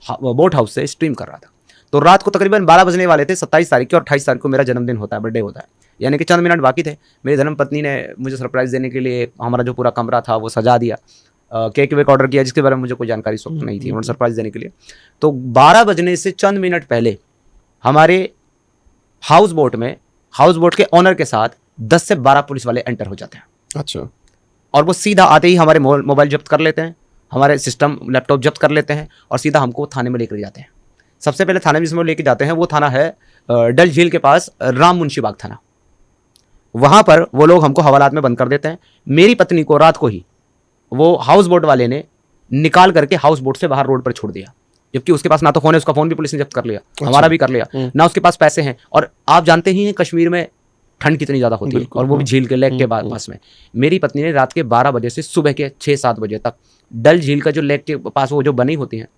बोट हाउस से स्ट्रीम कर रहा था। तो रात को तकरीबन 12 बजने वाले थे 27 तारीख की, और 28 तारीख को मेरा जन्मदिन होता है, बर्थडे होता है, यानी कि चंद मिनट बाकी थे। मेरी धर्मपत्नी ने मुझे सरप्राइज़ देने के लिए हमारा जो पूरा कमरा था वो सजा दिया, केक वेक ऑर्डर किया, जिसके बारे में मुझे कोई जानकारी इस वक्त नहीं थी, उन्होंने सरप्राइज़ देने के लिए। तो 12 बजने से चंद मिनट पहले हमारे हाउस बोट के ऑनर के साथ 10 से 12 पुलिस वाले एंटर हो जाते हैं। अच्छा। और वो सीधा आते ही हमारे मोबाइल जब्त कर लेते हैं, हमारे सिस्टम लैपटॉप जब्त कर लेते हैं, और सीधा हमको थाने में लेकर जाते हैं। सबसे पहले थाने में जिसमें लेके जाते हैं वो थाना है डल झील के पास राम मुंशी बाग थाना। वहाँ पर वो लोग हमको हवालात में बंद कर देते हैं। मेरी पत्नी को रात को ही वो हाउस बोट वाले ने निकाल करके हाउस बोट से बाहर रोड पर छोड़ दिया, जबकि उसके पास ना तो फोन है, उसका फोन भी पुलिस ने जब्त कर लिया, हमारा भी कर लिया, ना उसके पास पैसे हैं। और आप जानते ही हैं कश्मीर में ठंड कितनी ज़्यादा होती है, और वो भी झील के लेक के पास में। मेरी पत्नी ने रात के 12 बजे से सुबह के 6-7 बजे तक डल झील का जो लेक के पास वो जो बनी होती हैं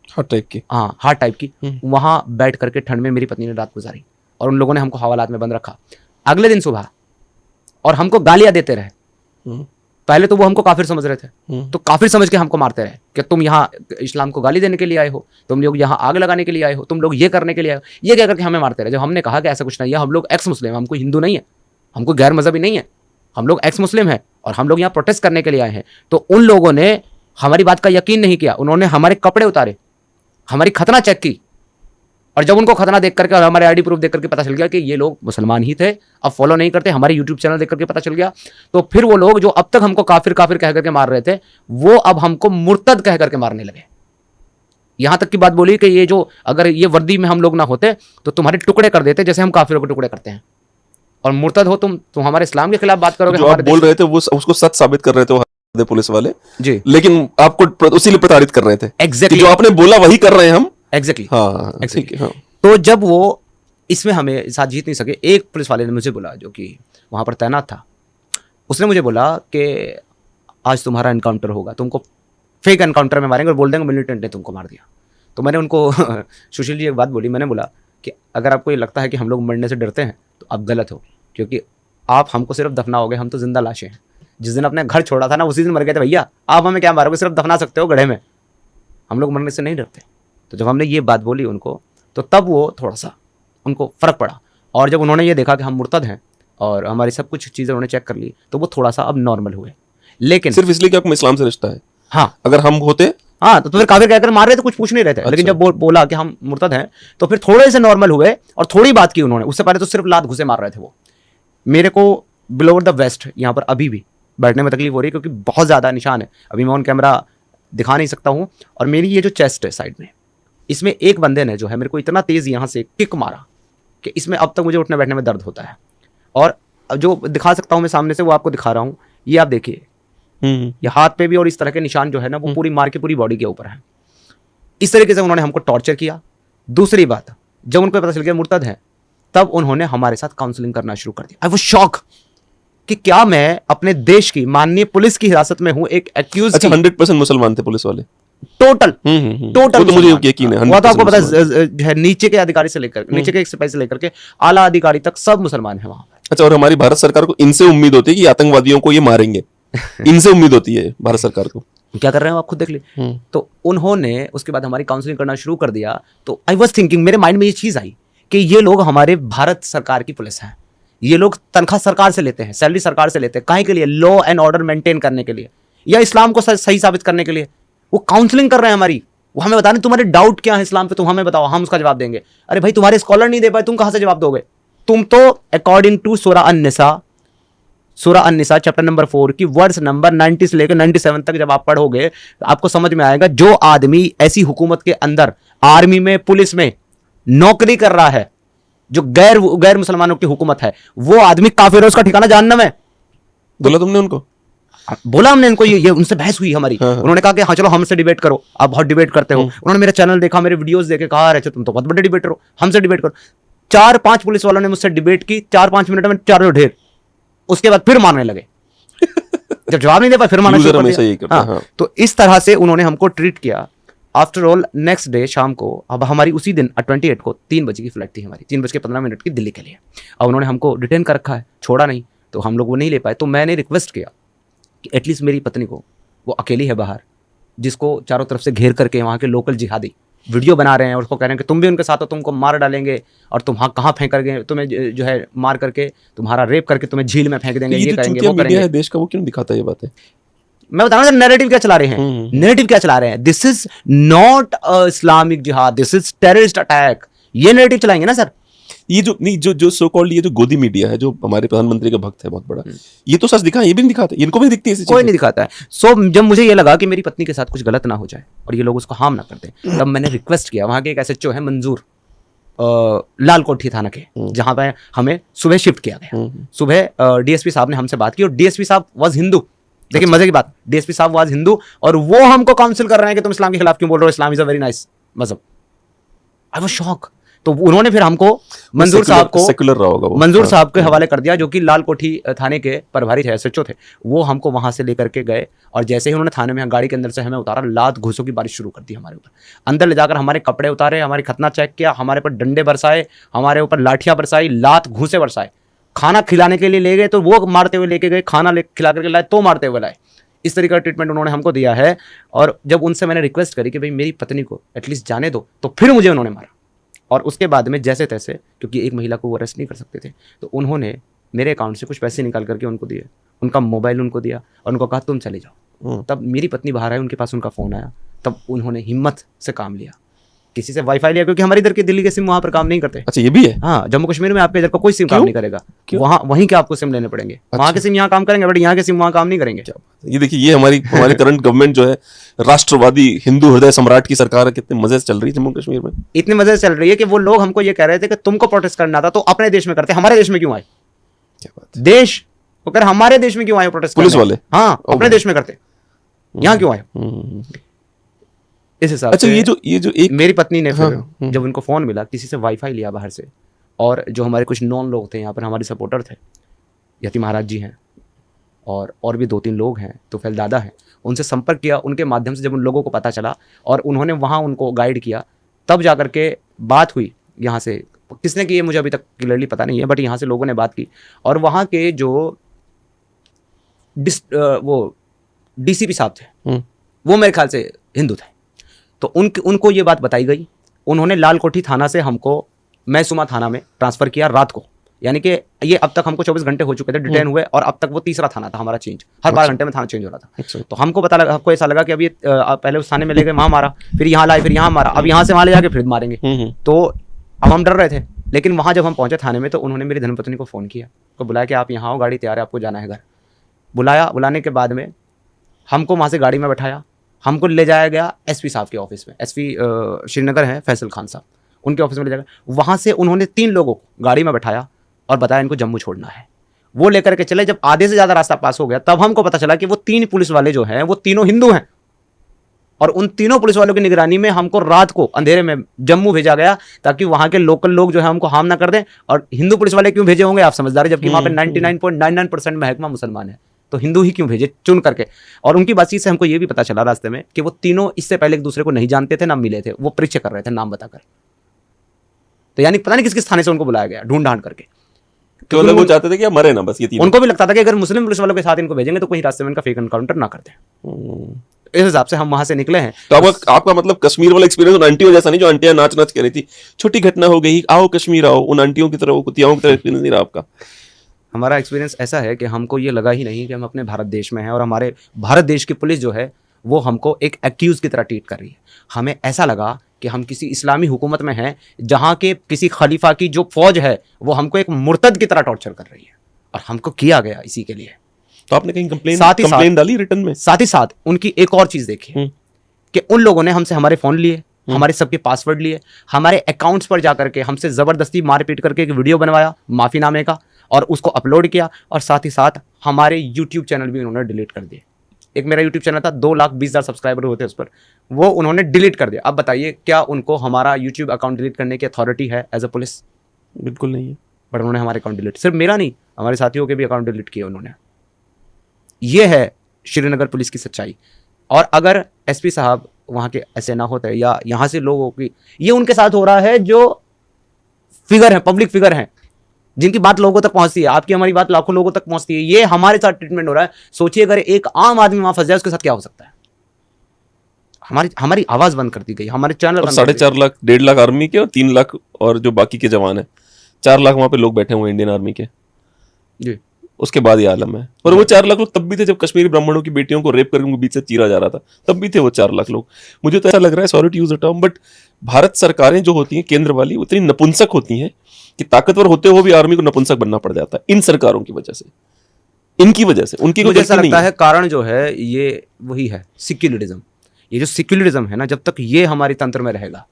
हार्ट टाइप की, हाँ हार्ट टाइप की, वहाँ बैठ करके ठंड में मेरी पत्नी ने रात गुजारी, और उन लोगों ने हमको हवालात में बंद रखा। अगले दिन सुबह और हमको गालियां देते रहे। पहले तो वो हमको काफिर समझ रहे थे, तो काफिर समझ के हमको मारते रहे कि तुम यहाँ इस्लाम को गाली देने के लिए आए हो, तुम लोग यहाँ आग लगाने के लिए आए हो, तुम लोग ये करने के लिए आए हो, ये क्या करके हमें मारते रहे। जब हमने कहा कि ऐसा कुछ नहीं है, हम लोग एक्स मुस्लिम, हमको हिंदू नहीं है, हमको गैर मजहबी नहीं है, हम लोग एक्स मुस्लिम है और हम लोग यहाँ प्रोटेस्ट करने के लिए आए हैं, तो उन लोगों ने हमारी बात का यकीन नहीं किया। उन्होंने हमारे कपड़े उतारे, हमारी खतना चेक की, और जब उनको खतना देख करके और हमारे आईडी प्रूफ देख करके पता चल गया कि ये लोग मुसलमान ही थे, अब फॉलो नहीं करते, हमारे यूट्यूब चैनल देख करके पता चल गया, तो फिर वो लोग जो अब तक हमको काफिर काफिर कह करके मार रहे थे, वो अब हमको मुर्तद कह करके मारने लगे। यहां तक की बात बोली कि ये जो अगर ये वर्दी में हम लोग ना होते तो तुम्हारे टुकड़े कर देते, जैसे हम काफिरों के टुकड़े करते हैं, और मुर्तद हो तुम हमारे इस्लाम के खिलाफ बात करोगे। जो आप बोल रहे थे वो उसको सच साबित कर रहे थे वो पुलिस वाले जी, लेकिन आपको उसी लिए प्रताड़ित कर रहे थे। एग्जैक्टली, जो आपने बोला वही कर रहे हैं हम। एग्जैक्टली, हाँ, ठीक है, हाँ। तो जब वो इसमें हमें साथ जीत नहीं सके, एक पुलिस वाले ने मुझे बोला, जो कि वहाँ पर तैनात था, उसने मुझे बोला कि आज तुम्हारा एनकाउंटर होगा, तुमको फेक एनकाउंटर में मारेंगे और बोल देंगे मिलिटेंट ने तुमको मार दिया। तो मैंने उनको सुशील जी एक बात बोली, मैंने बोला कि अगर आपको ये लगता है कि हम लोग मरने से डरते हैं तो आप गलत हो, क्योंकि आप हमको सिर्फ दफनाओगे, हम तो जिंदा लाशें हैं। जिस दिन अपने घर छोड़ा था ना उसी दिन मर गए थे भैया, आप हमें क्या मारोगे, सिर्फ दफना सकते हो गड्ढे में, हम लोग मरने से नहीं डरते। तो जब हमने ये बात बोली उनको, तो तब वो थोड़ा सा उनको फ़र्क पड़ा, और जब उन्होंने ये देखा कि हम मुर्तद हैं और हमारी सब कुछ चीज़ें उन्होंने चेक कर ली, तो वो थोड़ा सा अब नॉर्मल हुए। लेकिन सिर्फ इसलिए कि आपको इस्लाम से रिश्ता है। हाँ, अगर हम होते हाँ तो फिर काफिर कहकर मार रहे थे, कुछ पूछ नहीं रहे थे। अच्छा। लेकिन जब बोला कि हम मुर्तद हैं, तो फिर थोड़े से नॉर्मल हुए और थोड़ी बात की उन्होंने। उससे पहले तो सिर्फ लात घुसे मार रहे थे वो। मेरे को बिलो द वेस्ट यहाँ पर अभी भी बैठने में तकलीफ हो रही है, क्योंकि बहुत ज़्यादा निशान है। अभी मैं ऑन कैमरा दिखा नहीं सकता हूँ। और मेरी ये जो चेस्ट है साइड में, इसमें एक बंदे ने जो है मेरे को इतना तेज़ यहाँ से किक मारा कि इसमें अब तक मुझे उठने बैठने में दर्द होता है। और जो दिखा सकता हूँ मैं सामने से, वो आपको दिखा रहा हूँ। ये आप देखिए, ये हाथ पे भी और इस तरह के निशान जो है ना, वो पूरी मार के पूरी बॉडी के ऊपर है। इस तरीके से उन्होंने हमको टॉर्चर किया। दूसरी बात, जब उनको पता चल गया मुर्तद है, तब उन्होंने हमारे साथ काउंसलिंग करना शुरू कर दिया। आई वाज शॉक कि क्या मैं अपने देश की माननीय पुलिस की हिरासत में हूं, एक एक्यूज। अच्छा, 100% मुसलमान थे पुलिस वाले? टोटल वो तो मुझे यकीन है। वो तो आपको पता है, नीचे के अधिकारी से लेकर नीचे के एक सिपाही से लेकर के आला अधिकारी तक सब मुसलमान है वहां पर। अच्छा, और हमारी भारत सरकार को इनसे उम्मीद होती है कि आतंकवादियों को ये मारेंगे। इनसे उम्मीद होती है भारत सरकार को। क्या कर रहे हैं आप खुद देख लीजिए। तो उन्होंने उसके बाद हमारी काउंसलिंग करना शुरू कर दिया। तो आई वाज थिंकिंग, मेरे माइंड में ये चीज आई कि ये लोग हमारे भारत सरकार की पुलिस हैं, ये लोग तनख्वाह सरकार से लेते हैं, सैलरी सरकार से लेते हैं, काहे के लिए? लॉ एंड ऑर्डर मेंटेन करने के लिए, या इस्लाम को सही साबित करने के लिए। वो काउंसलिंग कर रहे हैं हमारी, वो हमें बता रहे तुम्हारे डाउट क्या है इस्लाम पे, तुम हमें बताओ, हम उसका जवाब देंगे। अरे भाई, तुम्हारे स्कॉलर नहीं दे पाए, तुम कहां से जवाब दोगे? तुम तो अकॉर्डिंग टू सूरह अन-निसा चैप्टर नंबर 4 की वर्ड्स नंबर 90 से लेकर 97 तक जब आप पढ़ोगे तो आपको समझ में आएगा, जो आदमी ऐसी हुकूमत के अंदर आर्मी में, पुलिस में नौकरी कर रहा है, जो गैर मुसलमानों की हुकूमत है, वो आदमी काफिर है, उसका ठिकाना जहन्नम है। बोला तुमने उनको? बोला हमने उनको, ये उनसे बहस हुई हमारी। हाँ। उन्होंने कहा कि हाँ चलो हमसे डिबेट करो, आप बहुत डिबेट करते हो। उन्होंने मेरा चैनल देखा, मेरे वीडियोस देखे, कहा अरे तुम तो बहुत बड़े डिबेटर हो, हमसे डिबेट करो। 4-5 पुलिस वालों ने मुझसे डिबेट की, 4-5 मिनट में चारों ढेर। उसके बाद फिर मारने लगे। जब जवाब नहीं दे पाए फिर मारना शुरू कर दिया। हाँ। तो इस तरह से उन्होंने हमको ट्रीट किया। आफ्टर ऑल नेक्स्ट डे शाम को, अब हमारी उसी दिन 28 को 3 बजे की फ्लाइट थी हमारी, 3:15 की दिल्ली के लिए। अब उन्होंने हमको डिटेन कर रखा है, छोड़ा नहीं, तो हम लोग वो नहीं ले पाए। तो मैंने रिक्वेस्ट किया कि एटलीस्ट मेरी पत्नी को वो अकेली है बाहर, जिसको चारों तरफ से घेर करके वहाँ के लोकल जिहादी वीडियो बना रहे हैं और उसको कह रहे हैं कि तुम भी उनके साथ हो, तुमको मार डालेंगे और तुम कहाँ फेंक करके तुम्हें जो है मार करके तुम्हारा रेप करके तुम्हें झील में फेंक देंगे, तो ये जो करेंगे चूतिया वो मीडिया करेंगे। है देश का, वो क्यों दिखाता है ये बातें? मैं बता रहा हूँ नैरेटिव क्या चला रहे हैं, नैरेटिव क्या चला रहे हैं। दिस इज नॉट इस्लामिक जिहाद, दिस इज टेररिस्ट अटैक, ये नैरेटिव चलाएंगे ना सर। ये जो नहीं जो सो कॉल्ड ये जो गोदी मीडिया है, जो हमारे प्रधानमंत्री का भक्त है बहुत बड़ा, ये तो सच दिखाए, ये भी नहीं दिखाते, इनको भी नहीं दिखती ऐसी कोई चीजें। नहीं दिखाता है। सो जब मुझे ये लगा कि मेरी पत्नी के साथ कुछ गलत ना हो जाए और ये लोग उसको हार्म ना कर दें, तब मैंने रिक्वेस्ट किया वहाँ के एक एसएचओ है मंजूर, लाल कोठी थाना के, जहाँ पे हमें सुबह शिफ्ट किया गया। सुबह डीएसपी साहब ने हमसे बात की और डीएसपी साहब वाज हिंदू। देखिए मजे की बात, डीएसपी साहब वाज हिंदू और वो हमको काउंसिल कर रहे हैं कि तुम इस्लाम के खिलाफ क्यों बोल रहे हो, Islam is a very nice मजहब। I was shock. तो उन्होंने फिर हमको मंजूर साहब को, सेकुलर रहा होगा वो, मंजूर साहब के हवाले कर दिया, जो कि लाल कोठी थाने के प्रभारी थे, एसएचओ थे। वो हमको वहां से लेकर के गए और जैसे ही उन्होंने थाने में गाड़ी के अंदर से हमें उतारा, लात घूसों की बारिश शुरू कर दी हमारे ऊपर। अंदर ले जाकर हमारे कपड़े उतारे, हमारी खतना चेक किया, हमारे ऊपर डंडे बरसाए, हमारे ऊपर लाठियां बरसाई, लात घूसे बरसाए। खाना खिलाने के लिए ले गए तो वो मारते हुए लेके गए, खाना खिला करके लाए तो मारते हुए लाए। इस तरीके का ट्रीटमेंट उन्होंने हमको दिया है। और जब उनसे मैंने रिक्वेस्ट करी कि भाई मेरी पत्नी को एटलीस्ट जाने दो, तो फिर मुझे उन्होंने मारा। और उसके बाद में जैसे तैसे, क्योंकि एक महिला को वो अरेस्ट नहीं कर सकते थे, तो उन्होंने मेरे अकाउंट से कुछ पैसे निकाल करके उनको दिए, उनका मोबाइल उनको दिया और उनको कहा तुम चले जाओ। तब मेरी पत्नी बाहर आई, उनके पास उनका फ़ोन आया, तब उन्होंने हिम्मत से काम लिया, किसी से वाईफाई लिया, क्योंकि हमारे इधर के दिल्ली के सिम वहाँ पर काम नहीं करते। अच्छा ये भी है? हाँ, जम्मू कश्मीर में आपके इधर का कोई सिम काम नहीं करेगा, वहाँ वहीं के आपको सिम लेने पड़ेंगे। वहाँ के सिम यहाँ काम करेंगे, बट यहाँ के सिम वहाँ काम नहीं करेंगे। ये देखिए, ये हमारी करंट गवर्नमेंट जो है, राष्ट्रवादी हिंदू हृदय सम्राट की सरकार कितने मजे से चल रही है जम्मू कश्मीर में। इतनी मजे से चल रही है कि वो लोग हमको ये कह रहे थे कि तुमको प्रोटेस्ट करना था तो अपने देश में करते, हमारे देश में क्यों आए? क्या बात है? देश वो कह रहे हमारे देश में क्यों आए प्रोटेस्ट पुलिस करने? वाले? हाँ, अपने देश में करते, यहाँ क्यों आए? इस हिसाब अच्छा से ये जो एक मेरी पत्नी ने फिर हाँ, जब उनको फोन मिला, किसी से वाईफाई लिया बाहर से, और जो हमारे कुछ नॉन लोग थे यहाँ पर, हमारे सपोर्टर थे, यति महाराज जी हैं और भी 2-3 लोग हैं, तो फिर दादा हैं, उनसे संपर्क किया। उनके माध्यम से जब उन लोगों को पता चला और उन्होंने वहाँ उनको गाइड किया, तब जा कर के बात हुई। यहाँ से किसने की है मुझे अभी तक क्लियरली पता नहीं है, बट यहाँ से लोगों ने बात की और वहाँ के जो वो डीसीपी साहब थे, वो मेरे ख्याल से हिंदू थे, तो उनको ये बात बताई गई। उन्होंने लाल कोठी थाना से हमको मैसूमा थाना में ट्रांसफ़र किया रात को, यानी कि ये अब तक हमको 24 घंटे हो चुके थे डिटेन हुए, और अब तक वो तीसरा थाना था हमारा चेंज, हर 12 घंटे में थाना चेंज हो रहा था। तो हमको पता लगा, हमको ऐसा लगा कि अभी पहले उस थाने में ले गए, वहाँ मारा, फिर यहाँ लाए, फिर यहाँ मारा, अब यहाँ से वहाँ ले जाके फिर मारेंगे। तो अब हम डर रहे थे। लेकिन वहाँ जब हम पहुँचे थाने में, तो उन्होंने मेरी धर्मपत्नी को फ़ोन किया, तो बुलाया कि आप यहाँ आओ, गाड़ी तैयार है, आपको जाना है घर। बुलाया, बुलाने के बाद में हमको वहाँ से गाड़ी में बैठाया, हमको ले जाया गया एसपी साहब के ऑफिस में। एसपी श्रीनगर हैं फैसल खान साहब, उनके ऑफिस में ले जाकर वहाँ से उन्होंने 3 लोगों को गाड़ी में बैठाया और बताया इनको जम्मू छोड़ना है। वो लेकर के चले। जब आधे से ज़्यादा रास्ता पास हो गया, तब हमको पता चला कि वो 3 पुलिस वाले जो हैं वो तीनों हिंदू हैं, और उन तीनों पुलिस वालों की निगरानी में हमको रात को अंधेरे में जम्मू भेजा गया, ताकि वहाँ के लोकल लोग जो है हमको हार्म ना कर दें। और हिंदू पुलिस वाले क्यों भेजे होंगे आप समझदार, जबकि वहाँ पे 99.99% महकमा मुसलमान है, तो हिंदू ही क्यों भेजे चुन करके। और उनकी बातचीत से हमको ये भी पता चला रास्ते में कि वो तीनों इससे पहले एक दूसरे को नहीं जानते थे, ना मिले थे, वो परिचय कर रहे थे नाम बताकर। तो यानी पता नहीं किस किस थाने से उनको बुलाया गया ढूंढ ढांड करके, तो मतलब वो चाहते थे कि मरे ना बस ये तीनों। उनको भी लगता था कि अगर मुस्लिम पुलिस वालों के साथ इनको भेजेंगे तो कहीं रास्ते में इनका फेक एनकाउंटर ना कर दें। इस हिसाब से हम वहां से निकले हैं। तो आपका मतलब कश्मीर वाला एक्सपीरियंस उन आंटियों जैसा नहीं जो आंटियां नाच नाच कह रही थी, छोटी घटना हो गई, आओ कश्मीर आओ, उन आंटियों की तरह, वो कुतियाओं की तरह एक्सपीरियंस नहीं रहा आपका? हमारा एक्सपीरियंस ऐसा है कि हमको ये लगा ही नहीं कि हम अपने भारत देश में हैं, और हमारे भारत देश की पुलिस जो है वो हमको एक एक्यूज की तरह ट्रीट कर रही है। हमें ऐसा लगा कि हम किसी इस्लामी हुकूमत में हैं, जहाँ के किसी खलीफा की जो फौज है वो हमको एक मुर्तद की तरह टॉर्चर कर रही है, और हमको किया गया इसी के लिए। तो आपने कहीं कंप्लेन डाली रिटर्न में? साथ ही साथ उनकी एक और चीज देखी कि उन लोगों ने हमसे हमारे फोन लिए, हमारे सबके पासवर्ड लिए, हमारे अकाउंट्स पर जाकर के हमसे जबरदस्ती मारपीट करके एक वीडियो बनवाया माफीनामे का, और उसको अपलोड किया, और साथ ही साथ हमारे यूट्यूब चैनल भी उन्होंने डिलीट कर दिए। एक मेरा यूट्यूब चैनल था, 2,20,000 सब्सक्राइबर होते उस पर, वो उन्होंने डिलीट कर दिया। अब बताइए क्या उनको हमारा यूट्यूब अकाउंट डिलीट करने की अथॉरिटी है एज अ पुलिस? बिल्कुल नहीं है। बट उन्होंने हमारे अकाउंट डिलीट, सिर्फ मेरा नहीं, हमारे साथियों के भी अकाउंट डिलीट किए उन्होंने। ये है श्रीनगर पुलिस की सच्चाई। और अगर एसपी साहब वहाँ के ऐसे ना होते, या यहाँ से लोगों की, ये उनके साथ हो रहा है जो फिगर है, पब्लिक फिगर हैं, जिनकी बात लोगों तक पहुंचती है, आपकी हमारी बात लाखों लोगों तक पहुंचती है, ये हमारे साथ ट्रीटमेंट हो रहा है। सोचिए अगर एक आम आदमी वहां फंस जाए उसके साथ क्या हो सकता है। हमारी हमारी आवाज बंद कर दी गई, हमारे चैनल और बंद कर दिए। 4.5 लाख 1.5 लाख आर्मी के और 3 लाख और जो बाकी के जवान है, 4 लाख वहां पे लोग बैठे हुए हैं इंडियन आर्मी के। जी उसके बाद ये आलम है। और वो 4 लाख लोग तब भी थे जब कश्मीरी ब्राह्मणों की बेटियों को रेप करके उनको बीच से चीरा जा रहा था, तब भी थे वो 4 लाख लोग। मुझे तो ऐसा लग रहा है, sorry to use the term, but Bharat सरकारें जो होती हैं केंद्र वाली, उतनी नपुंसक होती हैं कि ताकतवर होते हुए भी आर्मी को नपुंसक बनना पड़ जाता है इन सरकारों की वजह से, इनकी वजह से। उनकी कोई मुझे ऐसा गलती नहीं लगता है। है कारण जो है ये वही है, सिक्युलरिज्म। ये जो सिक्युलरिज्म है ना, जब तक ये हमारे तंत्र में रहेगा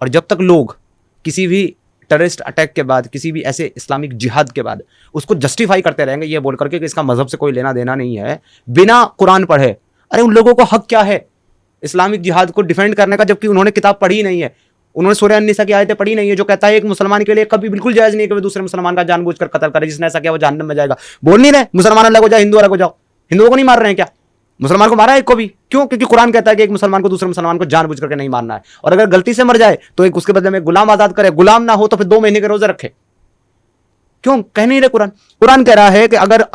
और जब तक लोग किसी भी टेररिस्ट अटैक के बाद, किसी भी ऐसे इस्लामिक जिहाद के बाद उसको जस्टिफाई करते रहेंगे ये बोल करके कि इसका मजहब से कोई लेना देना नहीं है, बिना कुरान पढ़े। अरे उन लोगों को हक क्या है इस्लामिक जिहाद को डिफेंड करने का, जबकि उन्होंने किताब पढ़ी ही नहीं है, उन्होंने सूरह अन-निसा की आयतें पढ़ी नहीं है जो कहता है एक मुसलमान के लिए कभी बिल्कुल जायज नहीं है कि वो दूसरे मुसलमान का जानबूझकर कत्ल करे, जिसने ऐसा किया वो जहन्नम में जाएगा। बोल नहीं रहे मुसलमान अलग हो जाए, हिंदू अलग हो जाओ। हिंदुओं को नहीं मार रहे हैं क्या? मुसलमान को मारा है एक को भी, क्यों? क्योंकि कुरान कहता है कि एक मुसलमान को दूसरे मुसलमान को जानबूझ करके नहीं मारना है, और अगर गलती से मर जाए तो एक उसके बदले में गुलाम आजाद करे, गुलाम ना हो तो फिर 2 महीने के रोजे रखे। क्यों कह नहीं रहे कुरान? कुरान कह रहा है कि अगर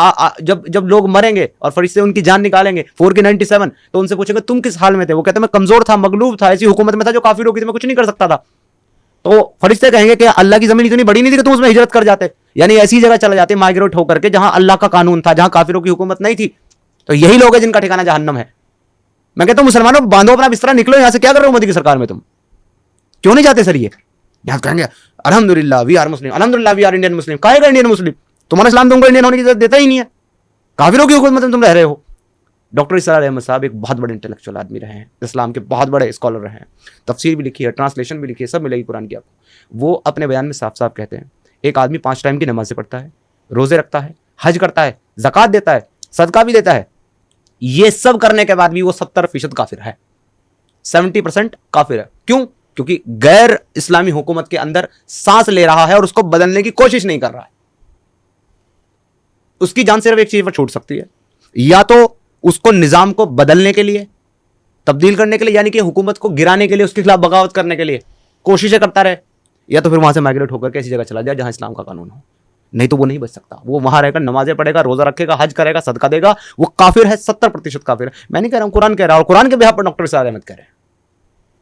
जब लोग मरेंगे और फरिश्ते उनकी जान निकालेंगे 4 की 97, तो उनसे पूछेंगे तुम किस हाल में थे? वो कहते मैं कमजोर था, मगलूब था, ऐसी हुकूमत में था जो काफिरों की थी, मैं कुछ नहीं कर सकता था। तो फरिश्ते कहेंगे कि अल्लाह की जमीन इतनी बड़ी नहीं थी कि तुम उसमें हिजरत कर जाते, यानी ऐसी जगह चले जाते माइग्रेट होकर के जहां अल्लाह का कानून था, जहां काफिरों की हुकूमत नहीं थी। तो यही लोग हैं जिनका ठिकाना जहन्नम है। मैं कहता हूं मुसलमानों बांधो अपना बिस्तरा, निकलो यहां से। क्या कर रहे हो मोदी की सरकार में? तुम क्यों नहीं जाते सर? ये यहां कहेंगे अल्हम्दुलिल्लाह वी आर मुस्लिम, अल्हम्दुलिल्लाह वी आर इंडियन मुस्लिम। काहेगा इंडियन मुस्लिम? तुम्हारा इस्लाम तुमको इंडियन होने की इजाजत देता ही नहीं है, काफिरों की हुकूमत में तुम रह रहे हो। डॉक्टर इसरार अहमद साहब एक बहुत बड़े इंटेलेक्चुअल आदमी रहे हैं, इस्लाम के बहुत बड़े स्कॉलर रहे हैं, तफसीर भी लिखी है, ट्रांसलेशन भी लिखी है, सब मिलेगी कुरान की आपको। वो अपने बयान में साफ साफ कहते हैं एक आदमी 5 टाइम की नमाज़ें पढ़ता है, रोजे रखता है, हज करता है, ज़कात देता है, सदका भी देता है, ये सब करने के बाद भी वो 70% काफिर है, 70% काफिर है। क्यों? क्योंकि गैर इस्लामी हुकूमत के अंदर सांस ले रहा है और उसको बदलने की कोशिश नहीं कर रहा है। उसकी जान सिर्फ एक चीज पर छूट सकती है, या तो उसको निजाम को बदलने के लिए, तब्दील करने के लिए, यानी कि हुकूमत को गिराने के लिए, उसके खिलाफ बगावत करने के लिए कोशिशें करता रहे, या तो फिर वहां से माइग्रेट होकर के ऐसी जगह चला जाए जहां इस्लाम का कानून हो। नहीं तो वो नहीं बच सकता। वो वहां रहकर नमाजें पढ़ेगा, रोजा रखेगा, हज करेगा, सदका देगा, वो काफिर है, 70% काफिर है। मैं नहीं कह रहा हूं, कुरान कह रहा है, और कुरान के बिहाफ पर डॉक्टर इसरार अहमद कह रहे हैं।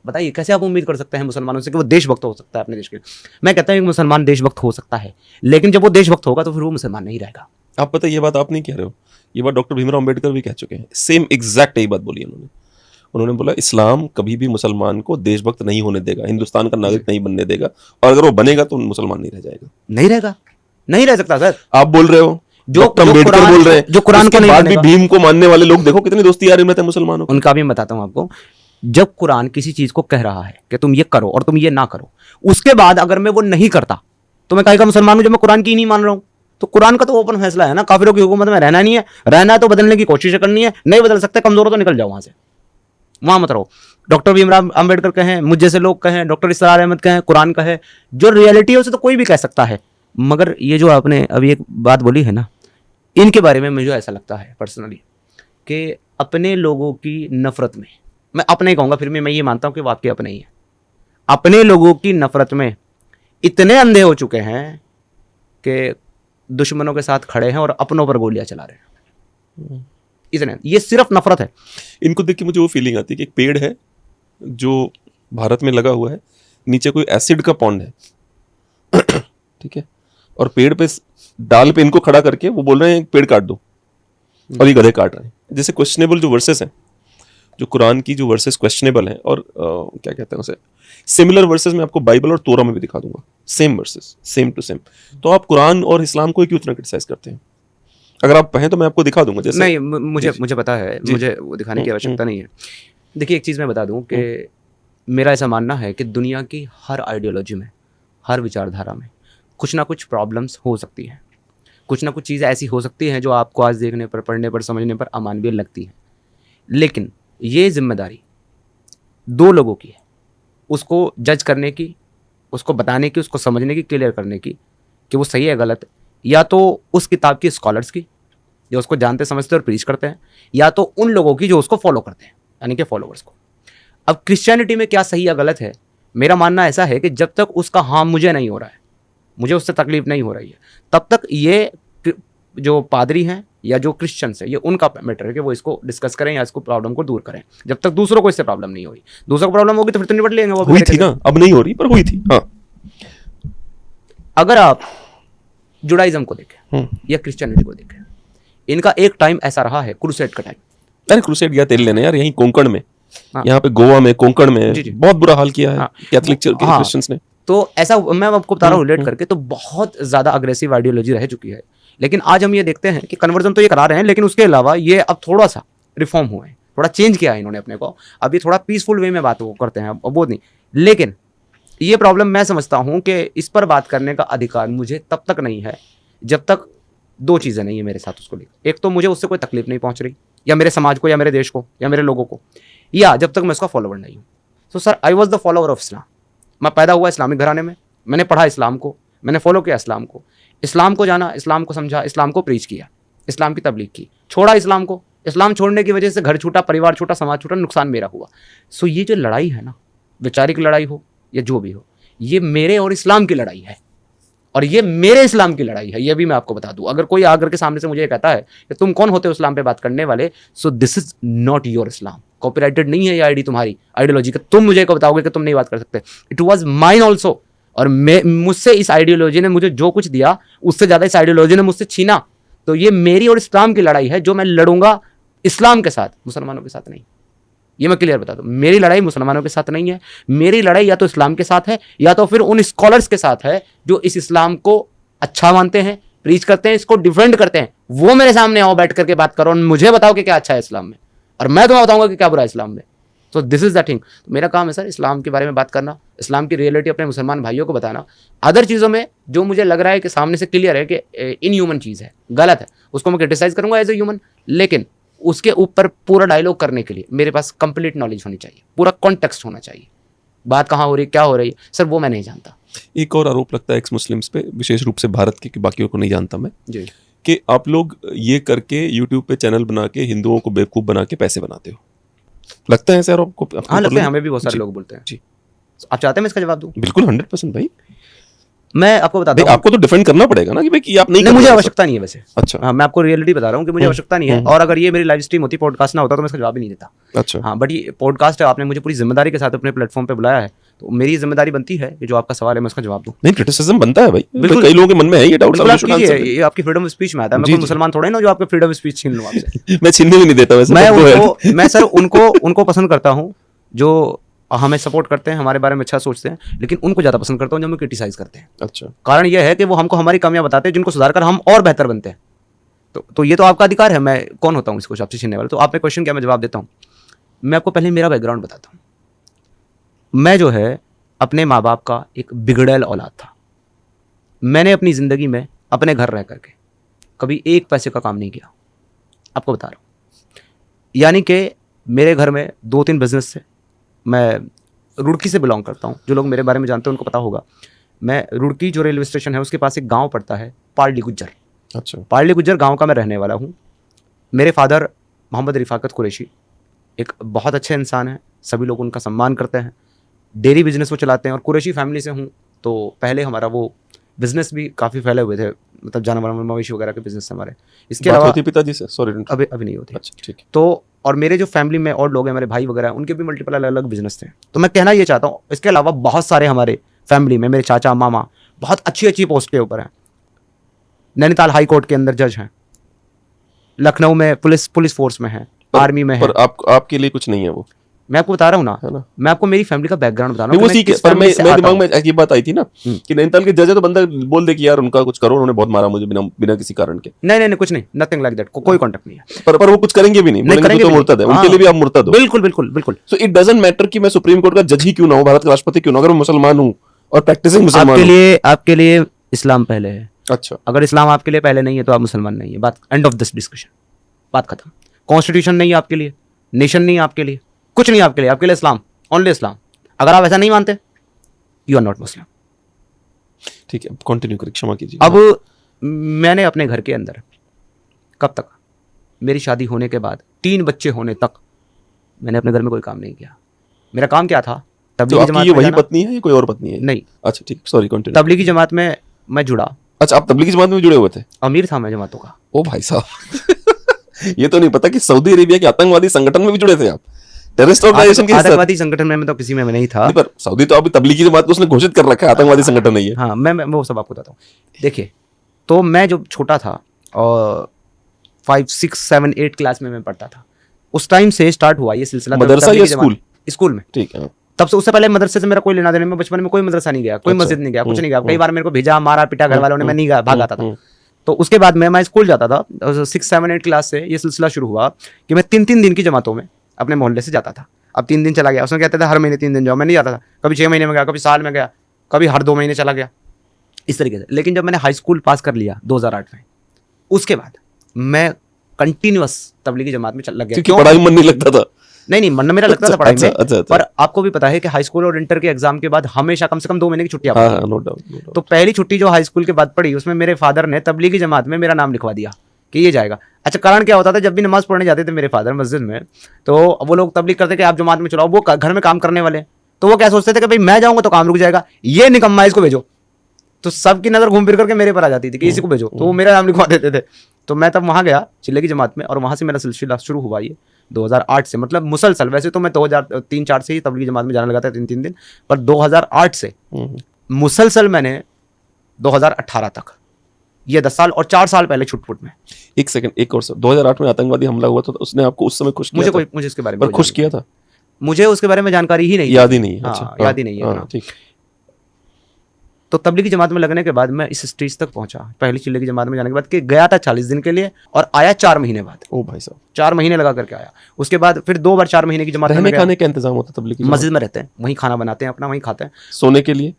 बताइए कैसे आप उम्मीद कर सकते हैं मुसलमानों से कि वो देशभक्त हो सकता है अपने देश के? मैं कहता हूं एक मुसलमान देशभक्त हो सकता है, लेकिन जब वो देशभक्त होगा तो फिर वो मुसलमान नहीं रहेगा। आप पता है ये बात आप नहीं कह रहे हो, ये बात डॉक्टर भीमराव अंबेडकर भी कह चुके हैं। सेम एग्जैक्ट यही बात बोली उन्होंने बोला इस्लाम कभी भी मुसलमान को देशभक्त नहीं होने देगा, हिंदुस्तान का नागरिक नहीं बनने देगा, और अगर वो बनेगा तो मुसलमान नहीं रह जाएगा। नहीं रहेगा, नहीं रह सकता सर। आप बोल रहे हो, जो डॉक्टर अंबेडकर बोल रहे हैं, जो कुरान को नहीं बाद भी मानेगा। भीम को मानने वाले लोग देखो कितनी दोस्ती यारी में थे मुसलमानों को। उनका भी मैं बताता हूं आपको। जब कुरान किसी चीज को कह रहा है कि तुम ये करो और तुम ये ना करो, उसके बाद अगर मैं वो नहीं करता तो मैं कहेगा मुसलमान हूं जब मैं कुरान की ही नहीं मान रहा हूं। तो कुरान का तो ओपन फैसला है ना, काफिरों की हुकूमत में रहना नहीं है, रहना है तो बदलने की कोशिश करनी है, नहीं बदल सकते, कमजोर हो तो निकल जाओ वहां से, वहां मत रहो। डॉक्टर भीमराव अंबेडकर कहें, मुझ जैसे लोग कहें, डॉक्टर इसरार अहमद कहें, कुरान कहे, जो रियलिटी है उसे तो कोई भी कह सकता है। मगर ये जो आपने अभी एक बात बोली है ना, इनके बारे में मुझे ऐसा लगता है पर्सनली कि अपने लोगों की नफरत में, मैं अपने ही कहूंगा, फिर भी मैं ये मानता हूं कि वो आपके अपने ही है, अपने लोगों की नफरत में इतने अंधे हो चुके हैं कि दुश्मनों के साथ खड़े हैं और अपनों पर गोलियां चला रहे हैं। इतने, ये सिर्फ नफरत है। इनको देख के मुझे वो फीलिंग आती है कि एक पेड़ है जो भारत में लगा हुआ है, नीचे कोई एसिड का पॉन्ड है ठीक है, और पेड़ पे डाल पे इनको खड़ा करके वो बोल रहे हैं पेड़ काट दो, और ये गधे काट रहे हैं। जैसे क्वेश्चनेबल जो वर्सेस हैं, जो कुरान की जो वर्सेस क्वेश्चनेबल हैं, और क्या कहते हैं उसे, सिमिलर वर्सेस मैं आपको बाइबल और तोरा में भी दिखा दूंगा, same verses, same to same. तो आप कुरान और इस्लाम को क्यों इतना क्रिटिसाइज करते हैं? अगर आप कहें तो मैं आपको दिखा दूंगा। जैसे नहीं, मुझे पता है, मुझे वो दिखाने की आवश्यकता नहीं है। देखिए एक चीज़ मैं बता दूं कि मेरा ऐसा मानना है कि दुनिया की हर आइडियोलॉजी में, हर विचारधारा में कुछ ना कुछ प्रॉब्लम्स हो सकती हैं, कुछ ना कुछ चीज़ें ऐसी हो सकती हैं जो आपको आज देखने पर, पढ़ने पर, समझने पर अमानवीय लगती हैं, लेकिन ये जिम्मेदारी 2 लोगों की है, उसको जज करने की, उसको बताने की, उसको समझने की, क्लियर करने की कि वो सही है गलत, या तो उस किताब की स्कॉलर्स की जो उसको जानते समझते और प्रीच करते हैं, या तो उन लोगों की जो उसको फॉलो करते हैं, यानी कि फॉलोवर्स को। अब क्रिश्चियनिटी में क्या सही या गलत है, मेरा मानना ऐसा है कि जब तक उसका हार्म मुझे नहीं हो रहा है, मुझे उससे तकलीफ नहीं हो रही है, तब तक ये जो पादरी हैं या जो क्रिश्चियंस है, ये उनका मैटर है कि वो इसको डिस्कस करें या इसको प्रॉब्लम को दूर करें, जब तक दूसरों को इससे प्रॉब्लम नहीं हुई। दूसरों को प्रॉब्लम होगी तो फिर तो निपट लेंगे। वो हुई थी ना, अब नहीं हो रही पर हुई थी। हाँ, अगर आप जुडाइज्म को देखें या क्रिश्चियनिटी को देखें, इनका एक टाइम ऐसा रहा है, क्रूसेड का टाइम। अरे क्रूसेड गया तेल लेने यार, यहीं कोंकण में, हाँ। यहाँ पे गोवा में, कोंकण में जी, जी। बहुत बुरा हाल किया है हाँ। कैथोलिक हाँ। क्रिश्चियंस ने। तो ऐसा मैं आपको बता रहा हूँ रिलेट करके, तो बहुत ज़्यादा अग्रेसिव आइडियोलॉजी रह चुकी है। लेकिन आज हम ये देखते हैं कि कन्वर्जन तो ये करा रहे हैं, लेकिन उसके अलावा ये अब थोड़ा सा रिफॉर्म हुए हैं, थोड़ा चेंज किया है इन्होंने अपने को। अब ये थोड़ा पीसफुल वे में बात करते हैं, अब वो नहीं। लेकिन ये प्रॉब्लम मैं समझता हूँ कि इस पर बात करने का अधिकार मुझे तब तक नहीं है जब तक दो चीज़ें नहीं है मेरे साथ उसको लेकर। एक तो मुझे उससे कोई तकलीफ नहीं पहुँच रही, या मेरे समाज को, या मेरे देश को, या मेरे लोगों को, या जब तक मैं उसका फॉलोवर नहीं हूँ। So sir, I was the follower of Islam. मैं पैदा हुआ इस्लामिक घराने में, मैंने पढ़ा इस्लाम को, मैंने फॉलो किया इस्लाम को, इस्लाम को जाना, इस्लाम को समझा, इस्लाम को प्रीच किया, इस्लाम की तबलीग की, छोड़ा इस्लाम को। इस्लाम छोड़ने की वजह से घर छूटा, परिवार छूटा, समाज छूटा, नुकसान मेरा हुआ। सो ये जो लड़ाई है ना, वैचारिक लड़ाई हो या जो भी हो, ये मेरे और इस्लाम की लड़ाई है, और ये मेरे इस्लाम की लड़ाई है। ये भी मैं आपको बता दूं, अगर कोई आकर के सामने से मुझे कहता है कि तुम कौन होते हो इस्लाम पे बात करने वाले, so this is not your Islam. Copyrighted नहीं है ये आईडी तुम्हारी आइडियोलॉजी का, तुम मुझे को बताओगे कि तुम नहीं बात कर सकते। इट वॉज माइन ऑल्सो, और मुझसे इस आइडियोलॉजी ने मुझे जो कुछ दिया, उससे ज़्यादा इस आइडियोलॉजी ने मुझसे छीना। तो ये मेरी और इस्लाम की लड़ाई है, जो मैं लड़ूंगा इस्लाम के साथ, मुसलमानों के साथ नहीं। ये मैं क्लियर बता दूं, मेरी लड़ाई मुसलमानों के साथ नहीं है। मेरी लड़ाई या तो इस्लाम के साथ है, या तो फिर उन स्कॉलर्स के साथ है जो इस इस्लाम को अच्छा मानते हैं, प्रीच करते हैं, इसको डिफेंड करते हैं। वो मेरे सामने आओ, बैठ करके बात करो, मुझे बताओ कि क्या अच्छा है इस्लाम में, और मैं तुम्हें बताऊंगा कि क्या बुरा है इस्लाम में। तो दिस इज द थिंग। तो मेरा काम है सर इस्लाम के बारे में बात करना, इस्लाम की रियलिटी अपने मुसलमान भाइयों को बताना। अदर चीज़ों में जो मुझे लग रहा है कि सामने से क्लियर है कि इनह्यूमन चीज़ है, गलत है, उसको मैं क्रिटिसाइज करूंगा एज ए ह्यूमन। लेकिन उसके ऊपर पूरा डायलॉग करने के लिए मेरे पास कंप्लीट नॉलेज होनी चाहिए, पूरा कॉन्टेक्स्ट होना चाहिए, बात कहाँ हो रही है, क्या हो रही है, सर वो मैं नहीं जानता। एक और आरोप लगता है एक्स मुस्लिम्स पे, विशेष रूप से भारत के, कि बाकियों को नहीं जानता मैं, जी, कि आप लोग ये करके यूट्यूब पे चैनल बना के हिंदुओं को बेवकूफ़ बना के पैसे बनाते हो। लगता है ऐसे आरोप आपको? हाँ लगता है, हमें भी बहुत सारे जी, लोग बोलते हैं। जी। आप चाहते हैं मैं इसका जवाब दूं? बिल्कुल 100% भाई। मैं आपको बताता भाई हूँ, आपको तो डिफेंड करना पड़ेगा ना कि भाई कि आप नहीं नहीं कर मुझे रहे हो आवश्यकता नहीं है वैसे। अच्छा। हाँ, मैं आपको रियलिटी बता रहा हूँ कि मुझे आवश्यकता नहीं है, और अगर ये मेरी लाइव स्ट्रीम होती, पॉडकास्ट ना होता, तो मैं इसका जवाब ही नहीं देता। ऐसा। अच्छा। हाँ, बट ये पॉडकास्ट है, आपने मुझे पूरी जिम्मेदारी के साथ अपने प्लेटफॉर्म पे बुलाया है, तो मेरी जिम्मेदारी बनती है कि जो आपका सवाल है मैं उसका जवाब दूं। नहीं, क्रिटिसिज्म बनता है भाई, बिल्कुल। कई लोगों के मन में है ये डाउट। बिल्कुल आप कीजिए, ये आपकी फ्रीडम ऑफ स्पीच में आता है। मैं जी, कोई जी। मुसलमान थोड़ा ही ना जो आपके फ्रीडम ऑफ स्पीच छीन लूं आपसे। मैं छीनने भी नहीं देता वैसे। मैं but go ahead। उनको, मैं सर उनको पसंद करता हूँ जो हमें सपोर्ट करते हैं, हमारे बारे में अच्छा सोचते हैं, लेकिन उनको ज़्यादा पसंद करता हूँ जो हमें क्रिटिसाइज करते हैं। अच्छा। कारण यह है कि वो हमको हमारी कमियां बताते हैं, जिनको सुधार कर हम और बेहतर बनते हैं। तो ये तो आपका अधिकार है, मैं कौन होता हूँ इसको आपसे छीनने वाला। तो आपने क्वेश्चन किया, मैं जवाब देता हूँ। मैं आपको पहले मेरा बैकग्राउंड बताता हूँ। मैं जो है अपने माँ बाप का एक बिगड़ैल औलाद था। मैंने अपनी ज़िंदगी में अपने घर रह करके कभी एक पैसे का काम नहीं किया, आपको बता रहा हूँ। यानी कि मेरे घर में 2-3 बिजनेस थे। मैं रुड़की से बिलोंग करता हूँ, जो लोग मेरे बारे में जानते हैं उनको पता होगा। मैं रुड़की जो रेलवे स्टेशन है उसके पास एक गांव पड़ता है, पारली गुज्जर। अच्छा। पारली गुज्जर गांव का मैं रहने वाला हूँ। मेरे फादर मोहम्मद रिफाकत कुरैशी एक बहुत अच्छे इंसान हैं, सभी लोग उनका सम्मान करते हैं। डेयरी बिजनेस वो चलाते हैं, और कुरैशी फैमिली से हूँ, तो पहले हमारा वो बिजनेस भी काफ़ी फैले हुए थे, मतलब जानवर मवेशी वगैरह के बिजनेस हमारे। इसके बात अलावा होती पिताजी से? सॉरी अभी नहीं होती। अच्छा, ठीक है। तो और मेरे जो फैमिली में और लोग हैं, मेरे भाई वगैरह, उनके भी मल्टीपल अलग अलग बिजनेस थे। तो मैं कहना ये चाहता हूँ, इसके अलावा बहुत सारे हमारे फैमिली में मेरे चाचा मामा बहुत अच्छी पोस्ट के ऊपर हैं। नैनीताल हाई कोर्ट के अंदर जज हैं, लखनऊ में पुलिस फोर्स में है, आर्मी में है। पर आपके लिए कुछ नहीं है वो? मैं आपको बता रहा हूँ ना, है ना? मैं आपको मेरी फैमिली का बैकग्राउंड बता रहा नहीं, हूँ। वो ठीक है, पर मैं दिमाग में ये बात आई थी ना कि नैनीताल के जज है, तो बंदा बोल दे कि यार उनका कुछ करो, उन्होंने बहुत मारा मुझे बिना किसी कारण के। नहीं कुछ नहीं, नथिंग लाइक दैट, कोई कॉन्टेक्ट नहीं है। पर वो कुछ करेंगे भी नहीं, बोलेंगे तो मुर्तद है, उनके लिए भी आप मुर्तद हो। बिल्कुल बिल्कुल बिल्कुल। सो इट डजंट मैटर कि मैं सुप्रीम कोर्ट का जज ही क्यों ना हूं, भारत का राष्ट्रपति क्यों ना, अगर मैं मुसलमान हूं और प्रैक्टिसिंग मुसलमान हूं। आपके लिए इस्लाम पहले है। अच्छा। अगर इस्लाम आपके लिए पहले नहीं है तो आप मुसलमान नहीं है, बात एंड ऑफ दिस डिस्कशन, बात खत्म। कॉन्स्टिट्यूशन नहीं है आपके लिए, नेशन नहीं है आपके लिए, कुछ नहीं आपके लिए इस्लाम, ओनली इस्लाम। अगर आप ऐसा नहीं मानते, यू आर नॉट मुस्लिम। ठीक है, कंटिन्यू करिए, क्षमा कीजिए। अब मैंने अपने घर के अंदर कब तक, मेरी शादी होने के बाद 3 बच्चे होने तक मैंने अपने घर में कोई काम नहीं किया। मेरा काम क्या था, तो तबलीगी आपकी जमात ये में वही जाना। पत्नी है या कोई और पत्नी है? नहीं, अच्छा ठीक, सॉरी, कंटिन्यू। तबलीगी जमात में मैं जुड़ा। अच्छा, आप तबलीगी जमात में भी जुड़े हुए थे? अमीर था मैं जमातों का। ओ भाई साहब ये तो नहीं पता कि सऊदी अरेबिया के आतंकवादी संगठन में भी जुड़े थे आप, टेररिस्ट ऑर्गेनाइजेशन के हिस्सा थे? आतंकवादी संगठन में तो किसी में नहीं था। नहीं, पर सऊदी तो अभी तबलीगी जमात को उसने घोषित कर रखा है आतंकवादी संगठन नहीं है। हाँ, मैं वो सब आपको बताता हूँ। देखिए, तो मैं जब छोटा था और 5, 6, 7, 8 क्लास में मैं पढ़ता था, उस टाइम से स्टार्ट हुआ ये सिलसिला। मदरसा या स्कूल? स्कूल में। ठीक है। तब से, उससे पहले मदरसे से मेरा कोई लेना देना, मैं बचपन में कोई मदरसा नहीं गया, कोई मस्जिद नहीं गया, कुछ नहीं गया। कई बार मेरे को भेजा, मारा पीटा घर वालों ने, मैं नहीं गया, भाग आता था। तो उसके बाद मैं स्कूल जाता था। 6, 7, 8 क्लास से ये सिलसिला शुरू हुआ कि मैं 3-3 दिन की जमातों में अपने मोहल्ले से जाता था। अब 3 दिन चला गया, उसमें कहते थे हर महीने 3 दिन जाओ, मैं नहीं जाता था। कभी 6 महीने में गया, कभी साल में गया, कभी हर 2 महीने चला गया, इस तरीके से। लेकिन जब मैंने हाई स्कूल पास कर लिया 2008 में, उसके बाद मैं कंटिन्यूअस तबलीगी जमात में लग गया। क्यों? पढ़ाई में मन नहीं लगता था? नहीं, मन मेरा लगता था पढ़ाई में। अच्छा। पर आपको भी पता है कि हाई स्कूल और इंटर के एग्जाम के बाद हमेशा कम से कम 2 महीने की छुट्टियां पड़ती हैं। No doubt. तो पहली छुट्टी जो हाई स्कूल के बाद पड़ी, उसमें मेरे फादर ने तबलीगी जमात में मेरा नाम लिखवा दिया कि ये जाएगा। अच्छा, कारण क्या होता था, जब भी नमाज पढ़ने जाते थे मेरे फादर मस्जिद में, तो वो लोग तबलीग करते कि आप जमात में चलाओ। वो घर में काम करने वाले, तो वो क्या सोचते थे कि भाई मैं जाऊंगा तो काम रुक जाएगा, ये निकम्मा इसको भेजो। तो सबकी नजर घूम फिर करके मेरे पर आ जाती थी कि इसी को भेजो, तो वो मेरा नाम लिखवा देते थे। तो मैं तब वहाँ गया चिल्ले की जमात में, और वहाँ से मेरा सिलसिला शुरू हुआ ये 2008 से। मतलब मुसलसल, वैसे तो मैं 2003-4 से ही तबलीगी जमात में जाने लगा था 3-3 दिन, पर 2008 से मुसलसल मैंने 2018 तक, ये 10 साल और 4 साल पहले छुटपुट में। एक सेकंड, एक और सर, 2008 में आतंकवादी हमला हुआ था, तो उसने आपको उस समय खुश किया था? मुझे इसके बारे में खुश किया था? मुझे उसके बारे में जानकारी ही नहीं, याद ही नहीं। हाँ, अच्छा, याद ही नहीं है। ठीक। तो तबलीगी जमात में लगने के बाद मैं इस स्टेज तक पहुंचा, पहली चिल्ले की जमात में जाने के बाद, कि गया था 40 दिन के लिए और आया 4 महीने बाद। ओ भाई साहब, 4 महीने लगा करके आया। उसके बाद फिर 2 बार 4 महीने की जमात में रहने खाने का इंतजाम होता तबलीगी मस्जिद में रहते हैं, वहीं खाना बनाते हैं अपना, वहीं खाते हैं। सोने के लिए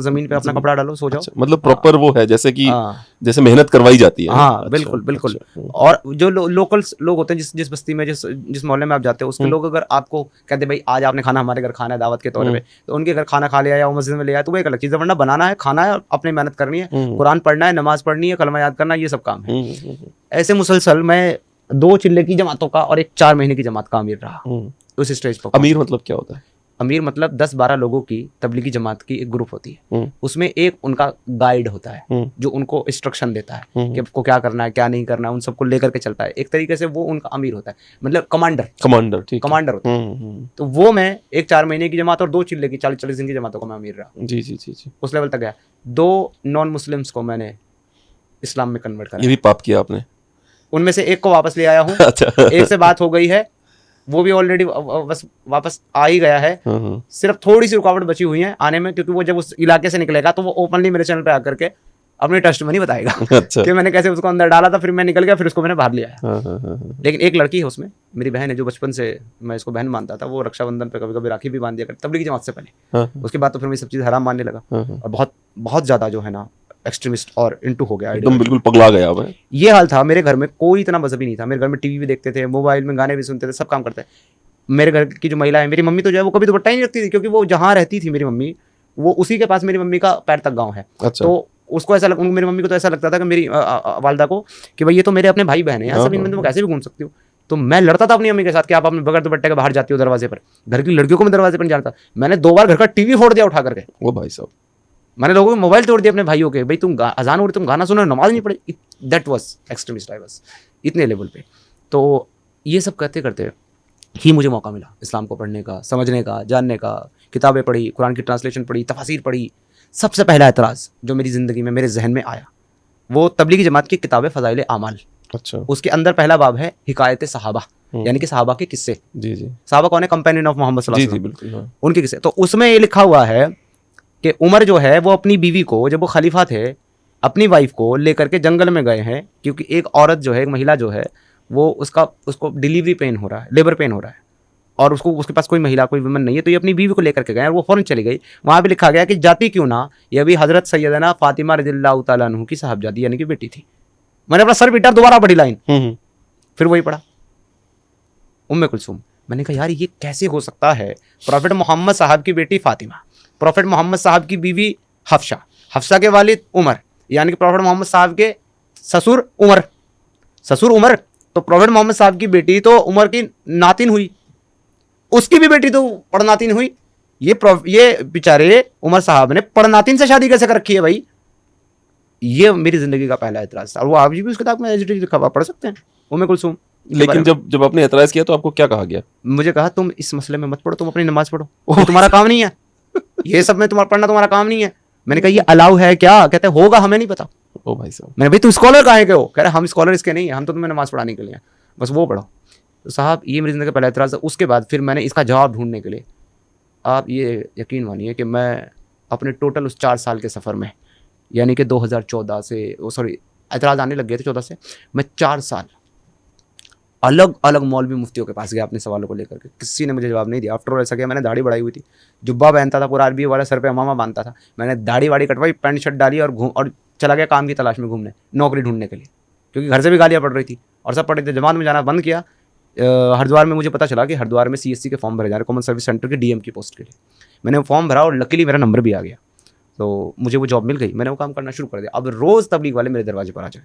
जमीन पे अपना कपड़ा डालो, सो जाओ। अच्छा, मतलब प्रॉपर वो है जैसे कि हाँ। जैसे मेहनत करवाई जाती है। हाँ, अच्छा, बिल्कुल बिल्कुल। अच्छा। और जो लोकल लोग होते हैं, जिस बस्ती में, जिस मोहल्ले में आप जाते हो, उसके लोग अगर आपको कहते भाई आज आपने खाना हमारे घर खाना है दावत के तौर पे, तो उनके घर खाना खा लिया या वो मस्जिद में ले आया, तो वो एक अलग चीज़ है। वरना बनाना है, खाना है, अपनी मेहनत करनी है, कुरान पढ़ना है, नमाज पढ़नी है, कलमा याद करना है, ये सब काम है। ऐसे मुसलसल मैं 2 चिल्ले की जमातों का और एक 4 महीने की जमात का अमीर रहा उस स्टेज पर। अमीर मतलब क्या होता है? अमीर मतलब 10-12 लोगों की तबलीगी जमात की एक ग्रुप होती है। उसमें एक उनका गाइड होता है जो उनको इंस्ट्रक्शन देता है कि आपको क्या करना है, क्या नहीं करना है, उन सबको लेकर के चलता है। एक तरीके से वो उनका अमीर होता है, मतलब कमांडर, ठीक, कमांडर होता है। तो वो मैं एक 4 महीने की जमात और 2 चिल्ले की 40-40 दिन की जमातों का मैं अमीर रहा। जी। उस लेवल तक गया। 2 नॉन मुस्लिम्स को मैंने इस्लाम में कन्वर्ट करा। ये भी पाप किया आपने? उनमें से एक को वापस ले आया हूँ। अच्छा। एक से बात हो गई है, वो भी ऑलरेडी बस वापस आ ही गया है। सिर्फ थोड़ी सी रुकावट बची हुई है आने में, क्योंकि वो जब उस इलाके से निकलेगा तो वो ओपनली मेरे चैनल पे आकर के अपने टेस्टमनी बताएगा अच्छा। कि मैंने कैसे उसको अंदर डाला था, फिर मैं निकल गया, फिर उसको मैंने बाहर ले आया। लेकिन एक लड़की है उसमें, मेरी बहन है, जो बचपन से मैं इसको बहन मानता था। वो रक्षाबंधन पे कभी कभी राखी भी बांध दिया करती, तबलीगी जमात से पहले। उसके बाद तो फिर मैं सब चीज़ हराम मानने लगा और बहुत बहुत ज़्यादा जो है ना एक्सट्रीमिस्ट और इंटू हो गया, एकदम बिल्कुल पगला गया अब। ये हाल था मेरे घर में। कोई इतना मजहबी नहीं था मेरे घर में। टीवी भी देखते थे, मोबाइल में गाने भी सुनते थे, सब काम करते। मेरे घर की जो महिला है, मेरी मम्मी तो जो है वो कभी दुपट्टा ही नहीं रखती थी, क्योंकि वो जहाँ रहती थी मेरी मम्मी, वो उसी के पास मेरी मम्मी का पैर तक गाँव है। अच्छा। तो उसको ऐसा मेरी मम्मी को तो ऐसा लगता था कि मेरी वालदा को कि भाई ये तो मेरे अपने भाई बहन है, यहाँ सब इनमें तो कैसे भी घूम सकती हूँ। तो मैं लड़ता था अपनी मम्मी के साथ कि आप अपने बगैर दुपट्टे के बाहर जाती हो दरवाजे पर। घर की लड़कियों को मैं दरवाजे पर नहीं जानता। मैंने 2 बार घर का टीवी फोड़ दिया उठा करके। वो भाई साहब, मैंने लोगों के मोबाइल तोड़ दिया अपने भाइयों के, भाई तुम अजान हो रही, तुम गाना सुनो, नमाज नहीं पढ़े। That was extremist, I was इतने लेवल पे। तो ये सब करते करते ही मुझे मौका मिला इस्लाम को पढ़ने का, समझने का, जानने का। किताबें पढ़ी, कुरान की ट्रांसलेशन पढ़ी, तफसीर पढ़ी। सबसे पहला एतराज़ जो मेरी ज़िंदगी में, मेरे जहन में आया, वो तबलीगी जमात की किताब फ़ज़ाइल आमाल। अच्छा। उसके अंदर पहला बाब है हिकायत सहाबा, यानी कि सहाबा के किस्से। जी। सहाबा कौन है? कंपेनियन ऑफ मोहम्मद सल्लल्लाहु अलैहि वसल्लम। बिल्कुल, हाँ। उनके किस्से। तो उसमें ये लिखा हुआ है कि उमर जो है वो अपनी बीवी को, जब वो खलीफा थे, अपनी वाइफ को लेकर के जंगल में गए हैं, क्योंकि एक औरत जो है, एक महिला जो है, वो उसको डिलीवरी पेन हो रहा है, लेबर पेन हो रहा है, और उसके पास कोई महिला, कोई वुमन नहीं है। तो ये अपनी बीवी को लेकर के गए और वो फ़ौरन चली गई। वहाँ पे लिखा गया कि जाती क्यों ना, ये भी हज़रत सैयदना फातिमा रज़ियल्लाहु तआला अन्हा की साहबजादी यानी कि बेटी थी। मैंने अपना सर पीटा, दोबारा पढ़ी लाइन, फिर वही पढ़ा, उम्मे कुलसूम। मैंने कहा यार ये कैसे हो सकता है? प्रॉफेट मोहम्मद साहब की बेटी फातिमा, प्रॉफेट मोहम्मद साहब की बीवी हफ्सा, हफ्सा के वालिद उमर, यानी कि प्रॉफेट मोहम्मद साहब के ससुर उमर। तो प्रॉफेट मोहम्मद साहब की बेटी तो उमर की नातिन हुई, उसकी भी बेटी तो पड़नातिन हुई। ये बेचारे उमर साहब ने पड़नातिन से शादी कैसे कर रखी है भाई? ये मेरी जिंदगी का पहला एतराज था, और वो आज भी उस किताब में एज लिखा हुआ, पढ़ सकते हैं, उम्मे कुलसूम के बारे लेकिन में। जब आपने एतराज किया तो आपको क्या कहा गया? मुझे कहा तुम इस मसले में मत पढ़ो, तुम अपनी नमाज पढ़ो, ये तुम्हारा काम नहीं है, ये सब में तुम्हारा पढ़ना तुम्हारा काम नहीं है। मैंने कहा ये अलाउ है क्या? कहते हैं होगा, हमें नहीं पता। ओ भाई साहब, मैंने भाई तुम स्कॉलर काहे के हो? कह रहे हम स्कॉलर इसके नहीं है, हम तो तुम्हें नमाज पढ़ाने के लिए हैं, बस वो पढ़ो। तो साहब ये मेरी ज़िंदगी का पहला एतराज़ था। उसके बाद फिर मैंने इसका जवाब ढूंढने के लिए, आप ये यकीन मानिए कि मैं अपने टोटल उस 4 साल के सफ़र में, यानी कि 2014 से, सॉरी एतराज़ आने लग गए थे 14 से, मैं 4 साल अलग अलग मौलवी मुफ्तियों के पास गया अपने सवालों को लेकर के, किसी ने मुझे जवाब नहीं दिया। आफ्टर ऑल ऐसा किया, मैंने दाढ़ी बढ़ाई हुई थी, जुब्बा पहनता था पूरा अरबी वाला, सर पे अमामा बांधता था, मैंने दाढ़ी वाड़ी कटवाई, पैंट शर्ट डाली और चला गया काम की तलाश में घूमने, नौकरी ढूंढने के लिए, क्योंकि घर से भी गालियाँ पड़ रही थी और सब पढ़ रहे थे। जमात में जाना बंद किया। हरिद्वार में मुझे पता चला कि हरिद्वार में CSC के फॉर्म भरे जा रहे, कॉमन सर्विस सेंटर के DM की पोस्ट के लिए। मैंने वो फॉर्म भरा और लकीली मेरा नंबर भी आ गया, तो मुझे वो जॉब मिल गई। मैंने वो काम करना शुरू कर दिया। अब रोज़ तबलीग वाले मेरे दरवाजे पर आ जाए,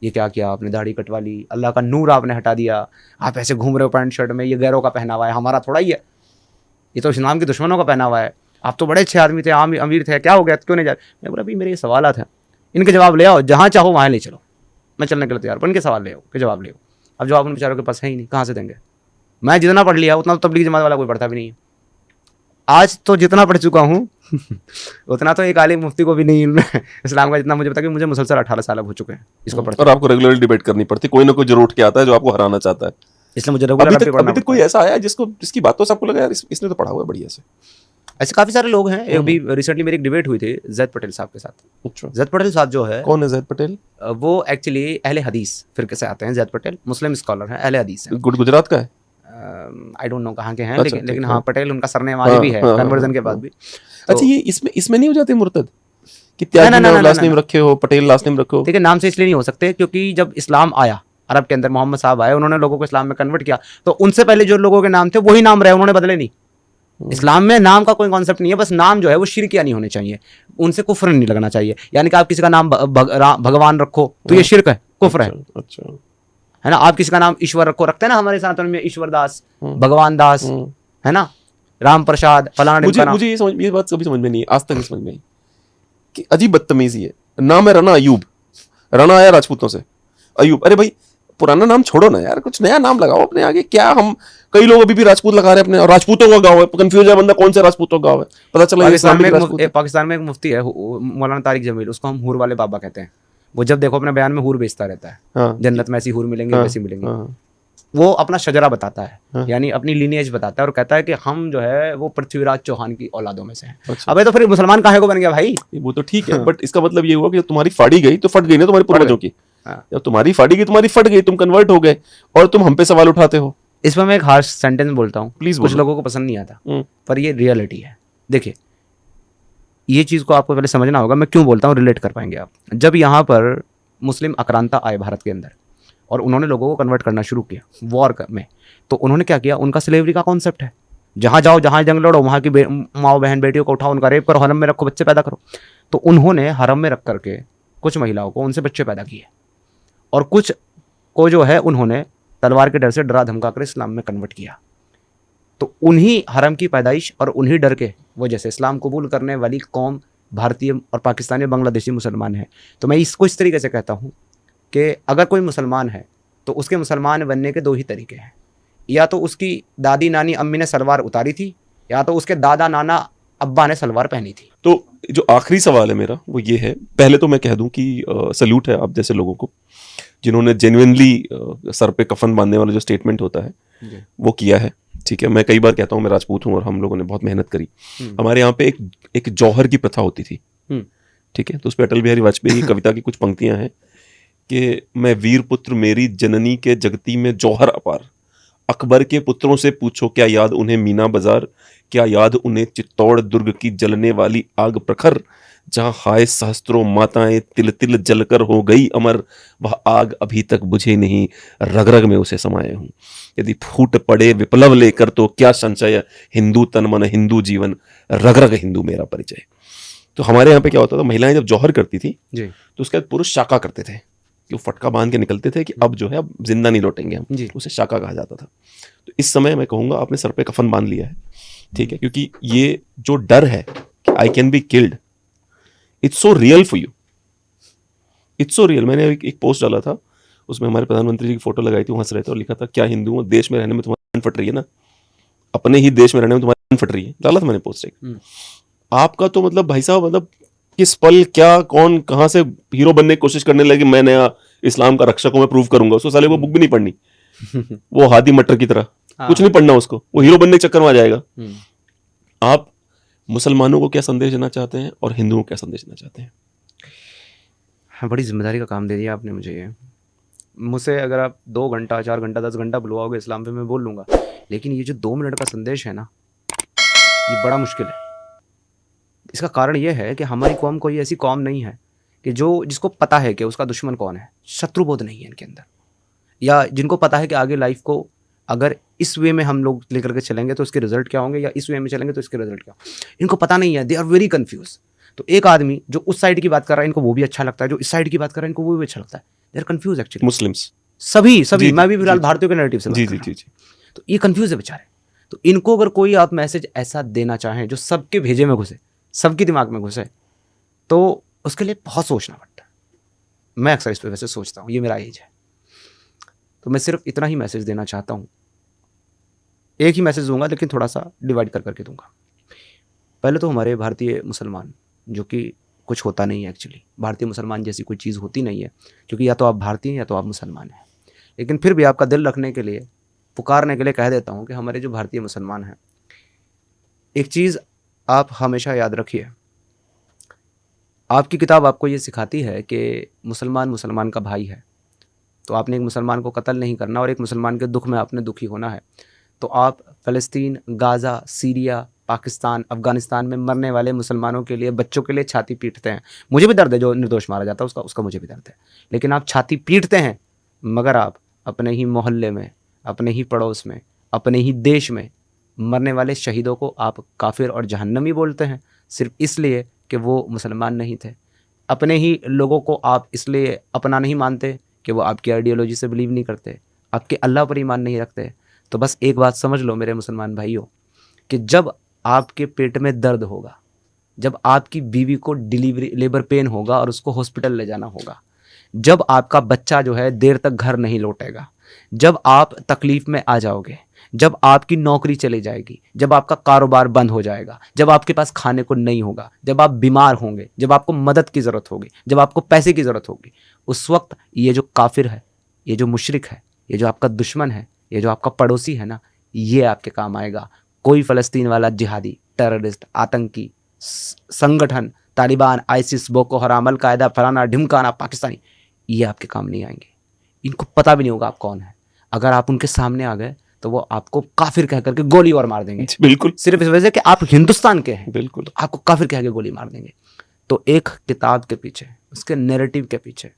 ये क्या किया आपने, दाढ़ी कटवा ली, अल्लाह का नूर आपने हटा दिया, आप ऐसे घूम रहे हो पैंट शर्ट में, ये गैरों का पहनावा है, हमारा थोड़ा ही है, ये तो इस्लाम के दुश्मनों का पहनावा है, आप तो बड़े अच्छे आदमी थे, अमीर थे, क्या हो गया, क्यों नहीं जा रहे? मैं बोला भाई मेरे ये सवालात हैं, इनके जवाब ले आओ, जहाँ चाहो वहाँ ले चलो, मैं चलने के लिए तैयार, पर इनके सवाल ले आओ, के जवाब ले आओ। अब जवाब उन बेचारों के पास है ही नहीं, कहाँ से देंगे? मैं जितना पढ़ लिया उतना तो तबलीग जमात वाला कोई पढ़ता भी नहीं है। आज तो जितना पढ़ चुका हूँ उतना तो एक आलिम मुफ्ती को भी नहीं इस्लाम का जितना मुझे पता, कि मुझे मुसलसल 18 साल अब हो चुके हैं इसको पढ़ते। और आपको रेगुलर डिबेट करनी पड़ती, कोई ना कोई जरूर उठ के आता है जो आपको हराना चाहता है। इसलिए मुझे रेगुलर अभी तक कोई ऐसा आया जिसकी बातों से आपको लगा यार इसने तो पढ़ा हुआ है बढ़िया से? ऐसे काफ़ी सारे लोग हैं। एक भी रिसेंटली मेरी एक डिबेट हुई थी जैद पटेल साहब के साथ। अच्छा, जैद पटेल साहब जो है, कौन है जैद पटेल? वो एक्चुअली अहले हदीस फिरके से आते हैं। जैद पटेल मुस्लिम स्कॉलर हैं, अहले हदीस हैं। गुजरात का है? आई डोंट नो कहाँ के हैं, अच्छा, लेकिन ठीक, हाँ पटेल उनका सरनेम आज भी है, कन्वर्जन के बाद भी। अच्छा, ये इसमें नहीं हो जाते मुर्तद कि त्यागी में लास्ट नेम रखे हो, पटेल लास्ट नेम रखो? देखिए नाम से इसलिए नहीं हो सकते क्योंकि जब इस्लाम आया अरब के अंदर, मोहम्मद साहब आए, उन्होंने लोगों को इस्लाम में कन्वर्ट किया, तो उनसे पहले जो लोगों के नाम थे वही नाम रहे, उन्होंने बदले नहीं। इस्लाम में नाम का कोई कॉन्सेप्ट नहीं है, बस नाम जो है वो शिरकिया नहीं होने चाहिए, उनसे कुफ्र नहीं लगना चाहिए। यानी कि आप किसी का नाम भगवान रखो तो ये शिरक है, कुफ्र है। अच्छा, है ना। आप किसी का नाम ईश्वर रखो, रखते हैं ना हमारे सनातन में, ईश्वर दास, भगवान दास, है ना, राम प्रसाद, फलाना। मुझे ये बात कभी समझ में नहीं, आज तक नहीं समझ में आई कि अजीब बदतमीजी है। नाम है रना अयूब, रना आया राजपूतों से, अयूब। अरे भाई पुराना नाम छोड़ो ना यार, कुछ नया नाम लगाओ अपने आगे। क्या हम कई लोग अभी भी राजपूत लगा रहे हैं अपने, और राजपूतों का गांव है, कंफ्यूज है बंदा कौन से राजपूतों का गांव है, पता चला पाकिस्तान में एक मुफ्ती है मौलाना तारिक जमील, उसको हम हूर वाले बाबा कहते हैं। वो जब देखो अपने बयान में हूर बेचता रहता है। हाँ, जन्नत में ऐसी हूर मिलेंगे, वैसी मिलेंगे। वो अपना शजरा बताता है, यानी अपनी लीनिएज बताता है, और कहता है कि हम जो है वो पृथ्वीराज चौहान की औलादों में से हैं। अच्छा। अबे तो फिर मुसलमान काहे को बन गया भाई? वो तो ठीक है, बट इसका मतलब ये हुआ कि तुम्हारी फाड़ी गई तो फट गई ना तुम्हारी पूर्वजों की। जब तुम्हारी फाड़ी गई, तुम्हारी फट गई, तुम कन्वर्ट हो गए और तुम हम पे सवाल उठाते हो। इसमें मैं एक हार्श सेंटेंस बोलता हूँ, प्लीज। कुछ लोगों को पसंद नहीं आता, पर ये रियलिटी है। देखिए ये चीज़ को आपको पहले समझना होगा, मैं क्यों बोलता हूँ, रिलेट कर पाएंगे आप। जब यहाँ पर मुस्लिम आक्रांता आए भारत के अंदर और उन्होंने लोगों को कन्वर्ट करना शुरू किया वॉर में, तो उन्होंने क्या किया, उनका स्लेवरी का कॉन्सेप्ट है, जहाँ जाओ जहाँ जंग लड़ो, वहाँ की माओ बहन बेटियों को उठाओ, उनका रेप करो, हरम में रखो, बच्चे पैदा करो। तो उन्होंने हरम में रख करके कुछ महिलाओं को, उनसे बच्चे पैदा किए, और कुछ को जो है उन्होंने तलवार के डर से डरा धमका कर इस्लाम में कन्वर्ट किया। तो उन्हीं हरम की पैदाइश और उन्हीं डर के वजह से इस्लाम कबूल करने वाली कौम भारतीय और पाकिस्तानी, बांग्लादेशी मुसलमान हैं। तो मैं इसको इस तरीके से कहता हूँ कि अगर कोई मुसलमान है तो उसके मुसलमान बनने के 2 ही तरीके हैं, या तो उसकी दादी नानी अम्मी ने सलवार उतारी थी, या तो उसके दादा नाना अब्बा ने सलवार पहनी थी। तो जो आखिरी सवाल है मेरा वो ये है, पहले तो मैं कह दूं कि सल्यूट है आप जैसे लोगों को जिन्होंने जेन्युइनली सर पे कफन बांधने वाला जो स्टेटमेंट होता है वो किया है। ठीक है, मैं कई बार कहता हूँ मैं राजपूत हूँ और हम लोगों ने बहुत मेहनत करी। हमारे यहाँ पे एक जौहर की प्रथा होती थी। ठीक है, तो उस पर अटल बिहारी वाजपेयी की कविता की कुछ पंक्तियां हैं कि मैं वीर पुत्र मेरी जननी के जगती में जौहर अपार, अकबर के पुत्रों से पूछो क्या याद उन्हें मीना बाजार, क्या याद उन्हें चित्तौड़ दुर्ग की जलने वाली आग प्रखर, जहां हाय सहस्त्रों माताएं तिल तिल जलकर हो गई अमर, वह आग अभी तक बुझे नहीं, रग रग में उसे समाये हूं। यदि फूट पड़े विप्लव लेकर तो क्या संशय, हिंदू तन मन हिंदू जीवन, रग रग हिंदू मेरा परिचय। तो हमारे यहाँ पे क्या होता था, महिलाएं जब जौहर करती थी तो उसके बाद पुरुष शाका करते थे, वो फटका बांध के निकलते थे कि अब जो है अब जिंदा नहीं लौटेंगे हम, उसे शाका कहा जाता था। तो इस समय मैं कहूँगा आपने सर पे कफन बांध लिया है। ठीक है, क्योंकि ये जो डर है कि I can be killed, it's so real for you it's so real. मैंने एक पोस्ट डाला था, उसमें हमारे प्रधानमंत्री जी की फोटो लगाई थी, वो हंस रहे थे और लिखा था, क्या हिंदू हो, देश में रहने में तुम्हारी फट रही है ना, अपने ही देश में रहने में तुम्हारी फट रही है। डाला था मैंने पोस्ट एक। आपका तो मतलब भाई साहब, मतलब किस पल क्या कौन कहाँ से हीरो बनने की कोशिश करने लगे, मैं नया इस्लाम का रक्षक हूं, मैं प्रूव करूंगा। उसको साले को बुक भी नहीं पढ़नी, वो हादी मटर की तरह कुछ नहीं पढ़ना उसको, वो हीरो बनने के चक्कर में आ जाएगा। आप मुसलमानों को क्या संदेश देना चाहते हैं और हिंदुओं को क्या संदेश देना चाहते हैं? हाँ, बड़ी जिम्मेदारी का काम दे दिया आपने मुझे। ये मुझसे अगर आप 2 घंटा 4 घंटा 10 घंटा बुलवाओगे इस्लाम पे, मैं बोल लूँगा, लेकिन ये जो 2 मिनट का संदेश है ना, ये बड़ा मुश्किल है। इसका कारण ये है कि हमारी कौम कोई ऐसी कौम नहीं है कि जिसको पता है कि उसका दुश्मन कौन है, शत्रुबोध नहीं है इनके अंदर, या जिनको पता है कि आगे लाइफ को अगर इस वे में हम लोग लेकर के चलेंगे तो इसके रिजल्ट क्या होंगे, या इस वे में चलेंगे तो इसके रिजल्ट क्या होंगे। इनको पता नहीं है, दे आर वेरी कन्फ्यूज। तो एक आदमी जो उस साइड की बात कर रहा है इनको वो भी अच्छा लगता है, जो इस साइड की बात कर रहा है इनको वो भी अच्छा लगता है। They are confuse actually, Muslims सभी जी, मैं भी जी, फिलहाल जी। भारतीयों के नैरेटिव से बात जी कर जी रहा जी हूँ। जी। तो ये कंफ्यूज है बेचारे। तो इनको अगर कोई आप मैसेज ऐसा देना चाहें जो सबके भेजे में घुसे, सबके दिमाग में घुसे, तो उसके लिए बहुत सोचना पड़ता है। मैं अक्सर इस पर वैसे सोचता हूँ, ये मेरा एज है। तो मैं सिर्फ इतना ही मैसेज देना चाहता हूँ, एक ही मैसेज दूंगा लेकिन थोड़ा सा डिवाइड कर करके दूंगा। पहले तो हमारे भारतीय मुसलमान, जो कि कुछ होता नहीं है एक्चुअली, भारतीय मुसलमान जैसी कोई चीज़ होती नहीं है, क्योंकि या तो आप भारतीय हैं या तो आप मुसलमान हैं। लेकिन फिर भी आपका दिल रखने के लिए, पुकारने के लिए कह देता हूँ कि हमारे जो भारतीय मुसलमान हैं, एक चीज़ आप हमेशा याद रखिए। आपकी किताब आपको ये सिखाती है कि मुसलमान मुसलमान का भाई है, तो आपने एक मुसलमान को कत्ल नहीं करना और एक मुसलमान के दुख में आपने दुखी होना है। तो आप फ़लस्तीन, गाज़ा, सीरिया, पाकिस्तान, अफ़गानिस्तान में मरने वाले मुसलमानों के लिए, बच्चों के लिए छाती पीटते हैं। मुझे भी दर्द है जो निर्दोष मारा जाता है, उसका मुझे भी दर्द है। लेकिन आप छाती पीटते हैं, मगर आप अपने ही मोहल्ले में, अपने ही पड़ोस में, अपने ही देश में मरने वाले शहीदों को आप काफिर और जहन्नमी बोलते हैं, सिर्फ इसलिए कि वो मुसलमान नहीं थे। अपने ही लोगों को आप इसलिए अपना नहीं मानते कि वो आपकी आइडियोलॉजी से बिलीव नहीं करते, आपके अल्लाह पर ईमान नहीं रखते। तो बस एक बात समझ लो मेरे मुसलमान भाइयों, कि जब आपके पेट में दर्द होगा, जब आपकी बीवी को डिलीवरी लेबर पेन होगा और उसको हॉस्पिटल ले जाना होगा, जब आपका बच्चा जो है देर तक घर नहीं लौटेगा, जब आप तकलीफ में आ जाओगे, जब आपकी नौकरी चली जाएगी, जब आपका कारोबार बंद हो जाएगा, जब आपके पास खाने को नहीं होगा, जब आप बीमार होंगे, जब आपको मदद की ज़रूरत होगी, जब आपको पैसे की ज़रूरत होगी, उस वक्त ये जो काफिर है, ये जो मुशरिक है, ये जो आपका दुश्मन है, ये जो आपका पड़ोसी है ना, ये आपके काम आएगा। कोई फ़लस्तीन वाला जिहादी, टेररिस्ट, आतंकी संगठन, तालिबान, आइसिस, बोको हराम, अल कायदा, फलाना ढिमकाना, पाकिस्तानी, ये आपके काम नहीं आएंगे। इनको पता भी नहीं होगा आप कौन है। अगर आप उनके सामने आ गए तो वो आपको काफिर कह करके गोली और मार देंगे, बिल्कुल, सिर्फ इस वजह से कि आप हिंदुस्तान के हैं। बिल्कुल। तो आपको काफिर कह के गोली मार देंगे। तो एक किताब के पीछे, उसके नैरेटिव के पीछे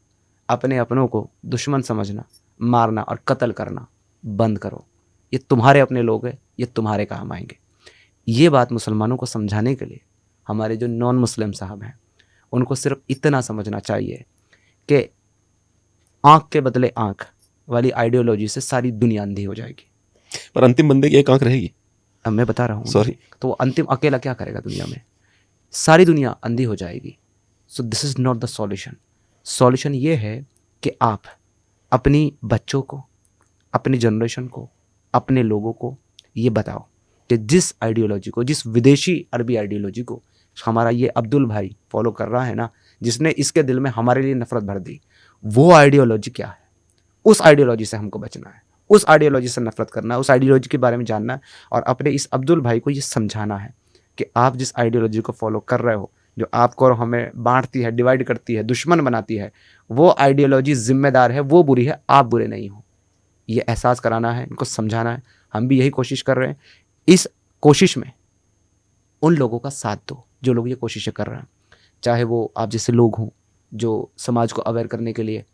अपने अपनों को दुश्मन समझना, मारना और कत्ल करना बंद करो। ये तुम्हारे अपने लोग हैं, ये तुम्हारे काम आएंगे। ये बात मुसलमानों को समझाने के लिए हमारे जो नॉन मुस्लिम साहब हैं, उनको सिर्फ इतना समझना चाहिए कि आँख के बदले आँख वाली आइडियोलॉजी से सारी दुनिया अंधी हो जाएगी। पर अंतिम बंदे की एक आंख रहेगी। अब मैं बता रहा हूँ, Sorry. तो वो अंतिम अकेला क्या करेगा दुनिया में? सारी दुनिया अंधी हो जाएगी। So this is not the solution. Solution ये है कि आप अपनी बच्चों को, अपनी जनरेशन को, अपने लोगों को ये बताओ कि जिस आइडियोलॉजी को, जिस विदेशी अरबी आइडियोलॉजी को हमारा ये अब्दुल भाई फॉलो कर रहा है ना, जिसने इसके दिल में हमारे लिए नफरत भर दी, वो आइडियोलॉजी क्या है? उस आइडियोलॉजी से हमको बचना है, उस आइडियोलॉजी से नफरत करना है, उस आइडियोलॉजी के बारे में जानना है और अपने इस अब्दुल भाई को ये समझाना है कि आप जिस आइडियोलॉजी को फॉलो कर रहे हो, जो आपको और हमें बांटती है, डिवाइड करती है, दुश्मन बनाती है, वो आइडियोलॉजी जिम्मेदार है, वो बुरी है, आप बुरे नहीं हो। ये एहसास कराना है, इनको समझाना है। हम भी यही कोशिश कर रहे हैं। इस कोशिश में उन लोगों का साथ दो जो लोग ये कोशिशें कर रहे हैं, चाहे वो आप जैसे लोग हों जो समाज को अवेयर करने के लिए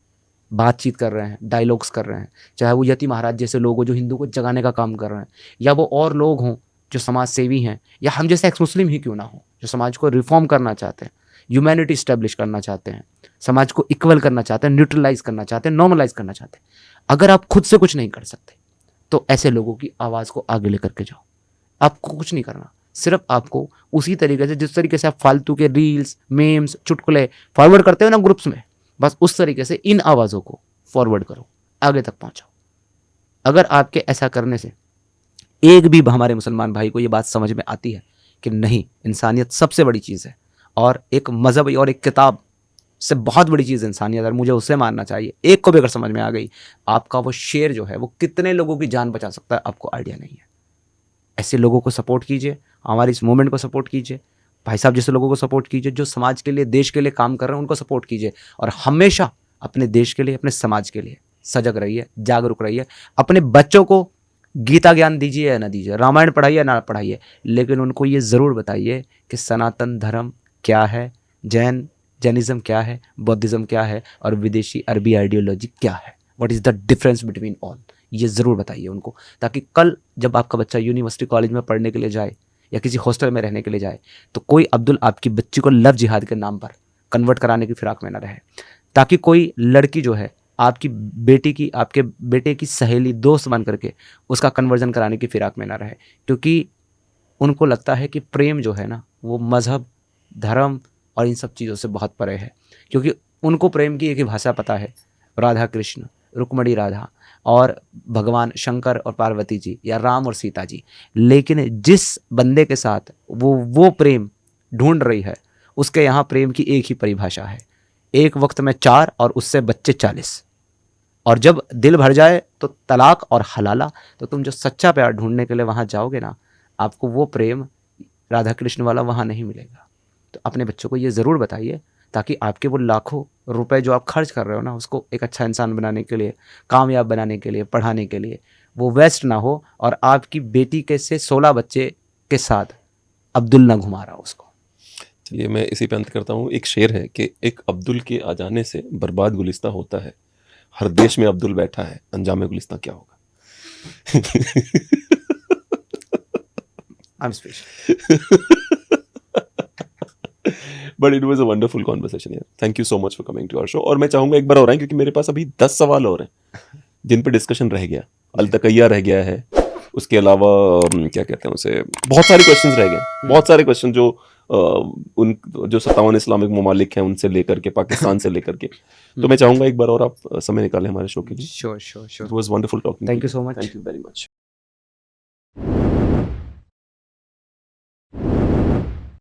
बातचीत कर रहे हैं, डायलॉग्स कर रहे हैं, चाहे वो यति महाराज जैसे लोग हों जो हिंदू को जगाने का काम कर रहे हैं, या वो और लोग हों जो समाज सेवी हैं, या हम जैसे एक्स मुस्लिम ही क्यों ना हो जो समाज को रिफॉर्म करना चाहते हैं, ह्यूमैनिटी इस्टेब्लिश करना चाहते हैं, समाज को इक्वल करना चाहते हैं, न्यूट्रलाइज करना चाहते हैं, नॉर्मलाइज करना चाहते हैं। अगर आप खुद से कुछ नहीं कर सकते तो ऐसे लोगों की आवाज़ को आगे लेकर के जाओ। आपको कुछ नहीं करना, सिर्फ आपको उसी तरीके से जिस तरीके से आप फालतू के रील्स, मेम्स, चुटकुले फॉरवर्ड करते हो ना ग्रुप्स में, बस उस तरीके से इन आवाज़ों को फॉरवर्ड करो, आगे तक पहुंचाओ। अगर आपके ऐसा करने से एक भी हमारे मुसलमान भाई को ये बात समझ में आती है कि नहीं, इंसानियत सबसे बड़ी चीज़ है और एक मज़हब और एक किताब से बहुत बड़ी चीज़ है इंसानियत, और मुझे उसे मानना चाहिए, एक को भी अगर समझ में आ गई, आपका वो शेर जो है वो कितने लोगों की जान बचा सकता है आपको आइडिया नहीं है। ऐसे लोगों को सपोर्ट कीजिए, हमारी इस मूवमेंट को सपोर्ट कीजिए, भाई साहब जैसे लोगों को सपोर्ट कीजिए, जो समाज के लिए, देश के लिए काम कर रहे हैं उनको सपोर्ट कीजिए, और हमेशा अपने देश के लिए, अपने समाज के लिए सजग रहिए, जागरूक रहिए। अपने बच्चों को गीता ज्ञान दीजिए या ना दीजिए, रामायण पढ़ाइए या ना पढ़ाइए, लेकिन उनको ये ज़रूर बताइए कि सनातन धर्म क्या है, जैनिज़्म क्या है, बौद्धिज़्म क्या है, और विदेशी अरबी आइडियोलॉजी क्या है, what is the difference between all. ये ज़रूर बताइए उनको, ताकि कल जब आपका बच्चा यूनिवर्सिटी कॉलेज में पढ़ने के लिए जाए या किसी हॉस्टल में रहने के लिए जाए, तो कोई अब्दुल आपकी बच्ची को लव जिहाद के नाम पर कन्वर्ट कराने की फिराक में ना रहे, ताकि कोई लड़की जो है आपकी बेटी की, आपके बेटे की सहेली, दोस्त बन करके उसका कन्वर्जन कराने की फिराक में ना रहे। क्योंकि उनको लगता है कि प्रेम जो है ना वो मज़हब, धर्म और इन सब चीज़ों से बहुत परे है, क्योंकि उनको प्रेम की एक ही भाषा पता है, राधा कृष्ण, रुक्मणी राधा, और भगवान शंकर और पार्वती जी, या राम और सीता जी। लेकिन जिस बंदे के साथ वो प्रेम ढूंढ रही है, उसके यहाँ प्रेम की एक ही परिभाषा है, एक वक्त में 4 और उससे बच्चे 40, और जब दिल भर जाए तो तलाक और हलाला। तो तुम जो सच्चा प्यार ढूंढने के लिए वहाँ जाओगे ना, आपको वो प्रेम राधा कृष्ण वाला वहाँ नहीं मिलेगा। तो अपने बच्चों को ये ज़रूर बताइए, ताकि आपके वो लाखों रुपए जो आप खर्च कर रहे हो ना, उसको एक अच्छा इंसान बनाने के लिए, कामयाब बनाने के लिए, पढ़ाने के लिए, वो वेस्ट ना हो, और आपकी बेटी के से 16 बच्चे के साथ अब्दुल ना घुमा रहा हो उसको। चलिए मैं इसी पे अंत करता हूँ। एक शेर है कि एक अब्दुल के आ जाने से बर्बाद गुलिस्तां होता है, हर देश में अब्दुल बैठा है, अंजाम गुलिस्तां क्या होगा। I'm speechless. But it was a wonderful conversation यार, thank you so much for coming to our show. और मैं चाहूंगा एक बार और आए, क्योंकि मेरे पास अभी 10 सवाल और हैं जिन पे डिस्कशन रह गया। अलतकैया रह गया है, उसके अलावा क्या कहते हैं उसे, बहुत सारे क्वेश्चंस रह गए, बहुत सारे क्वेश्चन जो उन जो 57 इस्लामिक ममालिक हैं उनसे लेकर के, पाकिस्तान से लेकर के। तो मैं चाहूंगा एक बार और आप समय निकालें हमारे शो के लिए। Sure. It was wonderful talking. Thank you so much. Thank you very much.